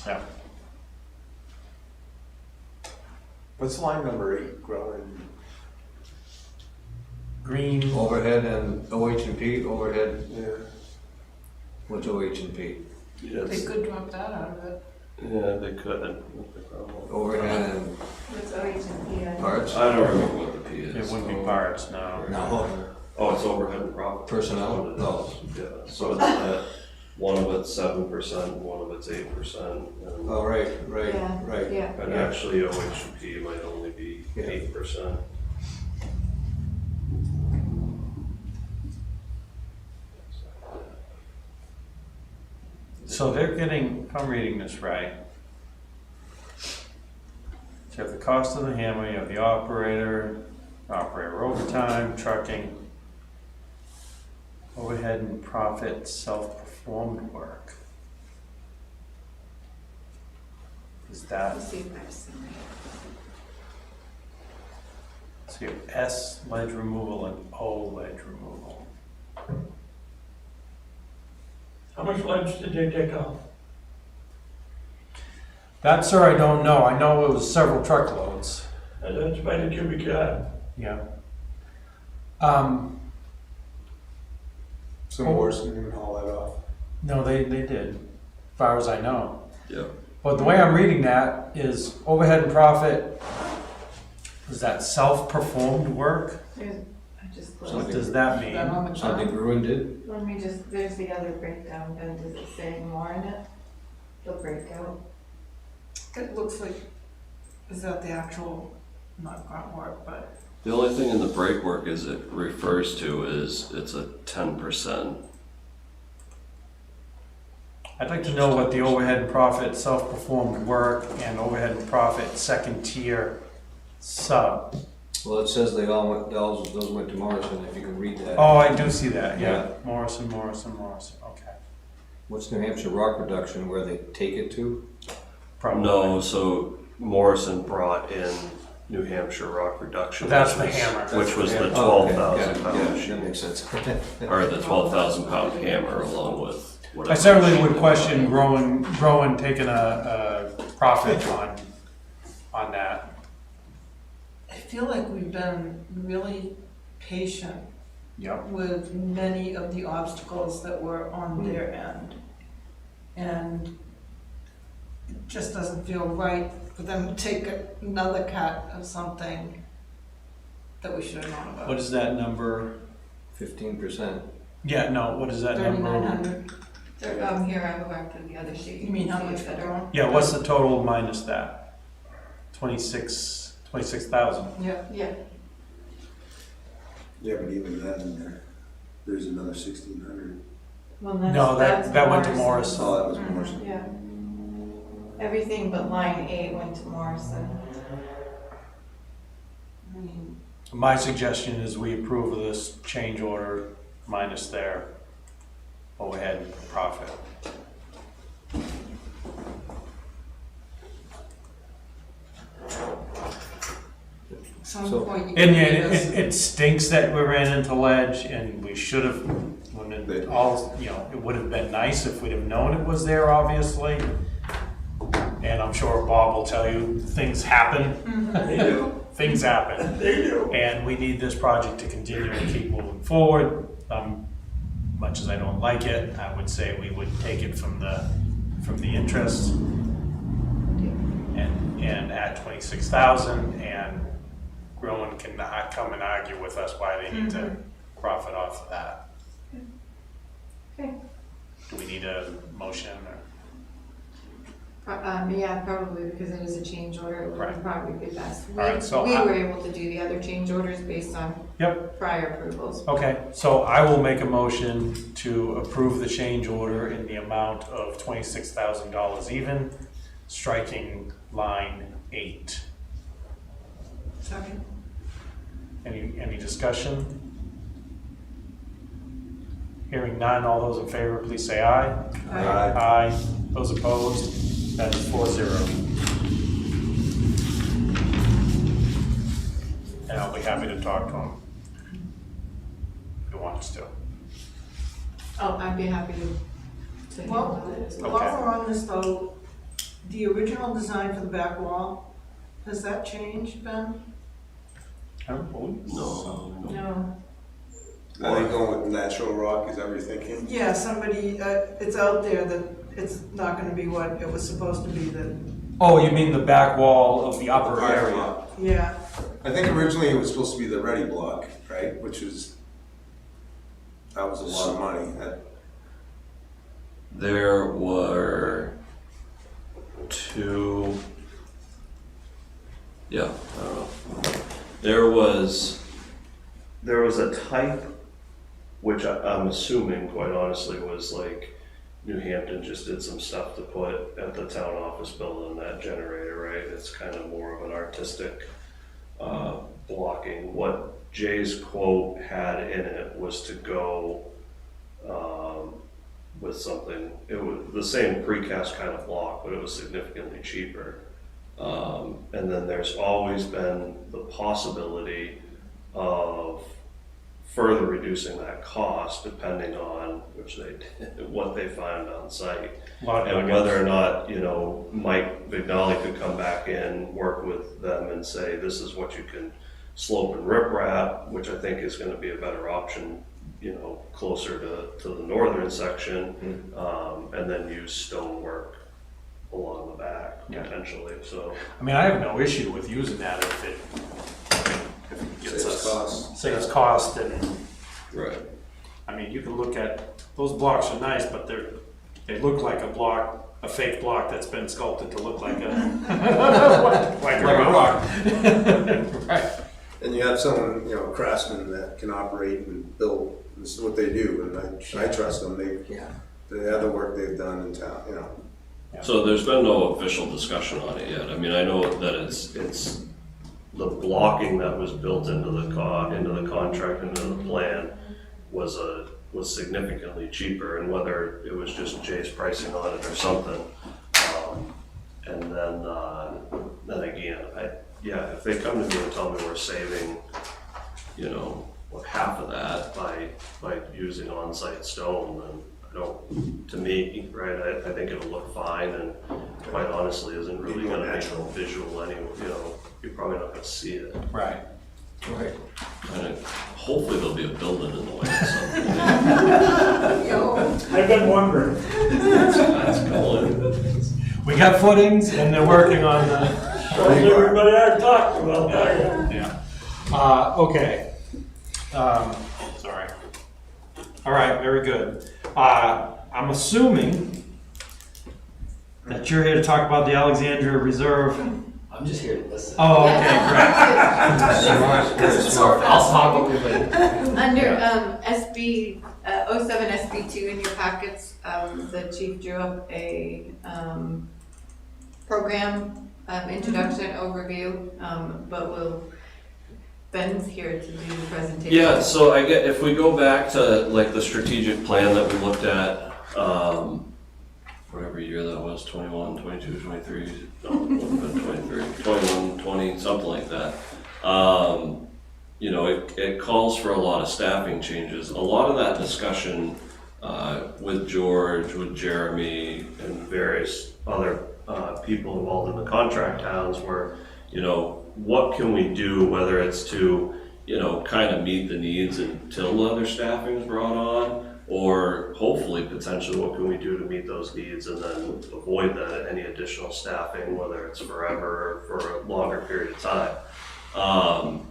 Yeah. What's line number 8, growing? Green, Overhead and OH and P, overhead, Yeah. what's OH and P? They could drop that out of it. Yeah, they could. That's the problem. Overhead and What's OH&P? Parts? I don't remember what the P is. It wouldn't be parts, no. No. Oh, it's overhead and profit. Personnel? No. Yeah, so it's that, one of it's 7%, one of it's 8%. Oh, right, Yeah, right. yeah. And actually OHP might only be 8%. So they're getting, if I'm reading this right, so you have the cost of the hammer, you have the operator overtime, trucking, overhead and profit, self-performed work. Is that, Let's see if I've seen it. so you have S ledge removal and O ledge removal. How much ledge did they take off? That, sir, I don't know. I know it was several truckloads. And that's by the cubic yard. Yeah. So Morrison didn't haul that off. No, they did, as far as I know. Yeah. But the way I'm reading that is overhead and profit, is that self-performed work? I just What closed. does that Is that mean? on the Something chart? Bruin did? Let me just, there's the other breakdown, Ben, does it say more in it? The breakout. It looks like, is that the actual, not grunt work, but The only thing in the brake work is it refers to is it's a 10%. I'd like to know what the overhead and profit self-performed work and overhead and profit second tier sub. Well, it says they all went, those went to Morrison, if you can read that. Oh, I do see that, yeah. Yeah. Morrison, okay. What's New Hampshire rock reduction, where they take it to? Probably. No, so Morrison brought in New Hampshire rock reduction. That's which the was- hammer. Which was the Oh, okay. 12,000 Yeah, pound, yeah, that makes sense. or the 12,000 pound hammer along with whatever. I certainly would question Groen taking a profit on that. I feel like we've been really patient Yep. with many of the obstacles that were on their end. And it just doesn't feel right for them to take another cut of something that we should have known about. What is that number? 15%. Yeah, no, what is that number? 3,900. Here, I go back to the other sheet. You mean how can much see for it better. drone? Yeah, what's the total minus that? 26,000. Yeah. Yeah, Yeah, but even then, there's another 1,600. well, that's. No, that's that went to Morrison. Oh, that was Morrison. Yeah. Everything but line 8 went to Morrison. I mean, My suggestion is we approve of this change order minus their overhead profit. some So- point you And can yeah, do this. it stinks that we ran into ledge, and we should have, when it all, it would have been nice if we'd have known it was there, obviously. And I'm sure Bob will tell you, things happen. They do, Things happen. they do. And we need this project to continue and keep moving forward. Much as I don't like it, I would say we would take it from the interest and add 26,000, and Groen can come and argue with us why they need to profit off of that. Okay. Do we need a motion or? Yeah, probably, because it is a change order, it Right. would probably be best. All right, so We I- were able to do the other change orders based on Yep. prior approvals. Okay, so I will make a motion to approve the change order in the amount of $26,000 even, striking line 8. Second. Any discussion? Hearing none, all those in favor, please say aye. Aye. Aye. Those opposed? That is 4-0. And I'll be happy to talk to him if he wants to. Oh, I'd be happy to Well, handle it as well. while we're on this though, the original design for the back wall, has that changed, Ben? I don't believe so. No. No, Are they going with natural rock, is that what you're thinking? Yeah, somebody, it's out there that it's not gonna be what it was supposed to be, that Oh, you mean the back wall of the upper area? Yeah. I think originally it was supposed to be the ready block, right, which was, that was a lot of money. There were two, yeah, I don't know. There was a type, which I'm assuming, quite honestly, was like New Hampton just did some stuff to put at the town office building, that generator, right? It's kind of more of an artistic blocking. What Jay's quote had in it was to go with something, it was the same precast kind of block, but it was significantly cheaper. And then there's always been the possibility of further reducing that cost depending on what they find on site. And whether or not, Mike Vignali could come back in, work with them and say, this is what you can slope and riprap, which I think is gonna be a better option, closer to the northern section, and then use stonework along the back potentially, so. I mean, I have no issue with using that if it gets Saves us. cost. Saves cost and, Right. I mean, you can look at, those blocks are nice, but they look like a fake block that's been sculpted to look like a, like a rock. Right. And you have someone, craftsman that can operate and build, this is what they do, and I trust them, they have the work they've done in town, So there's been no official discussion on it yet. I mean, I know that it's the blocking that was built into the contract, into the plan was significantly cheaper, and whether it was just Jay's pricing on it or something. And then again, if they come to me and tell me we're saving, half of that by using on-site stone, then to me, right, I think it'll look fine, and quite honestly isn't really gonna make a visual anyway, you're probably not gonna see it. Right. Right. And hopefully there'll be a building in the way at some point. I've been wondering. That's going. We got footings and they're working on the. Shows everybody I've talked to out there. Yeah. Okay. Sorry. All right, very good. I'm assuming that you're here to talk about the Alexandria Reserve. I'm just here to listen. Oh, okay, great. I'll talk over later. Under SB 07 SB2 in your packets, the chief drew up a program introduction overview, but Ben's here to do the presentation. Yeah, so if we go back to like the strategic plan that we looked at, whatever year that was, 21, 22, 23, no, 23, 21, 20, something like that. It calls for a lot of staffing changes. A lot of that discussion with George, with Jeremy, and various other people involved in the contract towns were, what can we do, whether it's to, kind of meet the needs until other staffing is brought on, or hopefully potentially what can we do to meet those needs and then avoid any additional staffing, whether it's forever or for a longer period of time.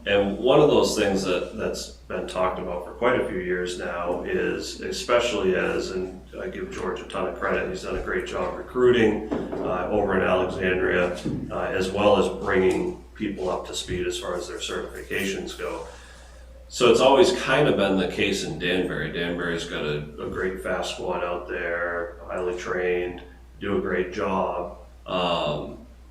And one of those things that's been talked about for quite a few years now is, especially and I give George a ton of credit, he's done a great job recruiting over in Alexandria, as well as bringing people up to speed as far as their certifications go. So it's always kind of been the case in Danbury. Danbury's got a great fast squad out there, highly trained, do a great job.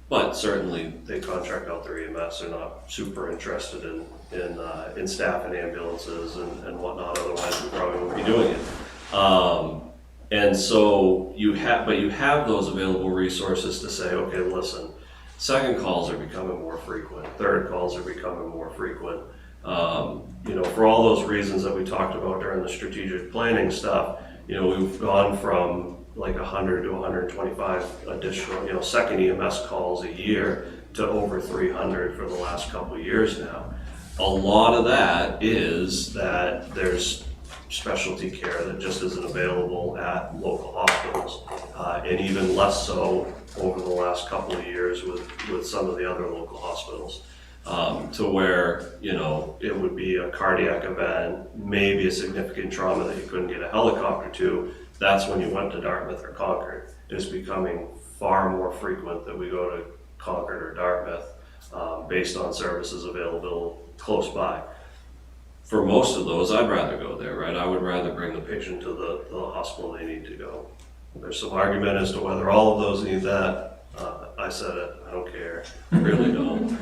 But certainly they contract out their EMS. They're not super interested in staffing ambulances and whatnot. Otherwise, we probably wouldn't be doing it. And so you have those available resources to say, okay, listen, second calls are becoming more frequent. Third calls are becoming more frequent. For all those reasons that we talked about during the strategic planning stuff, we've gone from like 100 to 125 additional, second EMS calls a year to over 300 for the last couple of years now. A lot of that is that there's specialty care that just isn't available at local hospitals. And even less so over the last couple of years with some of the other local hospitals. To where, it would be a cardiac event, maybe a significant trauma that you couldn't get a helicopter to. That's when you went to Dartmouth or Concord. It's becoming far more frequent that we go to Concord or Dartmouth based on services available close by. For most of those, I'd rather go there, right? I would rather bring the patient to the hospital they need to go. There's some argument as to whether all of those need that. I said it, I don't care, I really don't.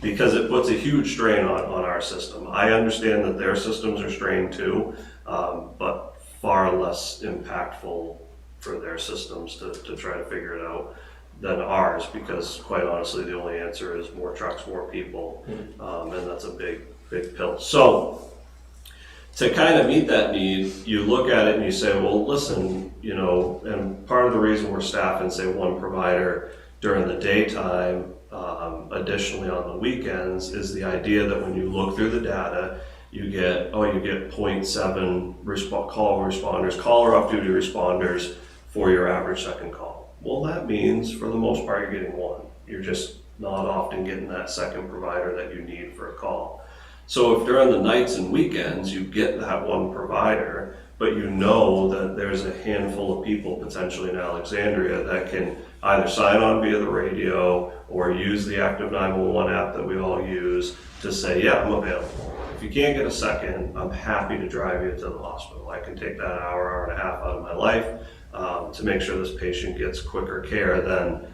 Because it puts a huge strain on our system. I understand that their systems are strained too, but far less impactful for their systems to try to figure it out than ours, because quite honestly, the only answer is more trucks, more people, and that's a big pill. So to kind of meet that need, you look at it and you say, well, listen, and part of the reason we're staffing, say, one provider during the daytime, additionally on the weekends, is the idea that when you look through the data, you get 0.7 call or off-duty responders for your average second call. Well, that means for the most part, you're getting one. You're just not often getting that second provider that you need for a call. So if during the nights and weekends you get that one provider, but you know that there's a handful of people potentially in Alexandria that can either sign on via the radio or use the Active 911 app that we all use to say, yeah, I'm available. If you can't get a second, I'm happy to drive you to the hospital. I can take that hour and a half out of my life to make sure this patient gets quicker care than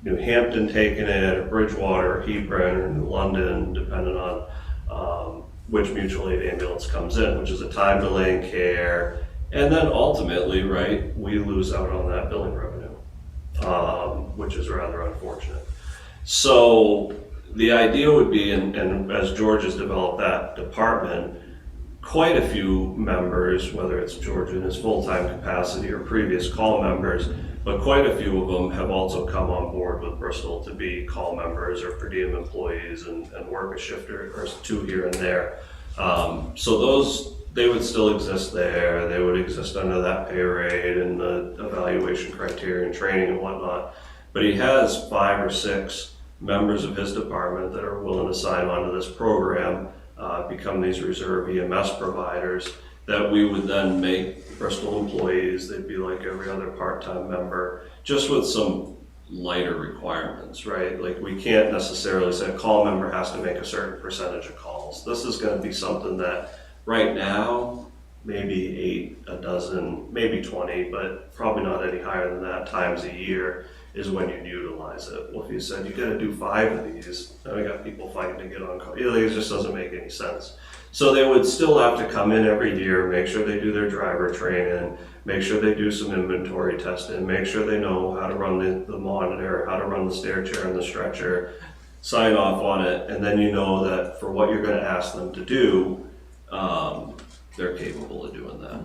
New Hampton taking it, or Bridgewater, or Hebron, or New London, depending on which mutual aid ambulance comes in, which is a time delay in care. And then ultimately, right, we lose out on that billing revenue, which is rather unfortunate. So the idea would be, and as George has developed that department, quite a few members, whether it's George in his full-time capacity or previous call members, but quite a few of them have also come on board with Bristol to be call members or per diem employees and work a shift or two here and there. So those, they would still exist there. They would exist under that pay rate and the evaluation criteria and training and whatnot. But he has 5 or 6 members of his department that are willing to sign on to this program, become these reserve EMS providers, that we would then make Bristol employees. They'd be like every other part-time member, just with some lighter requirements, right? Like, we can't necessarily say a call member has to make a certain percentage of calls. This is going to be something that right now, maybe 8, a dozen, maybe 20, but probably not any higher than that times a year is when you utilize it. Well, if you said you got to do 5 of these, then we got people fighting to get on call. It just doesn't make any sense. So they would still have to come in every year, make sure they do their driver training, make sure they do some inventory testing, make sure they know how to run the monitor, how to run the stair chair and the stretcher, sign off on it, and then you know that for what you're going to ask them to do, they're capable of doing that.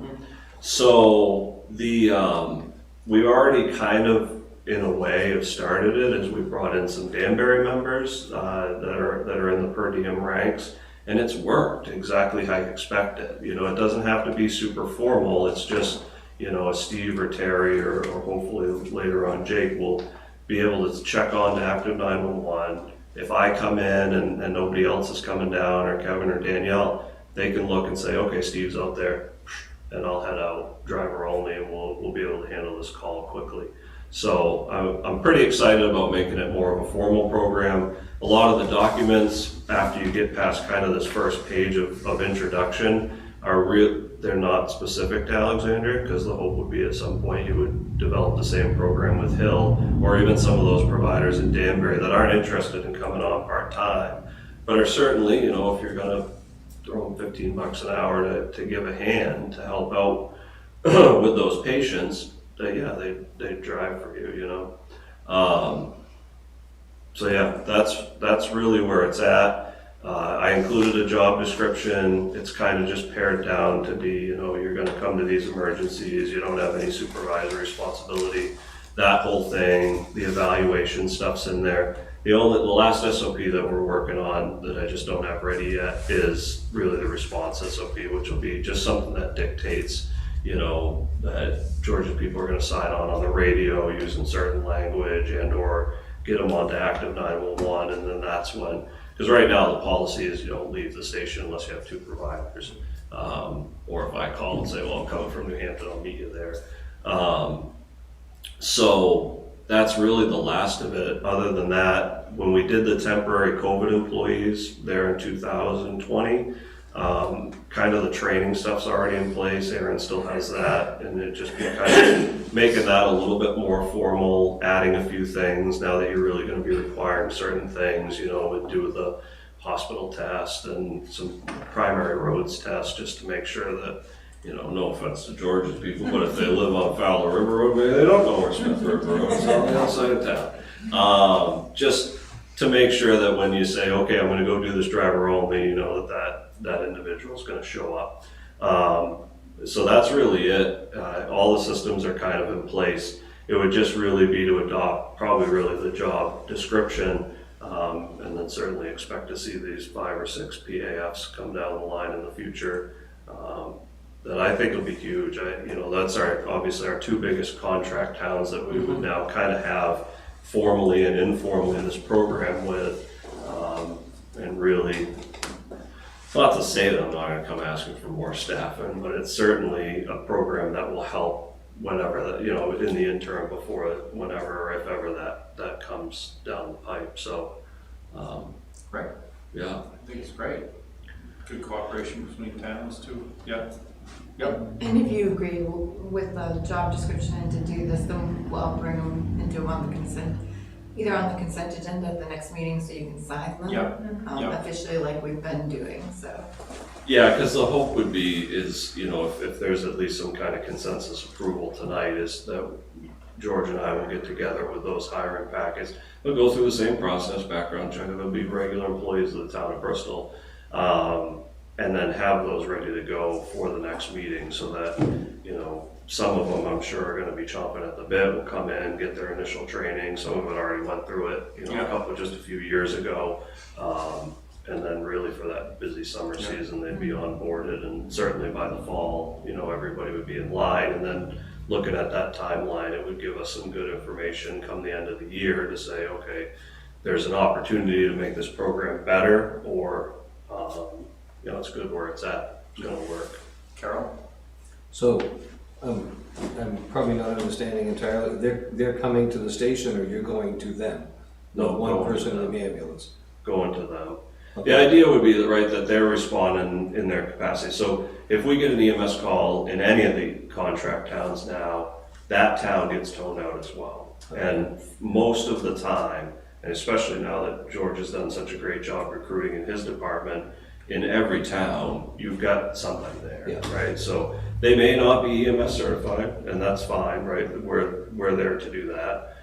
So we've already kind of, in a way, have started it as we brought in some Danbury members that are in the per diem ranks. And it's worked exactly how you expect it. It doesn't have to be super formal. It's just, a Steve or Terry or hopefully later on Jake will be able to check on to Active 911. If I come in and nobody else is coming down, or Kevin or Danielle, they can look and say, okay, Steve's out there, and I'll head out, driver only, and we'll be able to handle this call quickly. So I'm pretty excited about making it more of a formal program. A lot of the documents, after you get past kind of this first page of introduction, they're not specific to Alexandria, because the hope would be at some point you would develop the same program with Hill, or even some of those providers in Danbury that aren't interested in coming on part-time, but are certainly, if you're going to throw them $15 an hour to give a hand to help out with those patients, they drive for you, So yeah, that's really where it's at. I included a job description. It's kind of just pared down to be, you're going to come to these emergencies. You don't have any supervisory responsibility. That whole thing, the evaluation stuff's in there. The last SOP that we're working on that I just don't have ready yet is really the response SOP, which will be just something that dictates, that Georgia people are gonna sign on the radio using certain language and or get them onto active 911, and then that's when, because right now the policy is you don't leave the station unless you have 2 providers. Or if I call and say, well, I'm coming from New Hampton, I'll meet you there. So that's really the last of it. Other than that, when we did the temporary COVID employees there in 2020, kind of the training stuff's already in place. Aaron still has that, and it just be kind of making that a little bit more formal, adding a few things now that you're really going to be requiring certain things, with do the hospital test and some primary roads test, just to make sure that, no offense to Georgia's people, but if they live on Fowler River Road, maybe they don't know where Smith River Road is on the outside of town. Just to make sure that when you say, okay, I'm gonna go do this driver only, that individual is gonna show up. So that's really it. All the systems are kind of in place. It would just really be to adopt probably really the job description, and then certainly expect to see these 5 or 6 PAFs come down the line in the future. That I think will be huge. That's obviously our 2 biggest contract towns that we would now kind of have formally and informally this program with, and really, not to say that I'm not going to come asking for more staffing, but it's certainly a program that will help whenever in the interim before whenever or if ever that comes down the pipe. So, Right. Yeah. I think it's great. Good cooperation between towns too. Yeah. Yep. And if you agree with the job description and to do this, then we'll bring them and do them on the consent, either on the consent agenda at the next meeting so you can sign them. Yep. Officially like we've been doing, so. Yeah, because the hope would be is, if there's at least some kind of consensus approval tonight, is that George and I will get together with those hiring packets. They'll go through the same process, background check, they'll be regular employees of the town of Bristol. And then have those ready to go for the next meeting so that, some of them I'm sure are gonna be chomping at the bit, will come in, get their initial training. Some of it already went through it, just a few years ago. And then really for that busy summer season, they'd be onboarded, and certainly by the fall, everybody would be in line. And then looking at that timeline, it would give us some good information come the end of the year to say, okay, there's an opportunity to make this program better, or it's good where it's at, it's gonna work. Carol? So, I'm probably not understanding entirely. They're coming to the station, or you're going to them? No, one going person to in them. the ambulance. Going to them. Okay. The idea would be that they're responding in their capacity. So if we get an EMS call in any of the contract towns now, that town gets toned out as well. Okay. And most of the time, and especially now that George has done such a great job recruiting in his department, in every town, you've got somebody there, right? So they may not be EMS certified, and that's fine, right? We're there to do that.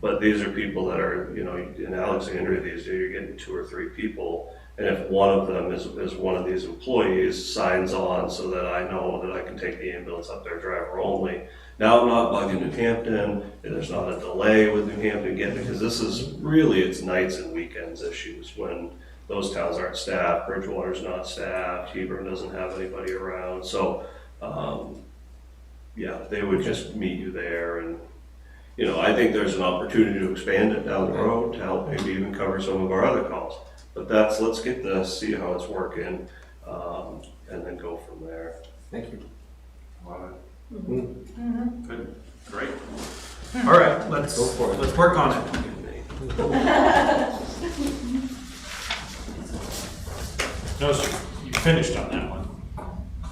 But these are people that are, in Alexandria these days, you're getting 2 or 3 people. And if one of them is one of these employees, signs on so that I know that I can take the ambulance up there driver only. Now I'm not bugging New Hampton, and there's not a delay with New Hampton getting, because this is really, it's nights and weekends issues when those towns aren't staffed, Bridgewater's not staffed, Hebron doesn't have anybody around. So, they would just meet you there. And, I think there's an opportunity to expand it down the road to help maybe even cover some of our other calls. But let's get this, see how it's working, and then go from there. Thank you. Love it. Mm-hmm. Good. Great. All right, let's work on it. Notice you finished on that one.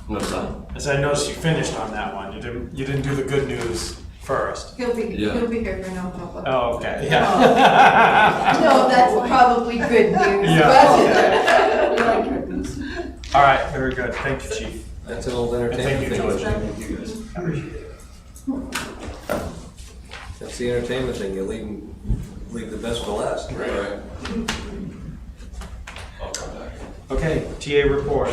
What's that? I said I noticed you finished on that one. You didn't do the good news first. He'll be here for non-public. Oh, okay. Yeah. No, that's probably good news. Yeah. But Okay. All right. Very good. Thank you, Chief. That's an old And entertainment thank you, thing. George. Thank you, guys. Appreciate it. That's the entertainment thing. You leave the best for last. Right. I'll come back. Okay. TA report.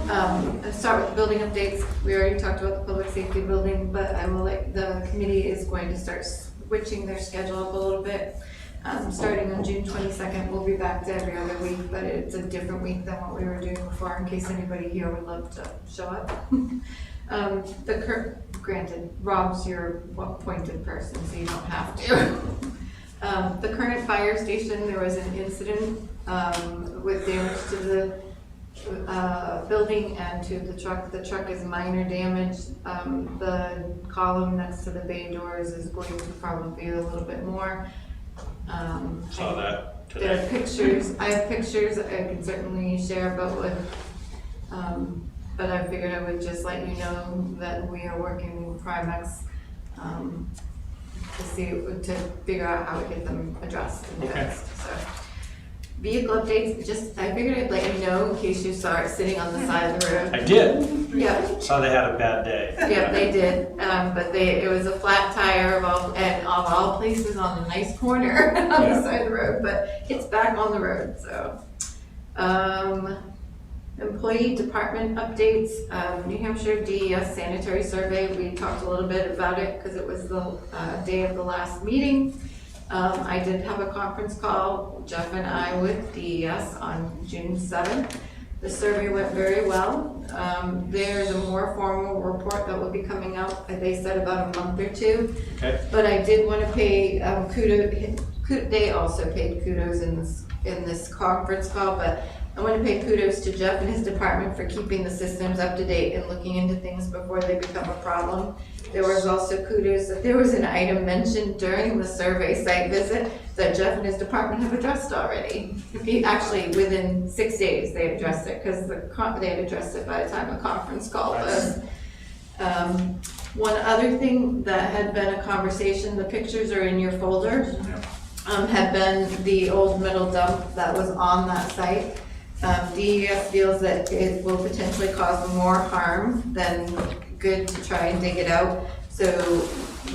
Let's start with the building updates. We already talked about the public safety building, but the committee is going to start switching their schedule up a little bit. Starting on June 22nd, we'll be back to every other week, but it's a different week than what we were doing before, in case anybody here would love to show up. Granted, Rob's your appointed person, so you don't have to. The current fire station, there was an incident with damage to the building and to the truck. The truck is minor damage. The column next to the bay doors is going to probably be a little bit more. Saw that today. There are pictures. I have pictures I can certainly share about what, but I figured I would just let you know that we are working with Primex to figure out how to get them addressed and fixed. So, vehicle updates. I figured I'd let you know in case you saw it sitting on the side of the road. I did. Yeah. Saw they had a bad day. Yeah, they did, but it was a flat tire of all places on a nice corner on the side of the road, but it's back on the road, so. Employee department updates, New Hampshire DES sanitary survey, we talked a little bit about it because it was the day of the last meeting. I did have a conference call, Jeff and I, with DES on June 7th. The survey went very well. There's a more formal report that will be coming out, they said about a month or two. Okay. But I did want to pay kudos, they also paid kudos in this conference call, but I want to pay kudos to Jeff and his department for keeping the systems up to date and looking into things before they become a problem. There was also kudos that there was an item mentioned during the survey site visit that Jeff and his department have addressed already. Actually, within 6 days, they addressed it because they had addressed it by the time the conference call was. One other thing that had been a conversation, the pictures are in your folder, had been the old metal dump that was on that site. DES feels that it will potentially cause more harm than good to try and dig it out, so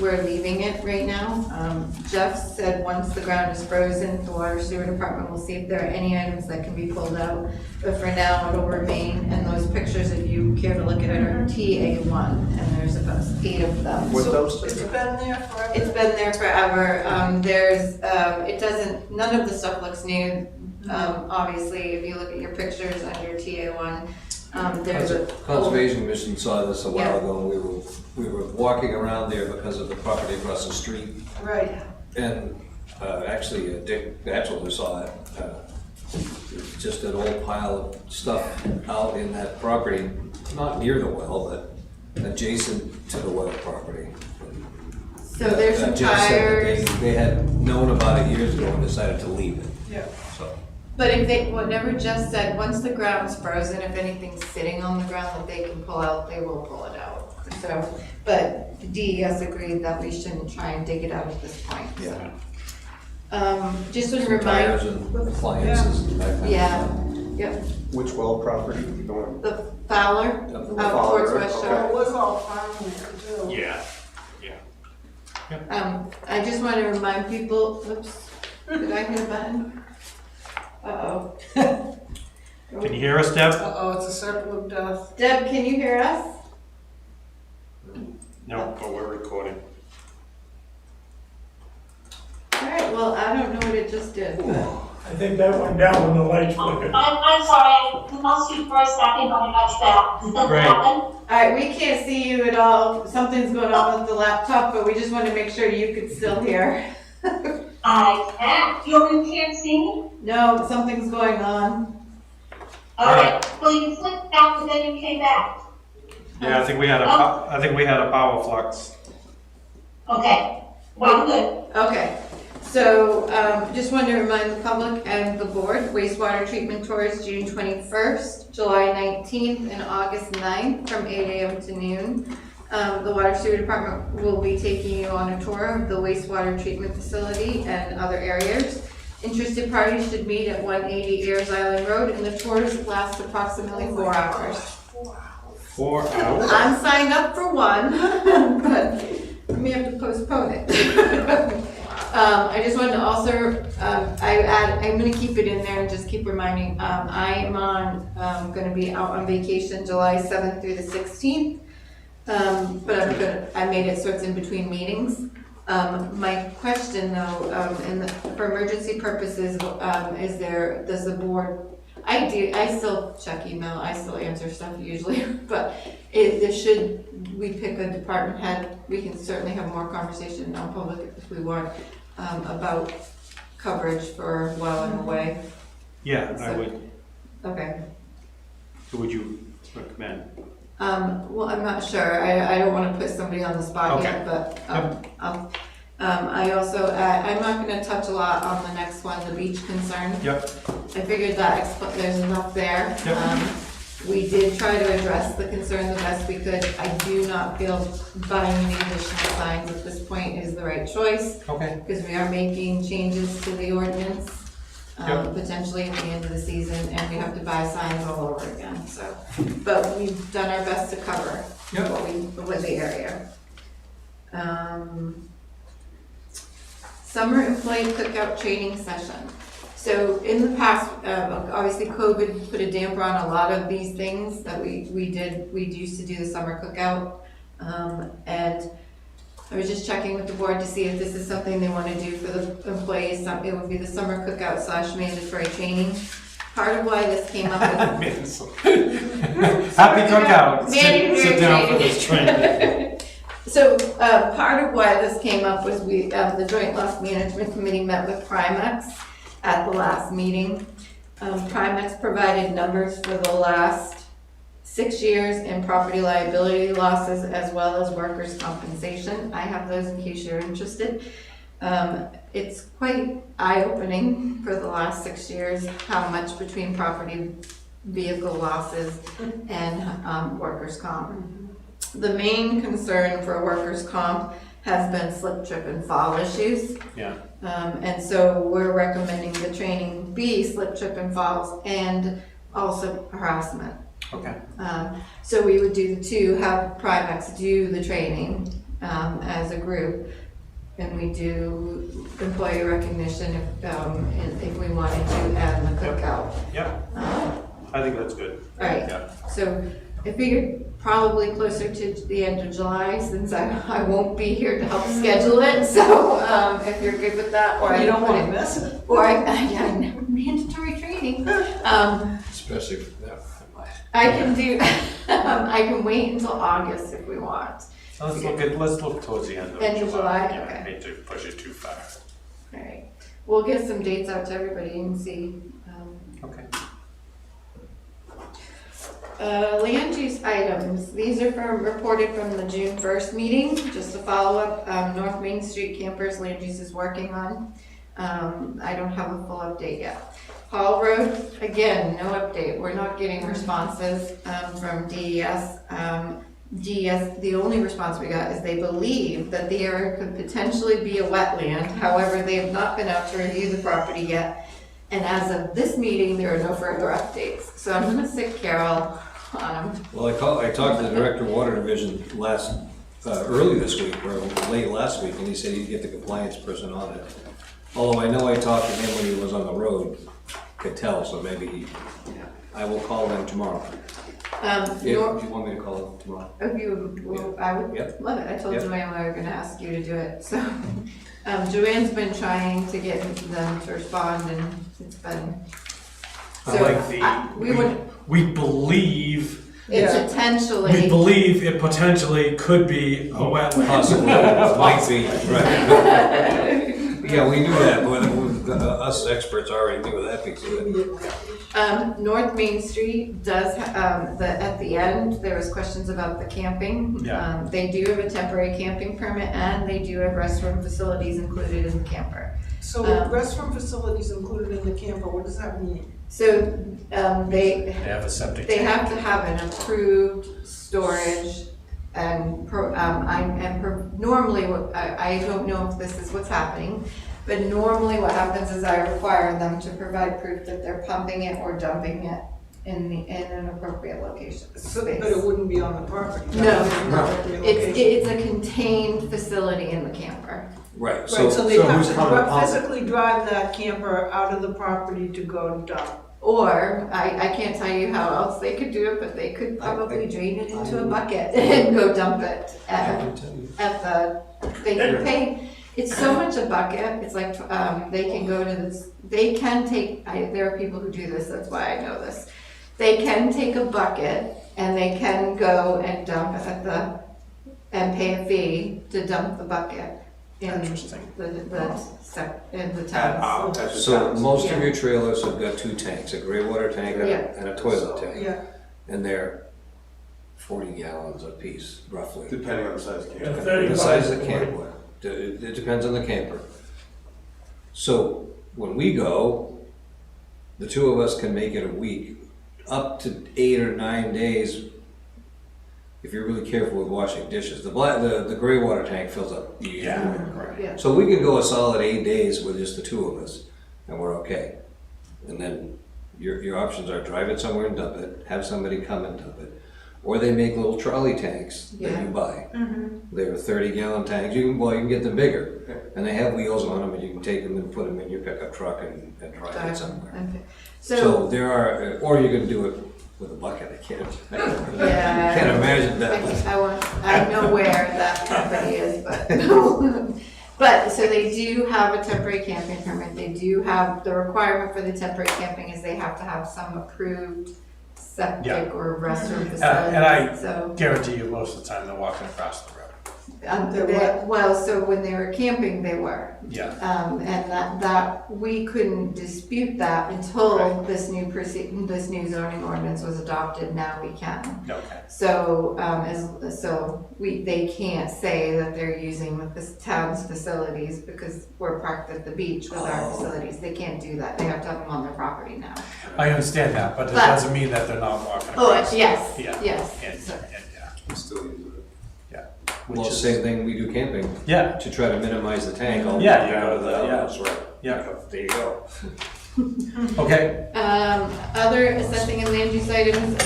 we're leaving it right now. Jeff said once the ground is frozen, the water sewer department will see if there are any items that can be pulled out, but for now it'll remain, and those pictures, if you care to look at it, are TA1, and there's about 8 of them. What those? It's been there forever? It's been there forever. None of the stuff looks new. Obviously, if you look at your pictures on your TA1, there's a Conservation Commission saw this a while Yeah. ago, and we were walking around there because of the property across the street. Right. And actually, Dick Batchelor saw it. Just an old pile of stuff out in that property, not near the well, but adjacent to the well property. So there's some Jeff said tires. that they had known about it years ago and decided to leave it. Yeah. So, But if whatever Jeff said, once the ground's frozen, if anything's sitting on the ground that they can pull out, they will pull it out. So, but the DES agreed that we shouldn't try and dig it out at this point. yeah. Just to Some remind. tires and appliances and that kind of Yeah, stuff. yep. Which well property are you going? The Fowler, Yep. towards Fowler, West okay. Shore. It was all farm there too. Yeah. I just want to remind people, oops, did I hit a button? Uh-oh. Can you hear us, Deb? Uh-oh, it's a circle of death. Deb, can you hear us? No, but we're recording. All right, well, I don't know what it just did, but. I think that went down when the lights flickered. I'm sorry, I lost you for a second, but I got you back. Does that Great. happen? All right, we can't see you at all. Something's going on with the laptop, but we just want to make sure you could still hear. I can. You can't see me? No, something's going on. Okay, well, you flipped out, but then you came back. Yeah, I think we had a power flux. Okay, well, good. Okay, so just wanted to remind the public and the board, wastewater treatment tours June 21st, July 19th, and August 9th from 8 a.m. to noon. The water sewer department will be taking you on a tour of the wastewater treatment facility and other areas. Interested parties should meet at 180 Ayers Island Road, and the tours last approximately 4 hours. 4 hours? I'm signed up for one, but we may have to postpone it. I just wanted to also, I'm gonna keep it in there and just keep reminding, I am gonna be out on vacation July 7th through the 16th. But I made it so it's in between meetings. My question though, for emergency purposes, does the board, I still check email, I still answer stuff usually, but should we pick a department head, we can certainly have more conversation in non-public if we want, about coverage for while I'm away. Yeah, I would. Okay. Who would you recommend? Well, I'm not sure. I don't want to put somebody on the spot yet, but I also, I'm not going to touch a lot on the next one, the beach concern. Yep. I figured that there's enough there. Yep. We did try to address the concern the best we could. I do not feel buying any additional signs at this point is the right choice. Okay. Because we are making changes to the ordinance. Yep. Potentially at the end of the season, and we have to buy signs all over again, so. But we've done our best to cover with the area. Summer employee cookout training session. So in the past, obviously COVID put a damper on a lot of these things that we used to do the summer cookout. And I was just checking with the board to see if this is something they want to do for the employees. It would be the summer cookout / mandatory training. Part of why this came up is... Happy cookout. Sit down for this training. So part of why this came up was the Joint Loss Management Committee met with Primex at the last meeting. Primex provided numbers for the last 6 years in property liability losses as well as workers' compensation. I have those in case you're interested. It's quite eye-opening for the last 6 years how much between property vehicle losses and workers' comp. The main concern for workers' comp has been slip, trip, and fall issues. Yeah. And so we're recommending the training be slip, trip, and falls and also harassment. Okay. So we would do the two, have Primex do the training as a group, and we do employee recognition if we wanted to, and the cookout. Yep. I think that's good. Right. Yeah. So I figured probably closer to the end of July, since I won't be here to help schedule it. So if you're good with that, or you don't want to miss it, or mandatory training. Especially for that. I can do. I can wait until August if we want. Let's look towards the end of July. End of July? Yeah, Okay. I hate to push it too far. All right. We'll get some dates out to everybody and see. Okay. Land use items. These are reported from the June 1st meeting. Just a follow up. North Main Street campers land use is working on. I don't have a full update yet. Hall Road, again, no update. We're not getting responses from DES. DES, the only response we got is they believe that the area could potentially be a wetland. However, they have not been out to review the property yet. And as of this meeting, there are no further updates. So I'm gonna stick Carol on them. Well, I talked to the Director of Water Division early this week, or late last week, and he said he'd get the compliance person on it. Although I know I talked to him when he was on the road, could tell, so maybe I will call them tomorrow. If you want me to call them tomorrow. If you, I would love it. I told Joanne we were gonna ask you to do it, so. Joanne's been trying to get them to respond, and it's been. I like we believe. Potentially. We believe it potentially could be a wetland. Possibly, might be, right. Yeah, we knew that, but us experts already knew that piece of it. North Main Street does, at the end, there was questions about the camping. Yeah. They do have a temporary camping permit, and they do have restroom facilities included in the camper. So restroom facilities included in the camper, what does that mean? So they have a septic They tank. have to have an approved storage, and normally, I don't know if this is what's happening, but normally what happens is I require them to provide proof that they're pumping it or dumping it in an appropriate location. But it wouldn't be on the property? No, it's a contained facility in the camper. Right, Right, so they so have who's coming to upon it? physically drive that camper out of the property to go dump. Or, I can't tell you how else they could do it, but they could probably drain it into a bucket and go dump it at the, they can pay, it's so much a bucket, it's like, they can go to this, they can take, there are people who do this, that's why I know this. They can take a bucket and they can go and dump at the, and pay a fee to dump the bucket in the town. So most of your trailers have got 2 tanks, a gray water tank and Yeah. and a toilet tank. Yeah. And they're 40 gallons apiece, roughly. Depending on the size of the camper. Yeah, The size of the 35 to camper. It depends on the camper. So when we go, the 2 of us can make it a week, up to 8 or 9 days. If you're really careful with washing dishes, the gray water tank fills up. Yeah. So we can go a solid 8 days with just the 2 of us, and we're okay. And then your options are drive it somewhere and dump it, have somebody come and dump it, or they make little trolley tanks that Yeah. you buy. Mm-hmm. They're 30-gallon tanks. You can get them bigger, and they have wheels on them, and you can take them and put them in your pickup truck and drive it somewhere. Okay. So there are, or you can do it with a bucket. I can't imagine that. I know where that company is, but, but, so they do have a temporary camping permit, they do have, the requirement for the temporary camping is they have to have some approved septic or restroom And I facility, so. guarantee you, most of the time, they're walking across the road. Well, so when they were camping, they were. Yeah. And that, we couldn't dispute that until Right. this new zoning ordinance was adopted, now we can. Okay. So, they can't say that they're using the town's facilities because we're parked at the beach with our facilities, they can't do that, they have to have them on their property now. I understand that, but it But- doesn't mean that they're not walking Oh, across. yes, Yeah. yes. I'm still using it. Well, same thing we do camping. Yeah. To try to minimize the tank. All Yeah, the you way go down to the- yeah. That's right. Yeah. There you go. Okay. Other assessing and land use items,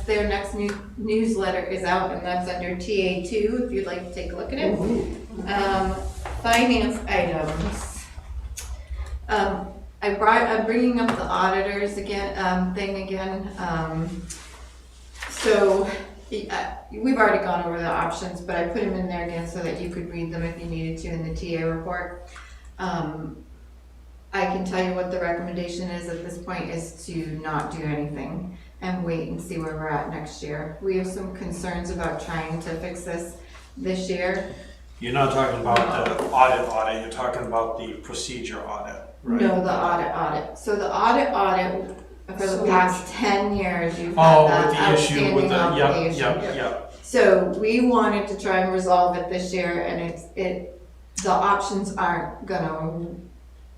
their next newsletter is out, and that's under TA2, if you'd like to take a look at it. Finance items. I'm bringing up the auditors again. So, we've already gone over the options, but I put them in there again so that you could read them if you needed to in the TA report. I can tell you what the recommendation is at this point is to not do anything and wait and see where we're at next year. We have some concerns about trying to fix this year. You're not talking about the audit, you're talking about the procedure audit, right? No, the audit. So the audit, for the past 10 years, you've Oh, had with that the issue with outstanding the, obligation. yep. So we wanted to try and resolve it this year, and the options aren't gonna,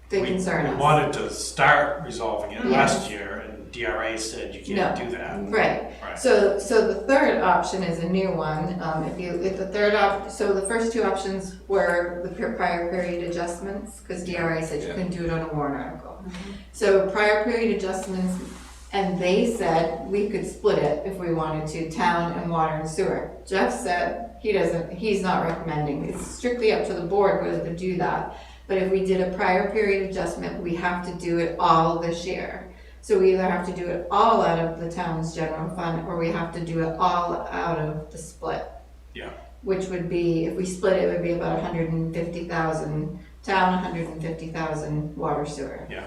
they concern us. We wanted to start resolving it Yeah. last year, and DRA said you can't do that. Right. So the third option is a new one. So the first 2 options were the prior period adjustments, because DRA said you couldn't do it on a warrant article. So prior period adjustments, and they said we could split it if we wanted to, town and water and sewer. Jeff said he's not recommending. It's strictly up to the board whether to do that. But if we did a prior period adjustment, we have to do it all this year. So we either have to do it all out of the town's general fund, or we have to do it all out of the split. Yeah. Which would be, if we split it, it would be about 150,000 town, 150,000 water sewer. Yeah.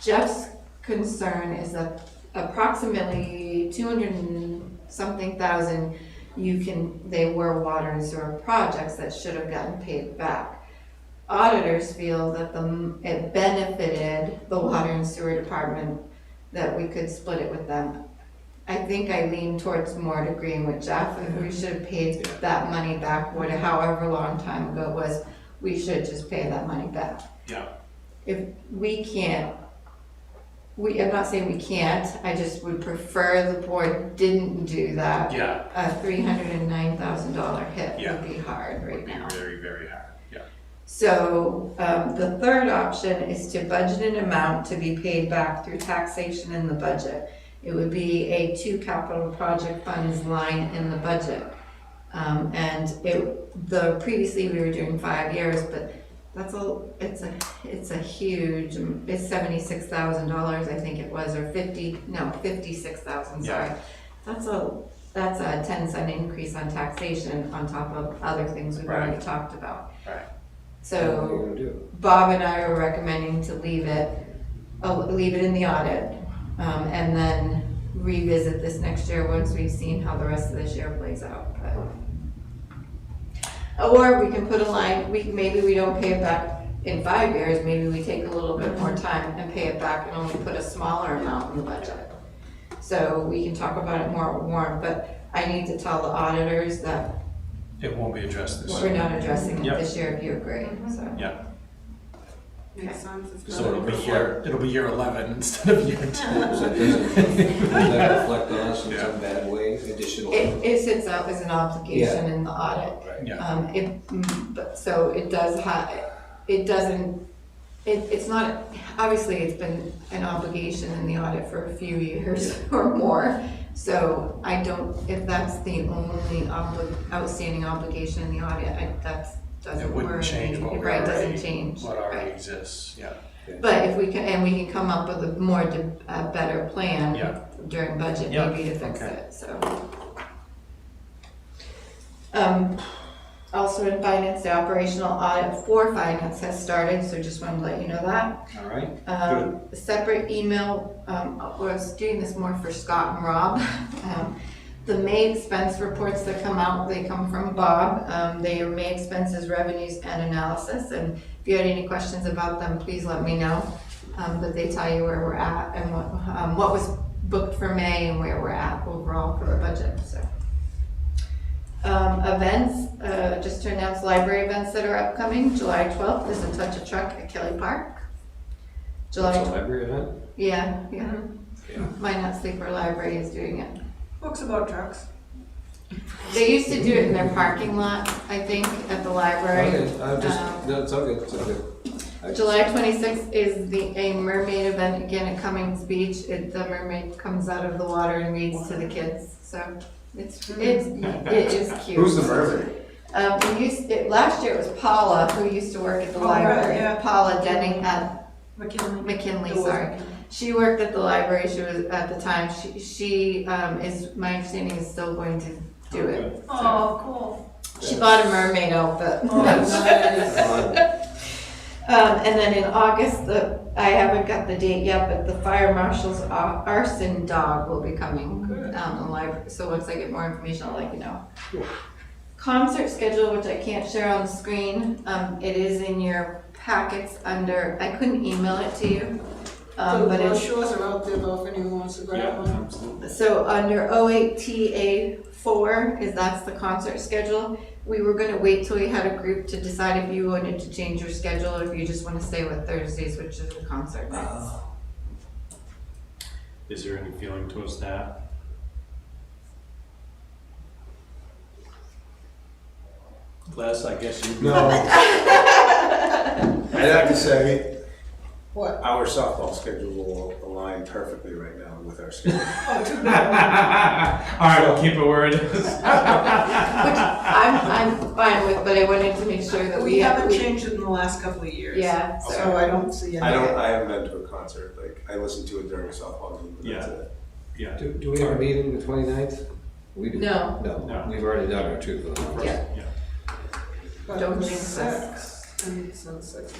Jeff's concern is that approximately 200 and something thousand, they were water and sewer projects that should have gotten paid back. Auditors feel that it benefited the water and sewer department that we could split it with them. I think I lean towards more agreeing with Jeff, if we should have paid that money back, however long time ago it was, we should just pay that money back. Yeah. If we can't, I'm not saying we can't, I just would prefer the board didn't do that. Yeah. A $309,000 hit Yeah. would be hard right now. Very, very hard, yeah. So, the third option is to budget an amount to be paid back through taxation in the budget. It would be a 2 capital project funds line in the budget. Previously we were doing 5 years, but it's a huge, it's $76,000, I think it was, or 56,000, sorry. That's a 10-cent increase on taxation on top of other things we've already talked about. Right. So Bob and I are recommending to leave it in the audit, and then revisit this next year once we've seen how the rest of this year plays out. Or we can put a line, maybe we don't pay it back in 5 years, maybe we take a little bit more time and pay it back and only put a smaller amount in the budget. So we can talk about it more at warrant, but I need to tell the auditors that It won't be addressed this we're year. not addressing it Yep. this year if you agree, so. Yeah. Makes sense. It's So better it'll be year 11 instead of year 10. So does that reflect on us in some bad way, additional? It sits out as an obligation in the audit. Yeah. But so it does it's not, obviously it's been an obligation in the audit for a few years or more. So if that's the only outstanding obligation in the audit, that doesn't It wouldn't work. change what we Right, doesn't already, change. what already Right. exists, yeah. But if we can come up with a better plan Yeah. during budget, Yeah, maybe to fix okay. it, so. Also in finance, the operational audit for finance has started, so just wanted to let you know that. All right, A separate email, I was doing this more for Scott and Rob. The May expense reports that come out, they come from Bob. They are May expenses, revenues, and analysis. And if you had any questions about them, please let me know. But they tell you where we're at and what was booked for May and where we're at overall for the budget, so. Events, just to announce library events that are upcoming. July 12th is a Touch a Truck at Kelly Park. It's a library event? Yeah. Minot Sleeper Library is doing it. Books about trucks. They used to do it in their parking lot, I think, at the library. Okay, no, it's all good, it's all good. July 26th is a mermaid event again at Cummings Beach. The mermaid comes out of the water and reads to the kids, so it is cute. Who's the mermaid? Last year it was Paula, who used to work at the library. Right, yeah. Paula Denning at McKinley. sorry. She worked at the library. She was at the time. She is, my understanding, is still going to do it. Oh, cool. She bought a mermaid outfit. Oh, nice. And then in August, I haven't got the date yet, but the fire marshal's arson dog will be coming out in the library. So once I get more information, I'll let you know. Concert schedule, which I can't share on the screen. It is in your packets under, I couldn't email it to you. So the But it's, brochures are out there though if anyone wants to grab one. so under 08TA4 that's the concert schedule. We were gonna wait till we had a group to decide if you wanted to change your schedule or if you just wanna stay with Thursdays, which is the concert nights. is there any feeling towards that? Les, I guess you. No. I'd have to say, What? our softball schedule will align perfectly right now with our schedule. Oh, too bad. All right, we'll keep it where it is. Which I'm fine with, but I wanted to make sure that We haven't changed it in the last couple of years. Yeah, So I don't see any. I haven't been to a concert, like, I listened to it during a softball game, but that's it. Yeah. Do we have a meeting the 29th? We do. No. No. We've already done our two for the month. Yeah. But Don't the jinx us. 6th, and it's on 6th.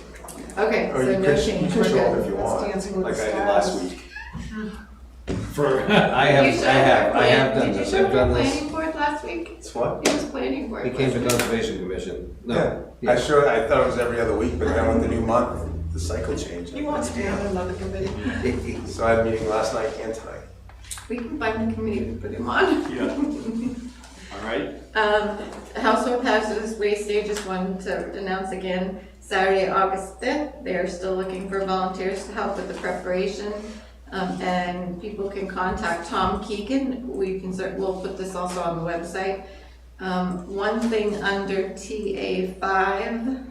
Okay, Or so you no could, change, you we're could show up good. if you That's want, Dancing with like the I did last Stars. week. For, I have You showed up done Did you this, show I've up done for this. planning board last week? It's what? He was planning board. He came to last week. Conservation Commission. No. Yeah, I thought it was every other week, but then with the new month, the cycle changed. He wants to be on another committee. So I had a meeting last night and tonight. We can find a committee to put him on. yeah. All right. Household hazardous waste day, just wanted to announce again, Saturday, August 5th. They're still looking for volunteers to help with the preparation. And people can contact Tom Keegan. We'll put this also on the website. One thing under TA5,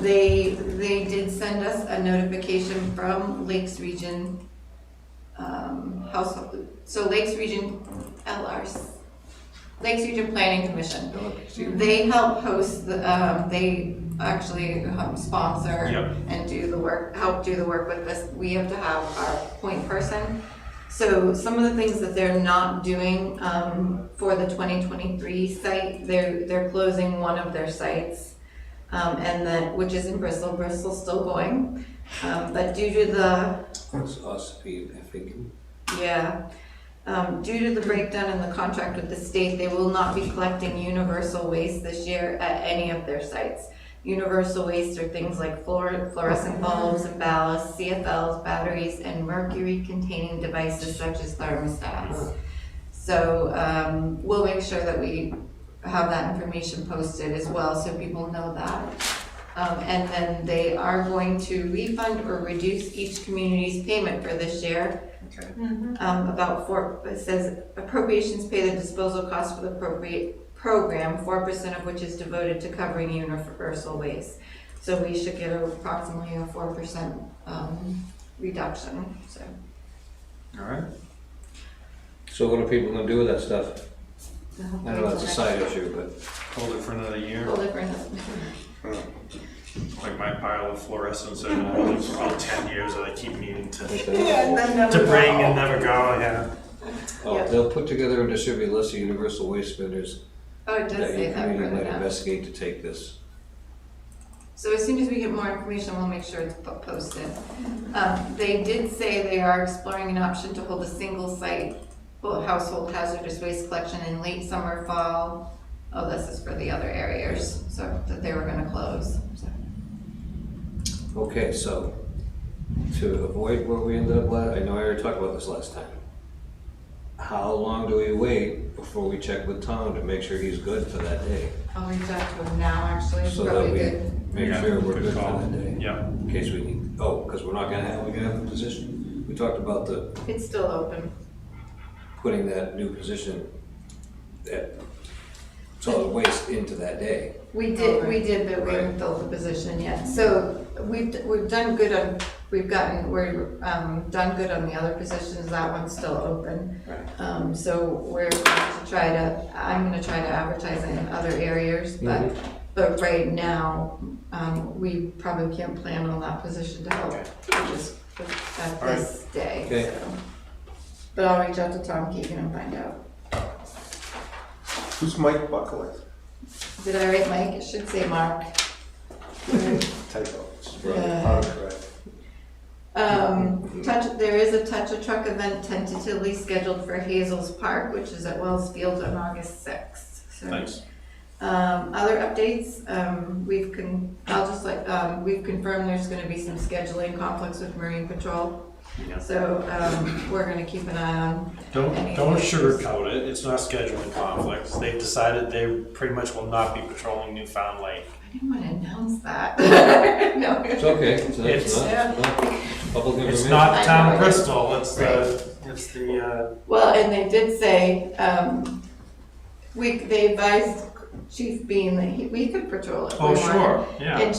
they did send us a notification from Lakes Region household. So Lakes Region LRC. Lakes Region Planning Commission. They help host the, they actually sponsor Yep. and do the work, help do the work with this. We have to have our point person. So some of the things that they're not doing for the 2023 site, they're closing one of their sites, and then, which is in Bristol. Bristol's still going, but due to the That's us, I think. yeah. Due to the breakdown in the contract with the state, they will not be collecting universal waste this year at any of their sites. Universal waste are things like fluorescent bulbs and ballasts, CFLs, batteries, and mercury-containing devices such as thermostats. So we'll make sure that we have that information posted as well, so people know that. And then they are going to refund or reduce each community's payment for this year. It says appropriations pay the disposal cost for the appropriate program, 4% of which is devoted to covering universal waste. So we should get approximately a 4% reduction, so. All right. So what are people gonna do with that stuff? I know that's a side issue, but. Hold it for another year. Hold it for another. Like my pile of fluorescents, and I hold it for about 10 years, and I keep needing to and then never to bring go. and never go. Yeah. Oh, Yep. they'll put together and distribute a list of universal waste vendors Oh, it does that say your that community further might down. investigate to take this. So as soon as we get more information, we'll make sure it's posted. They did say they are exploring an option to hold a single site household hazardous waste collection in late summer, fall. Oh, this is for the other areas, so that they were gonna close, so. Okay, so to avoid where we ended up I know I already talked about this last time. How long do we wait before we check with Tom to make sure he's good for that day? I'll reach out to them now, actually, So that probably we good. make Yeah, sure we're good good for call. that day. Yeah. In case we need, because we're gonna have the position. We talked about It's still open. putting that new position, that solid waste into that day. We did, but we haven't filled the position yet. So we've done good on, we're done good on the other positions, that one's still open. So I'm gonna try to advertise it in other areas, but right now, we probably can't plan on that position to help just at this day, Okay. so. But I'll reach out to Tom Keegan and find out. Who's Mike Buckley? Did I write Mike? It should say Mark. Typo. Yeah. Autocorrect. There is a Touch a Truck event tentatively scheduled for Hazel's Park, which is at Wells Field on August 6th. So, Thanks. other updates, we've confirmed there's gonna be some scheduling conflicts with Marine Patrol. Yeah. So, we're gonna keep an eye on. Don't any sugarcoat it. It's not scheduling conflicts. They've decided they pretty much will not be patrolling Newfound Lake. I didn't wanna announce that. No. It's okay, it's not public information. It's not the town I of know. Bristol. It's the Well, and they did say, they advised Chief Bean that we could patrol it. if we Oh, wanted. sure, yeah. And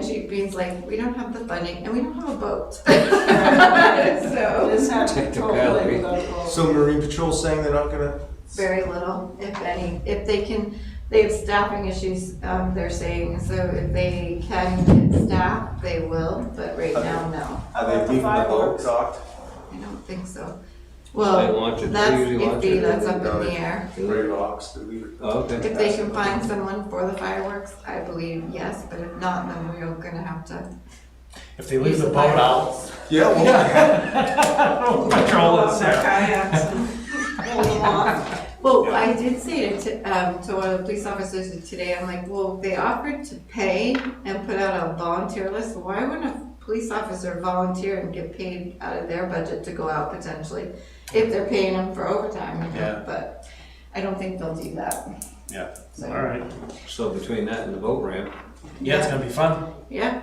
Chief Bean's like, we don't have the funding and we don't have a boat. So, This has totally without a vote. So Marine Patrol saying they're not gonna, very little, if any. If they can, they have staffing issues, they're saying, so if they can get staff, they will, but right now, no. are they leaving the boat docked? I don't think so. They Well, launch it, that's they usually launch iffy, it. that's up in the air. Gray rocks, do we? Oh, okay. If they can find someone for the fireworks, I believe yes, but if not, then we're gonna have to. if they leave use the boat out, fireworks. Yeah, well, patrol is there. Kayaks and hold them off. Well, I did say to one of the police officers today, I'm like, well, they offered to pay and put out a volunteer list, why wouldn't a police officer volunteer and get paid out of their budget to go out potentially? If they're paying them for overtime, you know, Yeah. but I don't think they'll do that. Yeah. So, All right. So between that and the boat ramp, Yeah, it's gonna be fun. Yeah.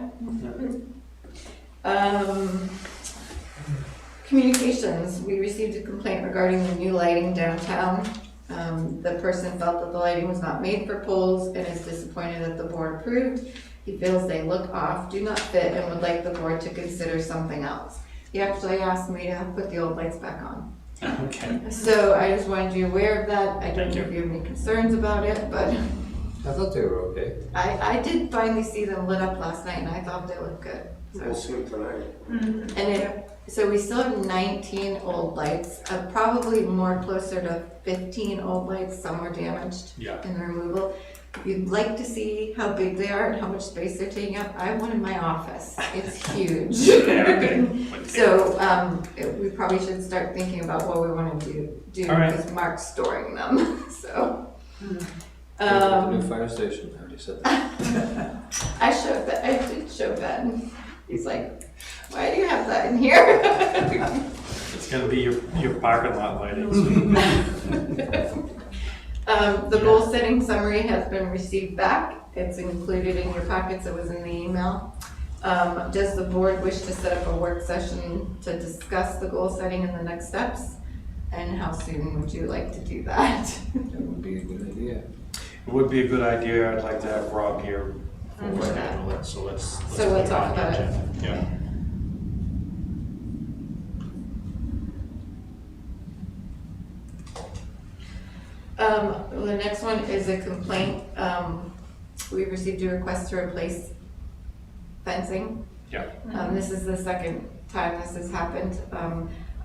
Communications, we received a complaint regarding the new lighting downtown. The person felt that the lighting was not made for poles and is disappointed that the board approved. He feels they look off, do not fit, and would like the board to consider something else. He actually asked me to put the old lights back on. Okay. So I just wanted you aware of that. I don't know if you have any concerns about it, but I thought they were okay. I did finally see them lit up last night and I thought they looked good. We'll see them tonight. And so we still have 19 old lights, probably more closer to 15 old lights, some were damaged Yeah. in the removal. If you'd like to see how big they are and how much space they're taking up, I have one in my office. It's huge. So we probably should start thinking about what we want to do All right. because Mark's storing them, so. The new fire station, I already said that. I did show Ben. He's like, why do you have that in here? It's gonna be your parking lot lighting. The goal setting summary has been received back. It's included in your packets. It was in the email. Does the board wish to set up a work session to discuss the goal setting and the next steps? And how soon would you like to do that? That would be a good idea. It would be a good idea. I'd like to have Rob here before I handle it, so let's So we'll put talk on the about it. agenda. Yeah. The next one is a complaint. We received a request to replace fencing. Yeah. This is the second time this has happened.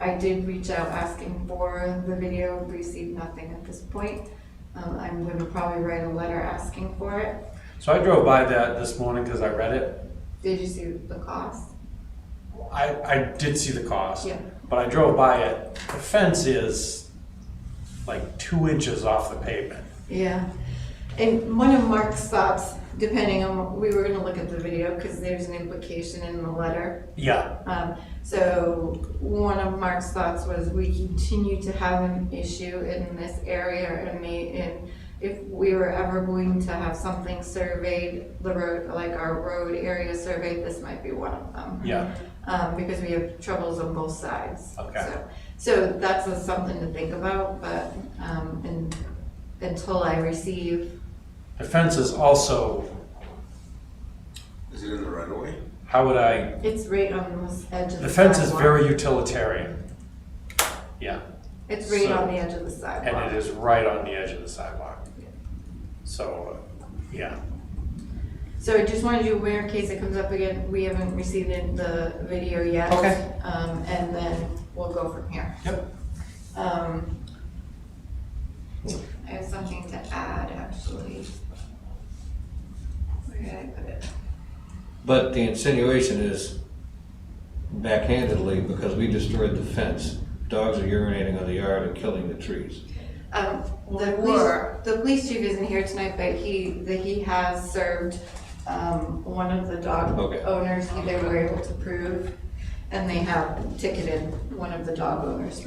I did reach out asking for the video, received nothing at this point. I'm gonna probably write a letter asking for it. So I drove by that this morning because I read it. Did you see the cost? I did see the cost. Yeah. But I drove by it. The fence is like 2 inches off the pavement. Yeah. And one of Mark's thoughts, depending on, we were gonna look at the video because there's an implication in the letter. Yeah. So one of Mark's thoughts was we continue to have an issue in this area and if we were ever going to have something surveyed, the road, like our road area surveyed, this might be one of them. Yeah. Because we have troubles on both sides. Okay. So that's something to think about, but until I receive. The fence is also, Is it in the right of way? how would I, It's right on this edge of the the fence is sidewalk. very utilitarian. Yeah. It's right So- on the edge of the sidewalk. And it is right on the edge of the sidewalk. So, yeah. So I just wanted you aware in case it comes up again, we haven't received the video yet. Okay. And then we'll go from here. Yep. I have something to add, actually. Where did I put it? But the insinuation is backhandedly, because we destroyed the fence, dogs are urinating on the yard and killing the trees. The police chief isn't here tonight, but he has served one of the dog owners, they were able to prove, and they have ticketed one of the dog owners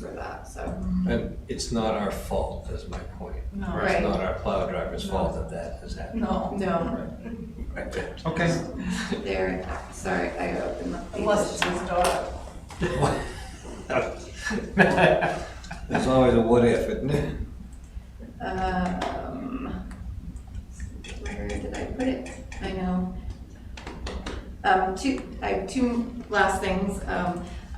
for that, so. And it's not our fault, is my point. No. Right. It's not our plow driver's fault that that has happened. No. Okay. There, sorry, I opened up the. Unless it's his dog. There's always a what if, isn't it? Where did I put it? I know. I have two last things.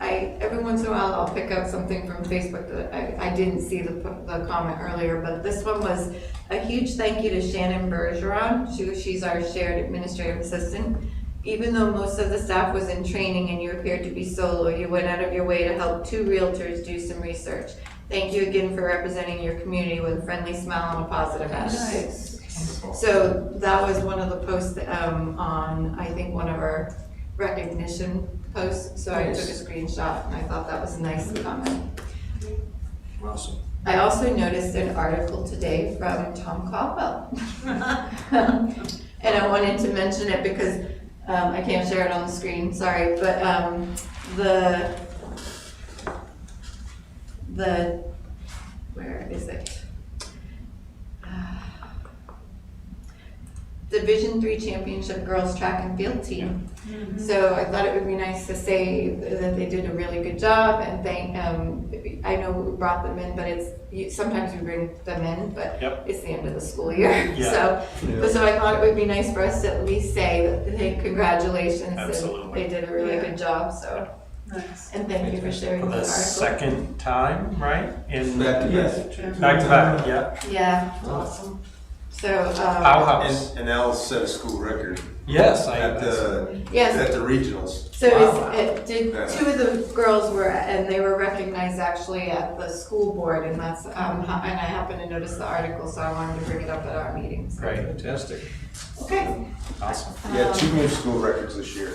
Every once in a while, I'll pick up something from Facebook that I didn't see the comment earlier, but this one was a huge thank you to Shannon Bergeron. She's our shared administrative assistant. Even though most of the staff was in training and you appeared to be solo, you went out of your way to help 2 realtors do some research. Thank you again for representing your community with a friendly smile and a positive attitude. So that was one of the posts on, I think, one of our recognition posts. So I took a screenshot and I thought that was a nice comment. Awesome. I also noticed an article today from Tom Caldwell. And I wanted to mention it because I can't share it on the screen, sorry, but where is it? Division III Championship Girls Track and Field Team. So I thought it would be nice to say that they did a really good job and thank, I know we brought them in, but sometimes we bring them in, but it's the end of the school year. Yeah. So I thought it would be nice for us to at least say that, hey, congratulations. Absolutely. They did a really good job, so. Nice. And thank you for sharing For the the article. second time, right? In Back to Yes. back to back, yeah. Yeah, Awesome. so, Powerhouse. And Al set a school record Yes, at the yes, regionals. so Wow. two of the girls were, and they were recognized actually at the school board, and that's, and I happened to notice the article, so I wanted to bring it up at our meeting. So. Great, Fantastic. Okay. awesome. Yeah, two new school records this year.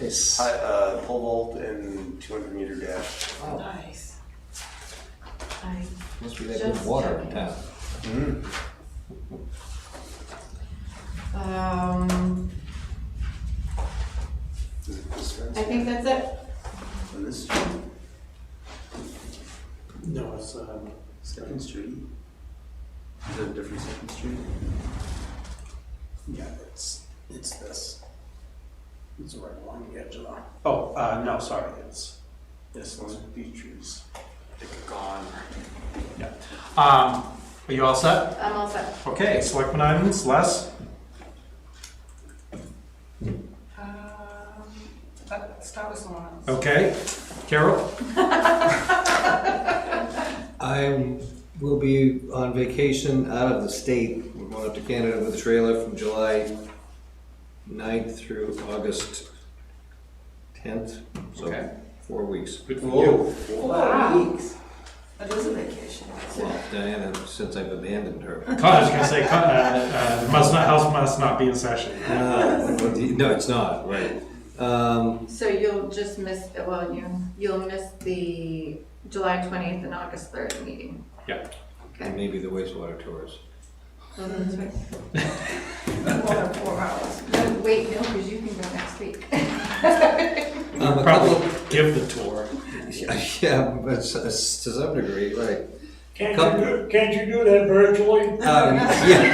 Nice. Pole vault and 200-meter dash. Nice. Must be that good water in town. Is it this fence? I think that's it. On this street? No, it's, Second Street? Is it a different Second Street? yeah, it's this. It's right along the edge of the, oh, no, sorry, it's this one, these trees. They could gone. Yeah. Are you all set? I'm all set. Okay, selectmen items, Les? Start with someone else. Okay. Carol? I will be on vacation out of the state. We're going up to Canada with a trailer from July 9th through August 10th. So Okay. 4 weeks. Good for you. 4 weeks. That is a vacation. Well, Diana, since I've abandoned her. I was gonna say, house must not be in session. No, it's not, right. So you'll just miss, well, you'll miss the July 20th and August 3rd meeting. Yeah. And maybe the wastewater tours. Oh, that's right. More than 4 hours. No, wait, no, because you can go next week. A Probably give the tour. Yeah, but to some degree, right. Can't you do that virtually? Yeah.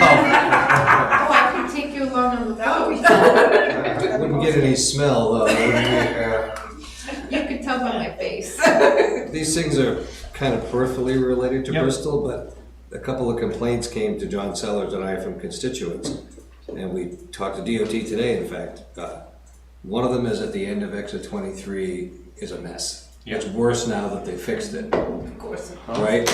Oh, I can take you along on the boat. I wouldn't get any smell though. You could tell by my face. These things are kind of peripherally related to Yep. Bristol, but a couple of complaints came to John Sellers and I from constituents. And we talked to DOT today, in fact. One of them is at the end of exit 23 is a mess. Yep. It's worse now that they fixed it, Of course. right?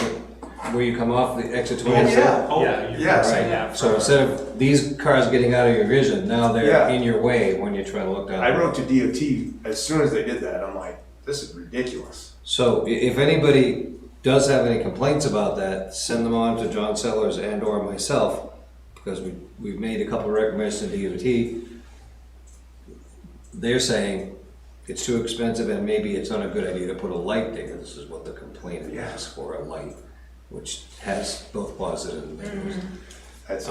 Where you come off the exit 27. Oh, Yeah, Yes. Right, Yeah, so instead of these cars getting out of your vision, now they're Yeah. in your way when you're trying to look down. I wrote to DOT as soon as they did that. I'm like, this is ridiculous. So if anybody does have any complaints about that, send them on to John Sellers and or myself, because we've made a couple of recommendations to DOT. They're saying it's too expensive and maybe it's not a good idea to put a light there. This is what the complainant asked for, a light, which has both positive and negatives. That's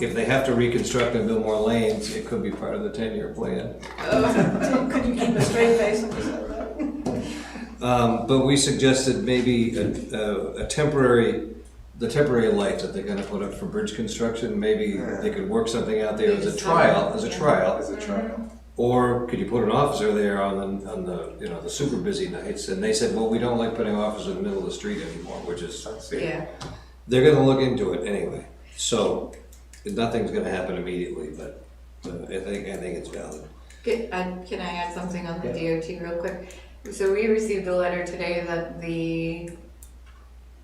If they have to reconstruct and build more lanes, it could be part of the 10-year plan. Could you keep a straight face and just like that? But we suggested maybe the temporary lights that they're gonna put up for bridge construction, maybe they could work something out there as a trial. As a trial. Or could you put an officer there on the the super busy nights? And they said, well, we don't like putting officers in the middle of the street anymore, which is, Yeah. they're gonna look into it anyway. So nothing's gonna happen immediately, but I think it's valid. Can I add something on the DOT real quick? So we received a letter today that the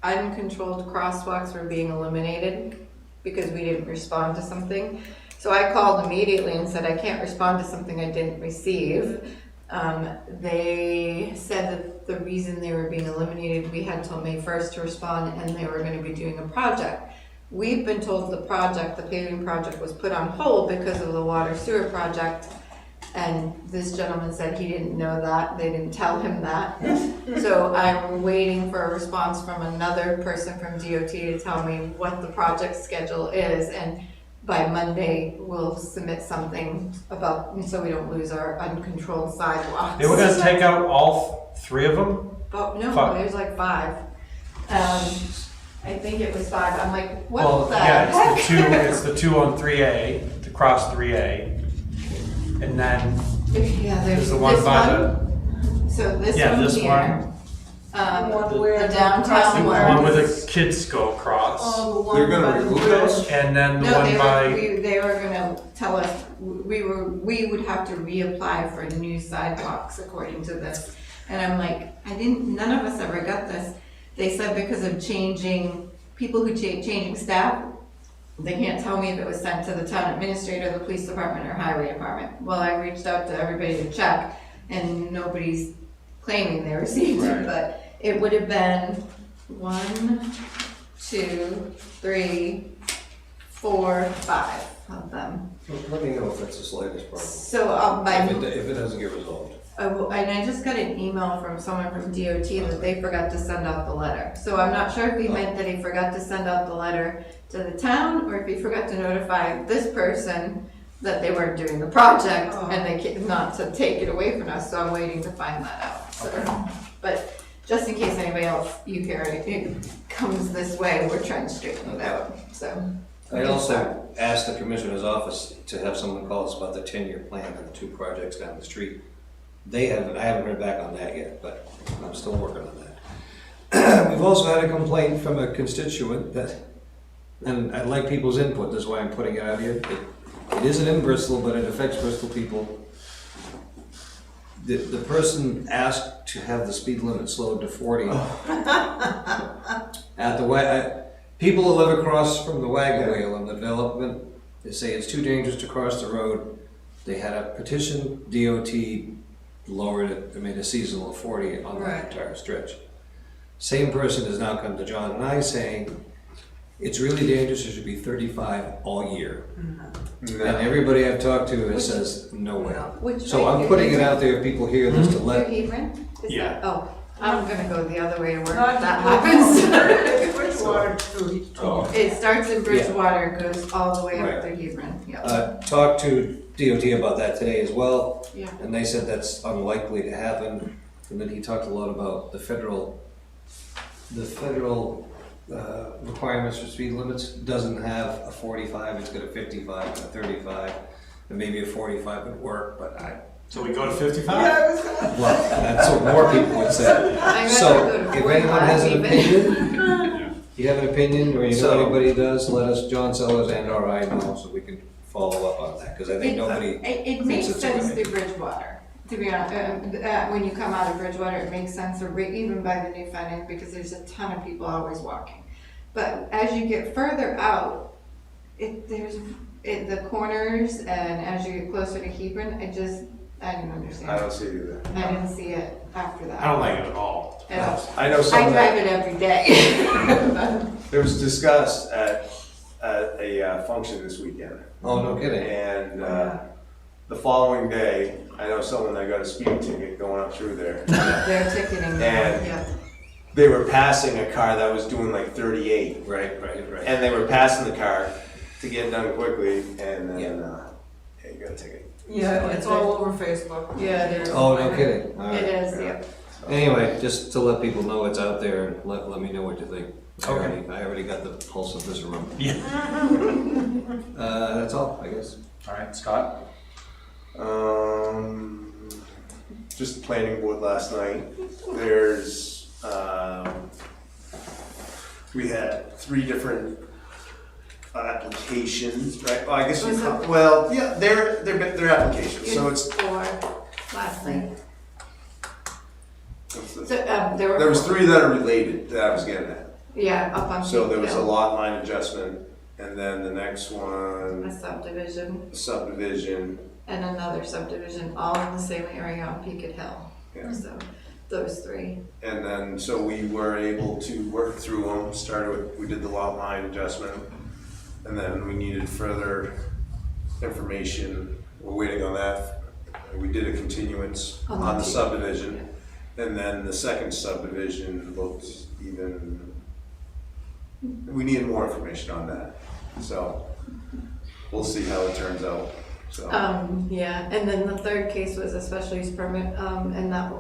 uncontrolled crosswalks were being eliminated because we didn't respond to something. So I called immediately and said, I can't respond to something I didn't receive. They said that the reason they were being eliminated, we had till May 1st to respond, and they were going to be doing a project. We've been told the paving project was put on hold because of the water sewer project. And this gentleman said he didn't know that, they didn't tell him that. So I'm waiting for a response from another person from DOT to tell me what the project schedule is, and by Monday, we'll submit something about, so we don't lose our uncontrolled sidewalks. They were gonna take out all three of them? Oh, no, Five. there's like 5. I think it was 5, I'm like, Well, what the yeah, heck? it's the two on 3A, to cross 3A. And then Yeah, there's there's the one this by one. So this Yeah, one this here. one. The downtown the one. one where the kids go across. Oh, the one They're gonna by the remove bridge. those? And then the No, one by, they were gonna tell us, we would have to reapply for new sidewalks according to this. And I'm like, none of us ever got this. They said because of people who changing staff, they can't tell me if it was sent to the town administrator, the police department, or highway department. Well, I reached out to everybody to check, and nobody's claiming they received it, but it would have been 1, 2, 3, 4, 5 of them. Let me know if that's the slightest problem. So, If it doesn't get resolved. and I just got an email from someone from DOT that they forgot to send out the letter. So I'm not sure if he meant that he forgot to send out the letter to the town, or if he forgot to notify this person that they weren't doing the project, and not to take it away from us, so I'm waiting to find that out. So, but just in case anybody else, you hear it comes this way, we're trying to straighten it out, so. I also asked the commissioner's office to have someone call us about the 10-year plan and the 2 projects down the street. I haven't heard back on that yet, but I'm still working on that. We've also had a complaint from a constituent and I'd like people's input, that's why I'm putting it out here. It isn't in Bristol, but it affects Bristol people. The person asked to have the speed limit slowed to 40. At the people who live across from the wagon wheel in the development, they say it's too dangerous to cross the road. They had a petition, DOT lowered it, they made a seasonal of 40 on the entire stretch. Same person has now come to John and I saying, it's really dangerous, it should be 35 all year. And everybody I've talked to says, no way. So I'm putting it out there if people hear this to let. New Hebron? Yeah. Oh, I'm gonna go the other way to work Not if that happens. Bridgewater to It starts in Bridgewater, goes all the way up to Hebron, yeah. Talked to DOT about that today as well. Yeah. And they said that's unlikely to happen. And then he talked a lot about the federal requirements for speed limits. Doesn't have a 45, it's got a 55 and a 35, and maybe a 45 would work, but So we go to 55? well, that's what more people would say. So if anyone has an opinion, you have an opinion, or you know anybody does, let us, John Sellers and or I know, so we can follow up on that, because I think nobody. It makes sense through Bridgewater, to be honest. When you come out of Bridgewater, it makes sense, or even by the new fence, because there's a ton of people always walking. But as you get further out, the corners, and as you get closer to Hebron, I didn't understand. I don't see it either. I didn't see it after that. I don't like it at all. I know some I drive it every day. It was discussed at a function this weekend. Oh, no kidding. And the following day, I know someone that got a speeding ticket going up through there. They're ticketing now, And yeah. they were passing a car that was doing like 38. Right. And they were passing the car to get done quickly, and then you got a ticket. Yeah, it's all over Facebook. Yeah, it is. Oh, no kidding. All right. It is, yeah. Anyway, just to let people know it's out there, and let me know what you think. Okay. I already got the pulse of this room. Yeah. That's all, I guess. All right, Scott? Just planning board last night. There's, we had 3 different applications, right? Well, I guess you call, well, yeah, they're applications, so it's. 4 last night. So, There was 3 that are related that I was getting at. Yeah, up on. So there was a Hill. lot line adjustment, and then the next A one, subdivision, and another subdivision, all in the same area on Peaked Hill. Yeah. So, those 3. and then, so we were able to work through them, we did the lot line adjustment, and then we needed further information, we're waiting on that. We did a continuance on the subdivision, and then the second subdivision looked even, we needed more information on that, so we'll see how it turns out, so. Yeah, and then the 3rd case was a special use permit, and that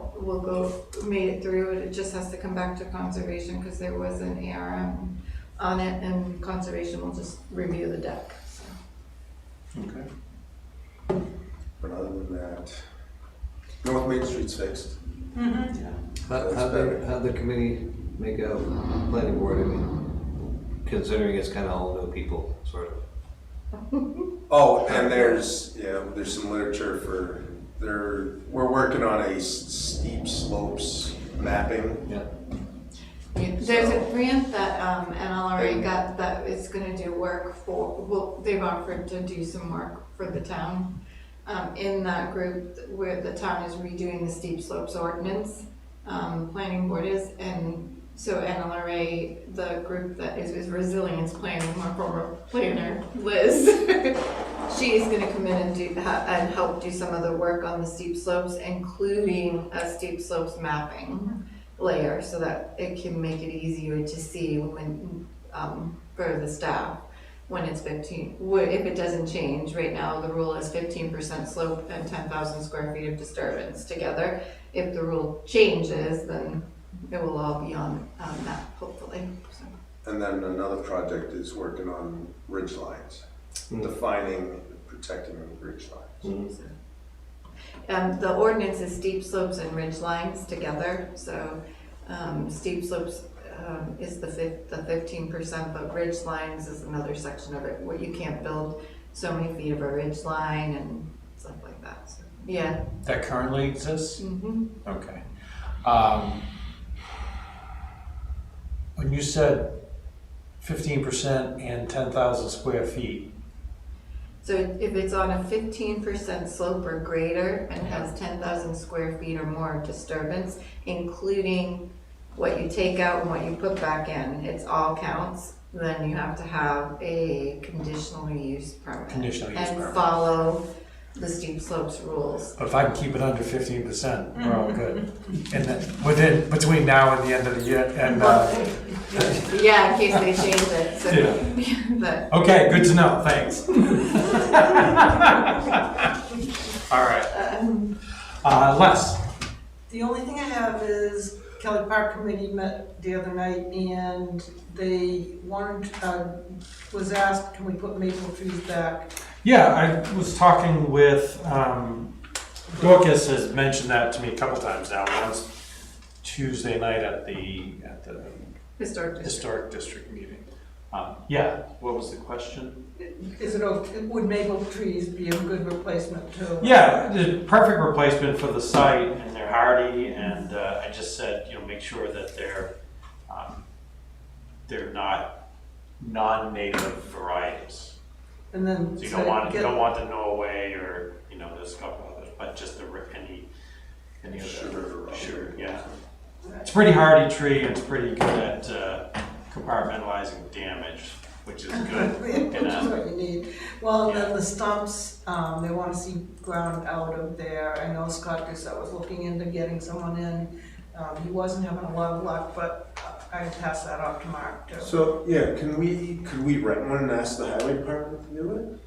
made it through, it just has to come back to conservation, because there was an ARM on it, and conservation will just review the deck, so. Okay. But other than that, North Main Street's fixed. How'd the committee make out planning board? I mean, considering it's kind of all new people, sort of. Oh, and there's some literature for we're working on a steep slopes mapping. Yeah. There's a grant that NLRA got that is gonna do work for, well, they've offered to do some work for the town. In that group where the town is redoing the steep slopes ordinance, planning board is, and so NLRA, the group that is resilience planning, my former planner, Liz, she's gonna come in and and help do some of the work on the steep slopes, including a steep slopes mapping layer, so that it can make it easier to see when, for the staff, when it's 15, if it doesn't change. Right now, the rule is 15% slope and 10,000 square feet of disturbance together. If the rule changes, then it will all be on that, hopefully. So. And then another project is working on ridge lines, defining, protecting ridge lines. The ordinance is steep slopes and ridge lines together, so steep slopes is the 15%, but ridge lines is another section of it where you can't build so many feet of a ridge line and stuff like that. So, yeah. That currently exists? Mm-hmm. Okay. When you said 15% and 10,000 square feet, So if it's on a 15% slope or greater and has 10,000 square feet or more disturbance, including what you take out and what you put back in, it's all counts, then you have to have a conditional use permit. And follow the steep slopes rules. but if I can keep it under 15%, we're all good. And then between now and the end of the year, and, Yeah, in case they change it, so. Yeah. But, okay, good to know, thanks. All right. Les? The only thing I have is Kelly Park Committee met the other night and they wanted, was asked, can we put maple trees back? Yeah, I was talking with, Dorcas has mentioned that to me a couple times now. Once Tuesday night at the Historic District meeting. Yeah, what was the question? Is it okay, would maple trees be a good replacement too? Yeah, the perfect replacement for the site, and they're hardy, and I just said, make sure that they're not non-native varieties. And then So you don't want the Norway or, there's a couple others, but just any of the sugar, yeah. It's a pretty hardy tree, and it's pretty good at compartmentalizing damage, which is good. Which is what you need. Well, and then the stumps, they want to see ground out of there. I know Scott Doucette was looking into getting someone in. He wasn't having a lot of luck, but I passed that off to Mark too. So, yeah, could we rent one and ask the highway department to do it?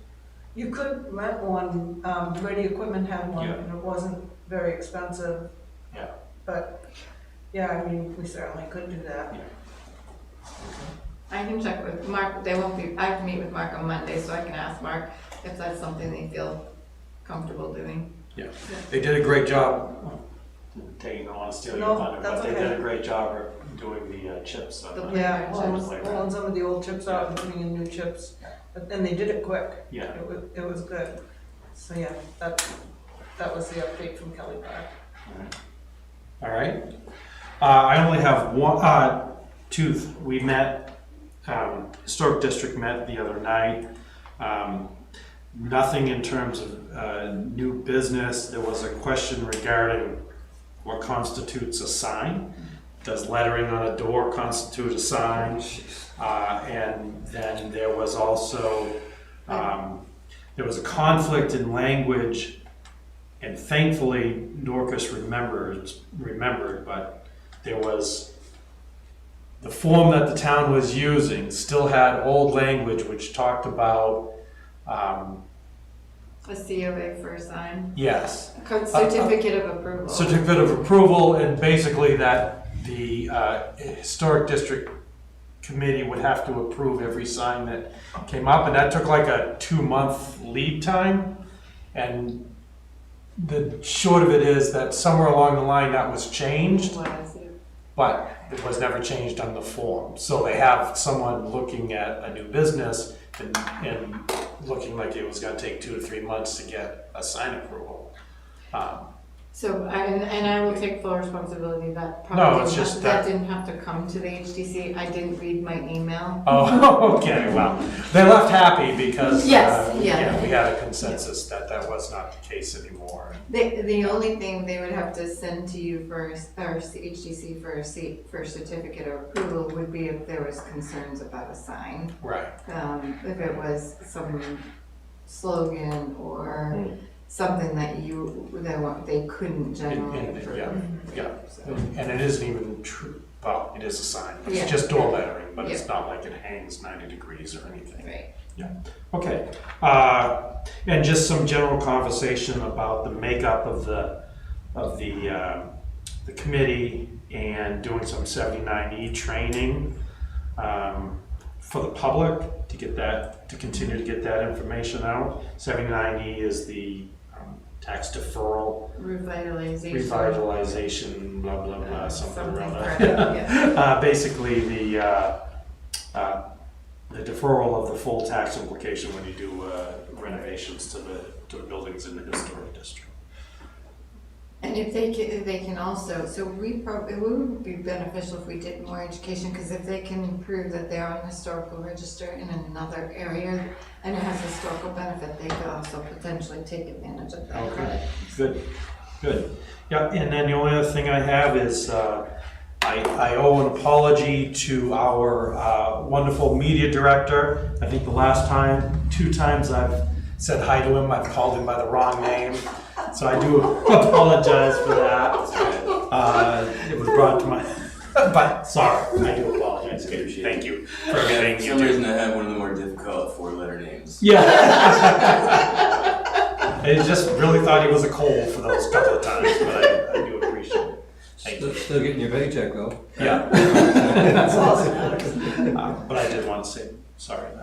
You could rent one, Ready Equipment had one, Yeah. and it wasn't very expensive. Yeah. But, yeah, I mean, we certainly could do that. Yeah. I can check with Mark, I have to meet with Mark on Monday, so I can ask Mark if that's something they feel comfortable doing. Yeah, they did a great job. I don't want to steal your No, thunder, but that's they okay. did a great job of doing the chips. Yeah, Playground. pulling some of the old chips out and putting in new chips, but then they did it quick. Yeah. It was good. So yeah, that was the update from Kelly Park. All right. I only have one, we met, Historic District met the other night. Nothing in terms of new business. There was a question regarding what constitutes a sign. Does lettering on a door constitute a sign? And then there was also, there was a conflict in language, and thankfully Dorcas remembered, but there was, the form that the town was using still had old language which talked about, A COA for a sign? yes. Certificate of approval. Certificate of approval, and basically that the Historic District Committee would have to approve every sign that came up, and that took like a 2-month lead time. And the short of it is that somewhere along the line that was changed, but it was never changed on the form. So they have someone looking at a new business and looking like it was gonna take 2 to 3 months to get a sign approval. So, and I will take full responsibility, that No, probably it's didn't just have, that- that didn't have to come to the HDC, I didn't read my email. Oh, okay, well, they left happy because, Yes, yeah. we had a consensus that that was not the case anymore. The only thing they would have to send to you for, or HDC for a certificate of approval would be if there was concerns about a sign. Right. If it was some slogan or something that they couldn't generally approve. Yeah, and it isn't even true, well, it is a sign, Yeah. it's just door lettering, but it's Yeah. not like it hangs 90 degrees or anything. Right. Yeah, okay. And just some general conversation about the makeup of the committee and doing some 79E training for the public to continue to get that information out. 79E is the tax deferral, revitalization, blah, blah, blah, something or other. Basically, the deferral of the full tax implication when you do renovations to the buildings in the historic district. And if they can also, so it would be beneficial if we did more education, because if they can prove that they're on the historical register in another area and it has historical benefit, they could also potentially take advantage of that. Okay, good. Yeah, and then the only other thing I have is I owe an apology to our wonderful media director. I think the last two times I've said hi to him, I've called him by the wrong name. So I do apologize for that. It was brought to my, but sorry, I do apologize. Thank you for everything you do. For some reason I have one of the more difficult 4-letter names. Yeah. I just really thought he was a Cole for those couple of times, but I do appreciate it. Thank you. Still getting your paycheck though. Yeah. That's awesome. But I did want to say sorry for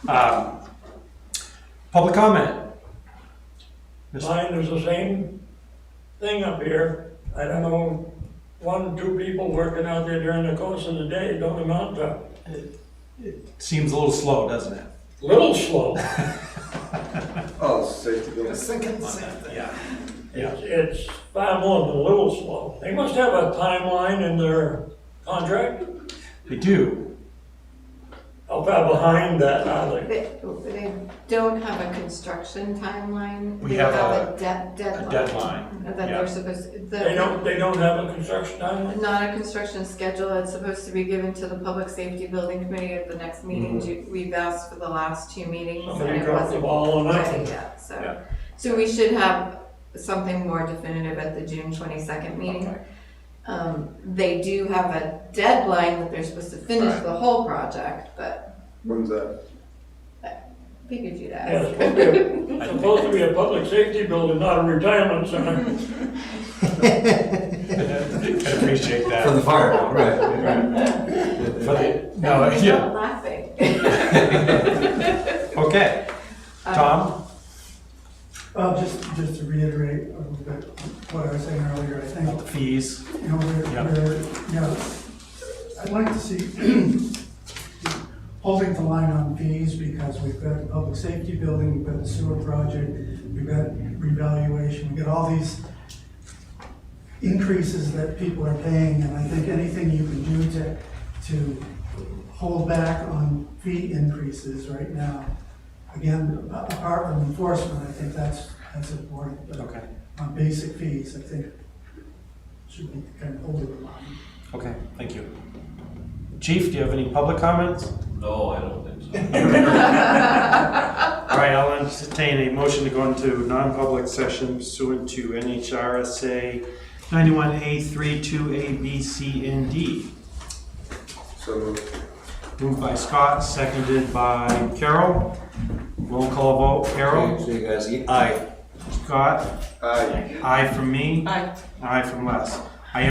that. Public comment. Mine is the same thing up here. I don't know, 1 or 2 people working out there during the course of the day don't amount to. It seems a little slow, doesn't it? Little slow. Oh, safety building. Just thinking the same thing. Yeah. It's far more than a little slow. They must have a timeline in their contract. They do. How far behind that are they? They don't have a construction timeline. We They have a deadline. A deadline. That Yeah. they're supposed to. They don't have a construction timeline? Not a construction schedule, it's supposed to be given to the Public Safety Building Committee at the next meeting. We've asked for the last 2 meetings. Somebody and it dropped the wasn't ball on that ready one. yet, so. Yeah. So we should have something more definitive at the June 22nd meeting. They do have a deadline that they're supposed to finish the whole project, but When's that? figured you'd Yeah, ask. it's supposed to be a public safety building, not a retirement center. I appreciate that. For the fire, right. For the, no, I'm yeah. not laughing. Okay. Tom? Just to reiterate a little bit what I was saying earlier, I think, The fees. you know, I'd like to see holding the line on fees, because we've got the public safety building, we've got the sewer project, we've got revaluation, we've got all these increases that people are paying, and I think anything you can do to hold back on fee increases right now, again, apart from enforcement, I think that's important. But Okay. on basic fees, I think should be kind of holding the line. Okay, thank you. Chief, do you have any public comments? No, I don't think so. All right, I'll entertain a motion to go into non-public session pursuant to NHRSA 91A32A, B, C, and D. So moved. Moved by Scott, seconded by Carol. Roll call vote, Carol? So you guys, aye. Scott? Aye. Aye from me? Aye. Aye from Les.